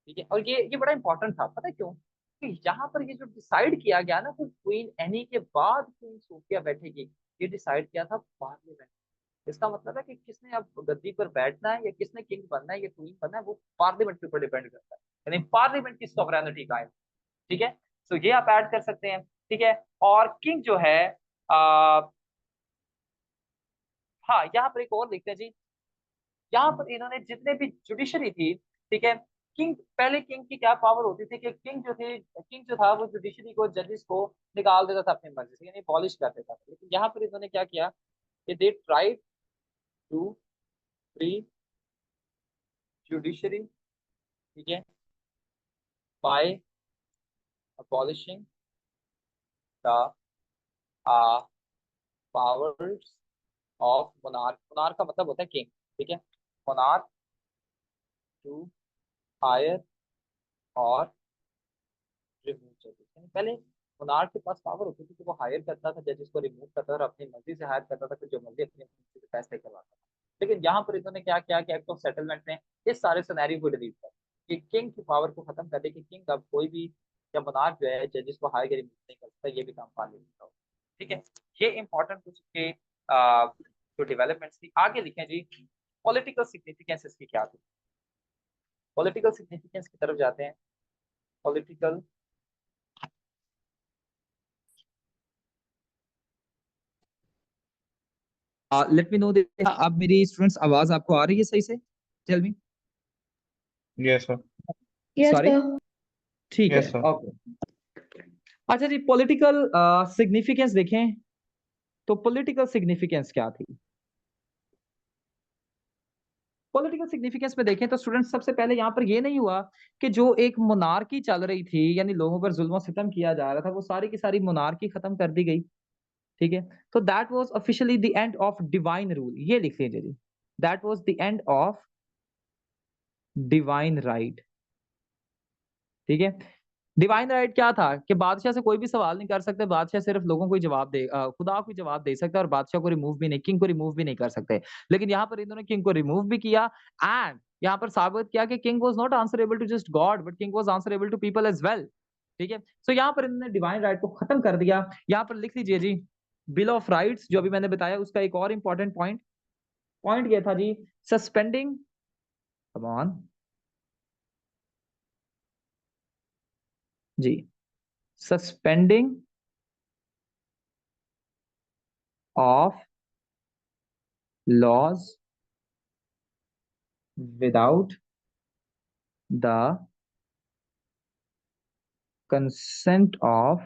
ठीक है, और ये बड़ा इंपॉर्टेंट था, पता है क्यों? कि यहाँ पर ये जो डिसाइड किया गया ना कि क्वीन एनी के बाद क्वीन सोफिया बैठेगी, ये डिसाइड किया था पार्लियामेंट। इसका मतलब है कि किसने अब गद्दी पर बैठना है या किसने किंग बनना है या क्वीन बनना है वो पार्लियामेंट के ऊपर डिपेंड करता है, यानी पार्लियामेंट की सॉवरेनिटी का है। ठीक है, तो ये आप ऐड कर सकते हैं। ठीक है, और किंग जो है आ, हाँ यहाँ पर एक और लिखते हैं जी, यहाँ पर इन्होंने जितने भी जुडिशरी थी, ठीक है, किंग पहले किंग की क्या पावर होती थी कि किंग जो था वो जुडिशरी को, जजेस को निकाल देता था अपनी मर्जी से, यानी पॉलिश कर देता था। लेकिन यहाँ पर इन्होंने क्या किया कि they try to free judiciary, ठीक है, by abolishing the powers of monarch. Monarch का मतलब होता है किंग। ठीक है, मोनार्क टू हायर और रिमूव जजेस, यानी पहले मोनार्क के पास पावर होती थी कि वो हायर करता था जजेस को, रिमूव करता था और अपनी मर्जी से हायर करता था, फिर जो मर्जी अपनी मर्जी से फैसले करवाता था। लेकिन यहाँ पर इन्होंने क्या किया कि एक्ट ऑफ सेटलमेंट ने इस सारे सिनेरियो को डिलीट कर कि किंग की पावर को खत्म कर दे कि किंग अब कोई भी या मोनार्क जो है जजेस को हायर या रिमूव नहीं कर सकता, ये भी काम पार्लियामेंट का होगा। ठीक है, ये इंपॉर्टेंट कुछ के जो डेवलपमेंट्स थी। आगे लिखें जी, पॉलिटिकल सिग्निफिकेंस इसकी क्या थी। पॉलिटिकल सिग्निफिकेंस की तरफ जाते हैं। पॉलिटिकल लेट मी नो, अब मेरी स्टूडेंट्स आवाज आपको आ रही है सही से? Tell me. Yes sir. Yes sorry, sir. ठीक यस है, सर। ओके। अच्छा जी, पॉलिटिकल सिग्निफिकेंस देखें तो पॉलिटिकल सिग्निफिकेंस क्या थी। पॉलिटिकल सिग्निफिकेंस में देखें तो स्टूडेंट सबसे पहले यहाँ पर ये नहीं हुआ कि जो एक मोनार्की चल रही थी, यानी लोगों पर जुल्म सितम किया जा रहा था, वो सारी की सारी मोनार्की खत्म कर दी गई। ठीक है, तो that was officially the end of divine rule, ये लिख लीजिए जी, that was the end of divine right. ठीक है, डिवाइन राइट क्या था कि बादशाह से कोई भी सवाल नहीं कर सकते, बादशाह सिर्फ लोगों को ही जवाब दे, खुदा को ही जवाब दे सकता है, और बादशाह को रिमूव भी नहीं, किंग को रिमूव भी नहीं कर सकते। लेकिन यहाँ पर इन्होंने किंग को रिमूव भी किया एंड यहाँ पर साबित किया कि king was not answerable to just God but king was answerable to people as well. ठीक है, सो यहाँ पर इन्होंने डिवाइन राइट को खत्म कर दिया। यहाँ पर लिख लीजिए जी, बिल ऑफ राइट्स जो अभी मैंने बताया उसका एक और इंपॉर्टेंट पॉइंट, पॉइंट ये था जी, सस्पेंडिंग, कम ऑन जी, suspending of laws without the consent of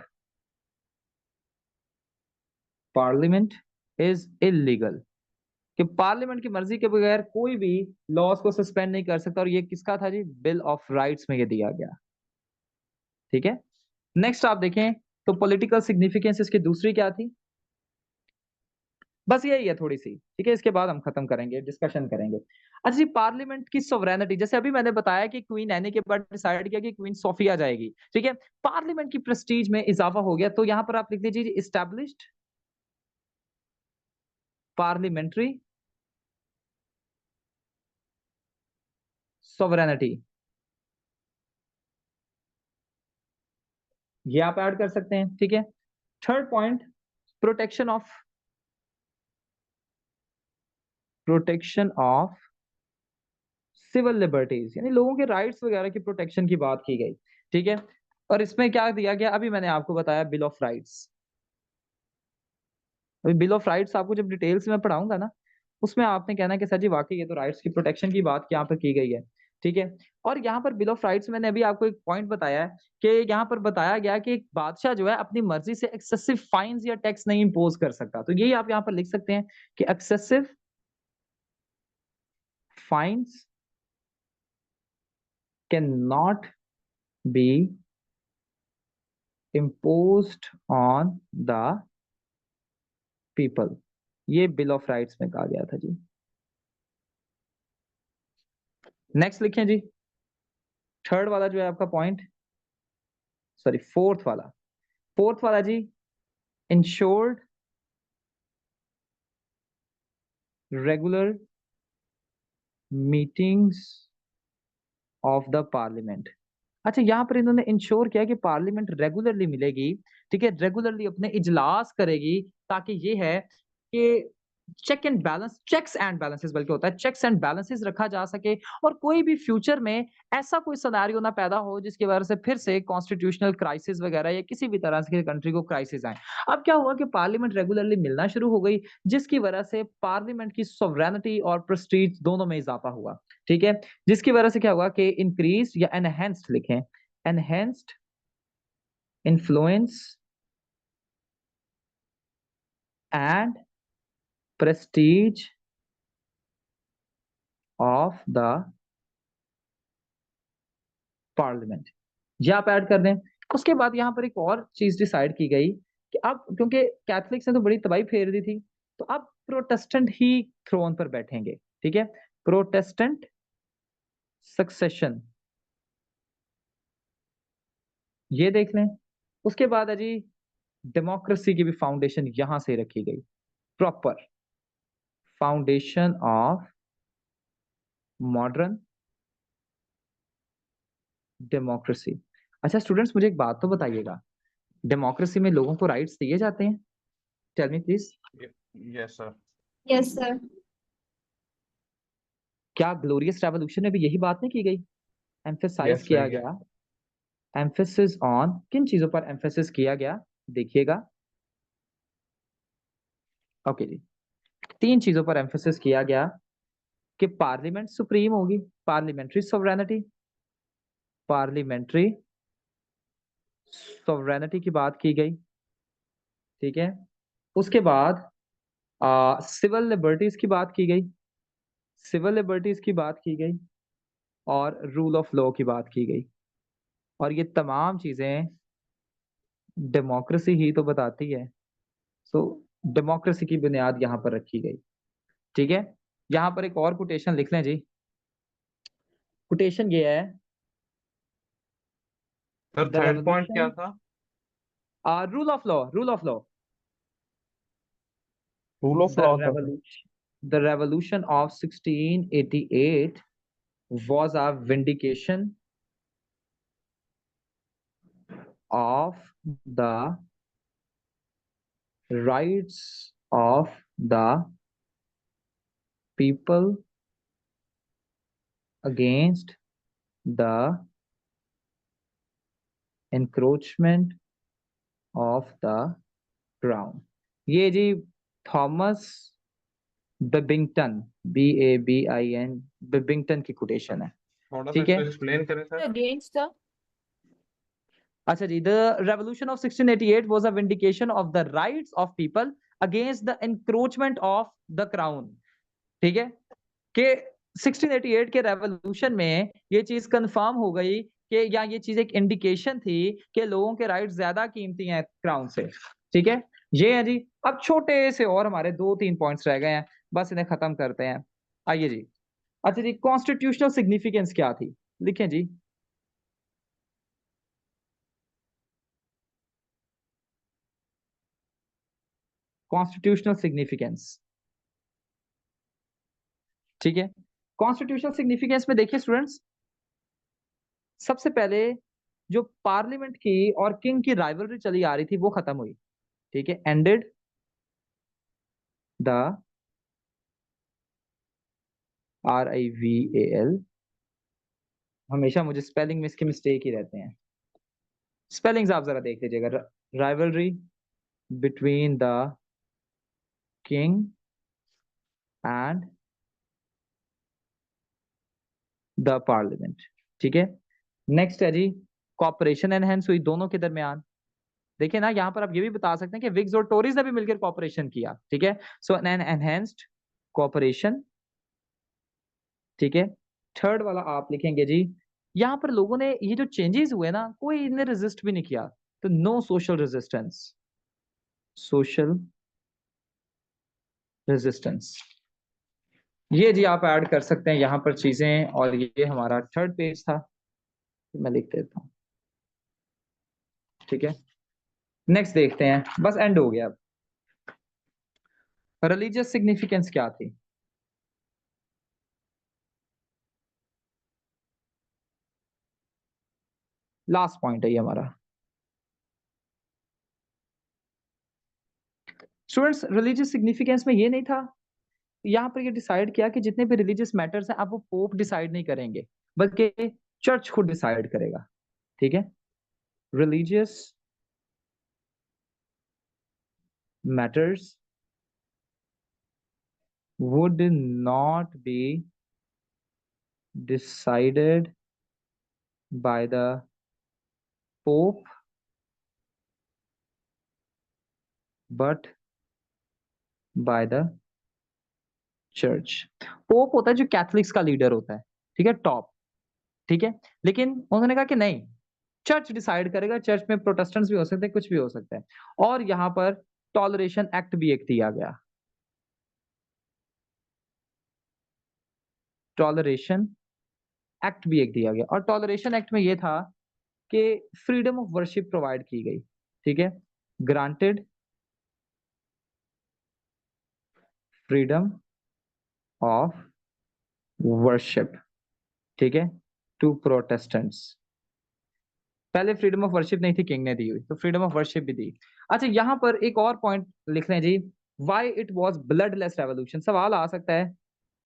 parliament is illegal। कि पार्लियामेंट की मर्जी के बगैर कोई भी लॉज को सस्पेंड नहीं कर सकता, और ये किसका था जी, बिल ऑफ राइट्स में ये दिया गया। ठीक है, नेक्स्ट आप देखें तो पॉलिटिकल सिग्निफिकेंस इसकी दूसरी क्या थी, बस यही है थोड़ी सी। ठीक है, इसके बाद हम खत्म करेंगे, डिस्कशन करेंगे। अच्छा जी, पार्लियामेंट की सोवरेनिटी, जैसे अभी मैंने बताया कि क्वीन एनी के बाद डिसाइड किया कि क्वीन सोफिया जाएगी। ठीक है, पार्लियामेंट की प्रेस्टीज में इजाफा हो गया, तो यहां पर आप लिख दीजिए इस्टेब्लिश्ड पार्लियामेंट्री सोवरेनिटी, ये आप ऐड कर सकते हैं। ठीक है, third point, protection of civil liberties, यानी लोगों के राइट्स वगैरह की प्रोटेक्शन की बात की गई, ठीक है। और इसमें क्या दिया गया, अभी मैंने आपको बताया बिल ऑफ राइट्स। अभी बिल ऑफ राइट्स आपको जब डिटेल से मैं पढ़ाऊंगा ना, उसमें आपने कहना है कि सर जी वाकई ये तो राइट्स की प्रोटेक्शन की बात यहाँ पर की गई है, ठीक है। और यहाँ पर बिल ऑफ राइट्स मैंने अभी आपको एक पॉइंट बताया है कि यहाँ पर बताया गया कि एक बादशाह जो है अपनी मर्जी से एक्सेसिव फाइन्स या टैक्स नहीं इम्पोज कर सकता। तो यही आप यहाँ पर लिख सकते हैं कि excessive fines can not be imposed on the people। ये बिल ऑफ राइट्स में कहा गया था जी। नेक्स्ट लिखें जी, थर्ड वाला जो है आपका पॉइंट, सॉरी फोर्थ वाला जी, ensured regular meetings of the parliament. अच्छा, यहाँ पर इन्होंने इंश्योर किया कि पार्लियामेंट रेगुलरली मिलेगी, ठीक है, रेगुलरली अपने इजलास करेगी, ताकि ये है कि चेक्स एंड बैलेंसेस बल्कि होता है, चेक्स एंड बैलेंसेस रखा जा सके, और कोई भी फ्यूचर में ऐसा कोई सिनेरियो ना पैदा हो जिसकी वजह से फिर से कॉन्स्टिट्यूशनल क्राइसिस वगैरह या किसी भी तरह से कंट्री को क्राइसिस आए। अब क्या हुआ कि पार्लियामेंट रेगुलरली मिलना शुरू हो गई, जिसकी वजह से पार्लियामेंट की सॉवरेनिटी और प्रेस्टीज दोनों में इजाफा हुआ, ठीक है। जिसकी वजह से क्या हुआ कि इंक्रीज या एनहेंस्ड लिखें, enhanced influence and Prestige of the parliament, ये आप ऐड कर दें। उसके बाद यहां पर एक और चीज डिसाइड की गई कि अब क्योंकि कैथलिक्स ने तो बड़ी तबाही फेर दी थी, तो अब प्रोटेस्टेंट ही थ्रोन पर बैठेंगे, ठीक है, प्रोटेस्टेंट सक्सेशन, ये देख लें। उसके बाद है जी डेमोक्रेसी की भी फाउंडेशन यहां से रखी गई, proper foundation of modern democracy. अच्छा स्टूडेंट्स, मुझे एक बात तो बताइएगा, डेमोक्रेसी में लोगों को राइट्स दिए जाते हैं? Tell me please. Yes sir. Yes sir. क्या ग्लोरियस रेवोल्यूशन में भी यही बात नहीं की गई, एम्फेसाइज यस किया सर। गया, एम्फेसिस ऑन, किन चीजों पर एम्फेसिस किया गया, देखिएगा। ओके जी, 3 चीजों पर एम्फेसिस किया गया कि पार्लियामेंट सुप्रीम होगी, पार्लियामेंट्री सॉवरेनिटी, पार्लियामेंट्री सॉवरेनिटी की बात की गई, ठीक है। उसके बाद सिविल लिबर्टीज की बात की गई, सिविल लिबर्टीज की बात की गई, और रूल ऑफ लॉ की बात की गई। और ये तमाम चीजें डेमोक्रेसी ही तो बताती है। सो डेमोक्रेसी की बुनियाद यहाँ पर रखी गई, ठीक है। यहाँ पर एक और कोटेशन लिख लें जी, कोटेशन ये है, सर द थर्ड पॉइंट क्या रेवोल्यूशन, था? Rule of law, rule of law, rule of the law था sir. Revolution, the revolution of 1688 was a vindication of the rights of the people against the encroachment of the crown। ये जी थॉमस बेबिंगटन, BABIN, बेबिंगटन की कोटेशन है, थोड़ा सा ठीक है। इसको एक्सप्लेन करें सर। अगेंस्ट द अच्छा जी, the revolution of 1688 was a vindication of the rights of people against the encroachment of the crown, ठीक है, कि 1688 के रेवोल्यूशन में ये चीज कंफर्म हो गई कि या ये चीज एक इंडिकेशन थी कि लोगों के राइट्स ज्यादा कीमती हैं क्राउन से, ठीक है। ये है जी। अब छोटे से और हमारे 2-3 पॉइंट्स रह गए हैं, बस इन्हें खत्म करते हैं। आइए जी। अच्छा जी, कॉन्स्टिट्यूशनल सिग्निफिकेंस क्या थी, लिखें जी। कॉन्स्टिट्यूशनल सिग्निफिकेंस, ठीक है। कॉन्स्टिट्यूशनल सिग्निफिकेंस में देखिए स्टूडेंट्स, सबसे पहले जो पार्लियामेंट की और किंग की राइवलरी चली आ रही थी वो खत्म हुई, ठीक है, एंडेड द RIVAL हमेशा मुझे स्पेलिंग में इसके मिस्टेक ही रहते हैं। स्पेलिंग्स आप जरा देख लीजिएगा। Rivalry between the king and the parliament. ठीक है, नेक्स्ट है जी कॉपरेशन एनहेंस हुई दोनों के दरमियान। देखिए ना, यहाँ पर आप ये भी बता सकते हैं कि विग्स और टोरीज ने भी मिलकर कॉपरेशन किया। ठीक है, सो एन एनहेंस्ड कॉपरेशन। ठीक है, थर्ड वाला आप लिखेंगे जी, यहाँ पर लोगों ने ये जो चेंजेस हुए ना, कोई इन्हें रेजिस्ट भी नहीं किया, तो no social resistance. Social resistance ये जी आप ऐड कर सकते हैं यहाँ पर चीजें, और ये हमारा थर्ड पेज था, मैं लिख देता हूँ। ठीक है, नेक्स्ट देखते हैं, बस एंड हो गया। अब रिलीजियस सिग्निफिकेंस क्या थी? लास्ट पॉइंट है ये हमारा। स्टूडेंट्स, रिलीजियस सिग्निफिकेंस में ये नहीं था, यहाँ पर ये डिसाइड किया कि जितने भी रिलीजियस मैटर्स हैं, आप वो पोप डिसाइड नहीं करेंगे, बल्कि चर्च खुद डिसाइड करेगा। ठीक है, religious matters would not be decided by the Pope but by the church। Pope होता है जो कैथलिक्स का लीडर होता है, ठीक है, टॉप। ठीक है, लेकिन उन्होंने कहा कि नहीं, चर्च डिसाइड करेगा। चर्च में प्रोटेस्टेंट्स भी हो सकते हैं, कुछ भी हो सकता है। और यहाँ पर टॉलरेशन एक्ट भी एक दिया गया, टॉलरेशन एक्ट भी एक दिया गया। और टॉलरेशन एक्ट में यह था कि फ्रीडम ऑफ वर्शिप प्रोवाइड की गई। ठीक है, ग्रांटेड फ्रीडम ऑफ वर्शिप, ठीक है, टू प्रोटेस्टेंट्स। पहले फ्रीडम ऑफ वर्शिप नहीं थी, किंग ने दी हुई, तो फ्रीडम ऑफ वर्शिप भी दी। अच्छा, यहां पर एक और पॉइंट लिख लें जी, why it was bloodless revolution. सवाल आ सकता है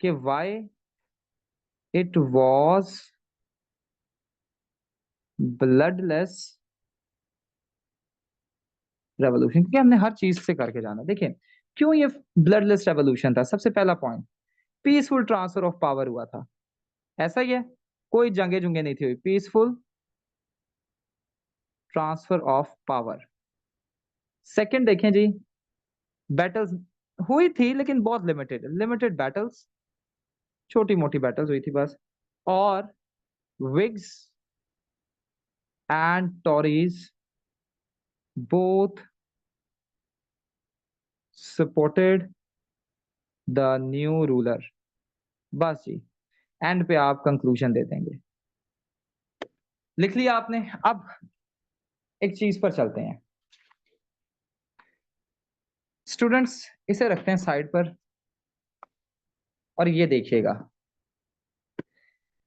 कि why it was bloodless revolution, क्योंकि हमने हर चीज से करके जाना। देखिए क्यों ये ब्लडलेस रेवोल्यूशन था। सबसे पहला point, peaceful transfer of power हुआ था। ऐसा ही है, कोई जंगे जुंगे नहीं थी हुई, peaceful transfer of power. Second देखें जी, बैटल्स हुई थी लेकिन बहुत लिमिटेड, लिमिटेड बैटल्स, छोटी मोटी बैटल्स हुई थी बस। और Whigs and Tories both supported the new ruler. बस जी, एंड पे आप कंक्लूजन दे देंगे। लिख लिया आपने? अब एक चीज पर चलते हैं स्टूडेंट्स, इसे रखते हैं साइड पर, और ये देखिएगा,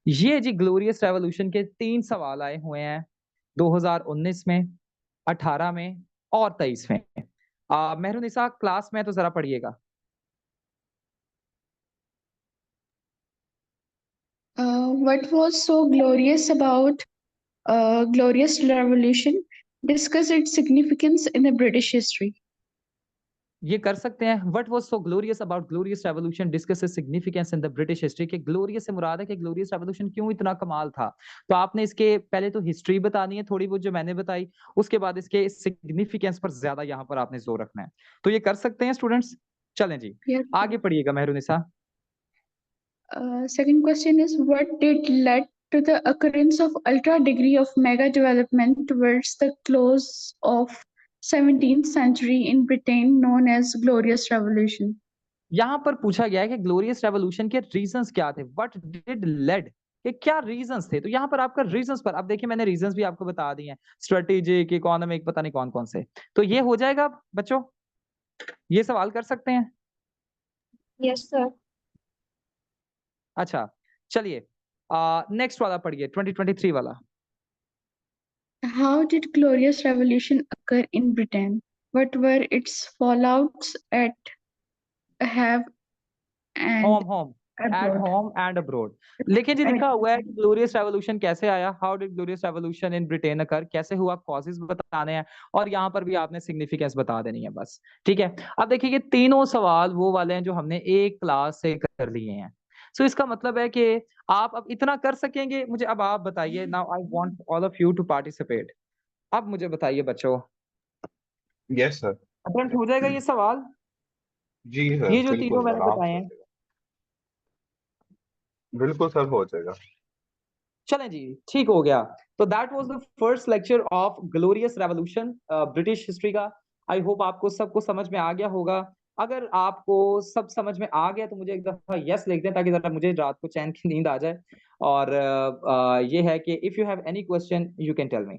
ये जी ग्लोरियस रेवोल्यूशन के 3 सवाल आए हुए हैं 2019 में, 18 में और 23 में। मेहरुनिसा क्लास में तो जरा पढ़िएगा। What was so glorious about glorious revolution? Discuss its significance in the British history. ये कर सकते हैं, what was so glorious about glorious revolution, discuss its significance in the British history. के ग्लोरियस से मुराद है कि ग्लोरियस रेवोल्यूशन क्यों इतना कमाल था। तो आपने इसके पहले तो हिस्ट्री बतानी है थोड़ी बहुत जो मैंने बताई, उसके बाद इसके सिग्निफिकेंस पर ज्यादा यहाँ पर आपने जोर रखना है। तो ये कर सकते हैं स्टूडेंट्स। चलें जी, Yeah. आगे पढ़िएगा Mehrunnisa. Second question is, what did led to the occurrence of ultra degree of mega development towards the close of 17th century in Britain known as Glorious Revolution? यहाँ पर पूछा गया है कि ग्लोरियस रेवोल्यूशन के रीजंस क्या थे, व्हाट डिड लेड, कि क्या रीजंस थे। तो यहाँ पर आपका रीजंस पर, अब देखिए मैंने रीजंस भी आपको बता दिए हैं, स्ट्रेटेजिक, इकोनॉमिक, पता नहीं कौन कौन से। तो ये हो जाएगा बच्चों, ये सवाल कर सकते हैं। Yes, sir. अच्छा चलिए, नेक्स्ट वाला पढ़िए, 2023 वाला। How did Glorious Revolution occur in Britain? What were its fallouts at have and home at Abroad. Home and abroad. लेकिन जी लिखा हुआ है कि ग्लोरियस रेवोल्यूशन कैसे आया, how did glorious revolution in Britain occur, कैसे हुआ, कॉजेस बताने हैं, और यहाँ पर भी आपने सिग्निफिकेंस बता देनी है बस। ठीक है, अब देखिए ये तीनों सवाल वो वाले हैं जो हमने एक क्लास से कर लिए हैं। सो इसका मतलब है कि आप अब इतना कर सकेंगे। मुझे अब आप बताइए, now I want all of you to participate. अब मुझे बताइए बच्चों, यस सर। अटेम्प्ट हो जाएगा ये सवाल, जी सर, ये जो तीनों बिल्कुल मैंने आराम बताए से हो हैं? जाएगा। बिल्कुल सर, हो जाएगा। चलें जी, ठीक हो गया। तो that was the first lecture of glorious revolution British history का। आई होप आपको सबको समझ में आ गया होगा। अगर आपको सब समझ में आ गया तो मुझे एक दफा यस लिख दें, ताकि जरा मुझे रात को चैन की नींद आ जाए। और ये है कि if you have any question you can tell me.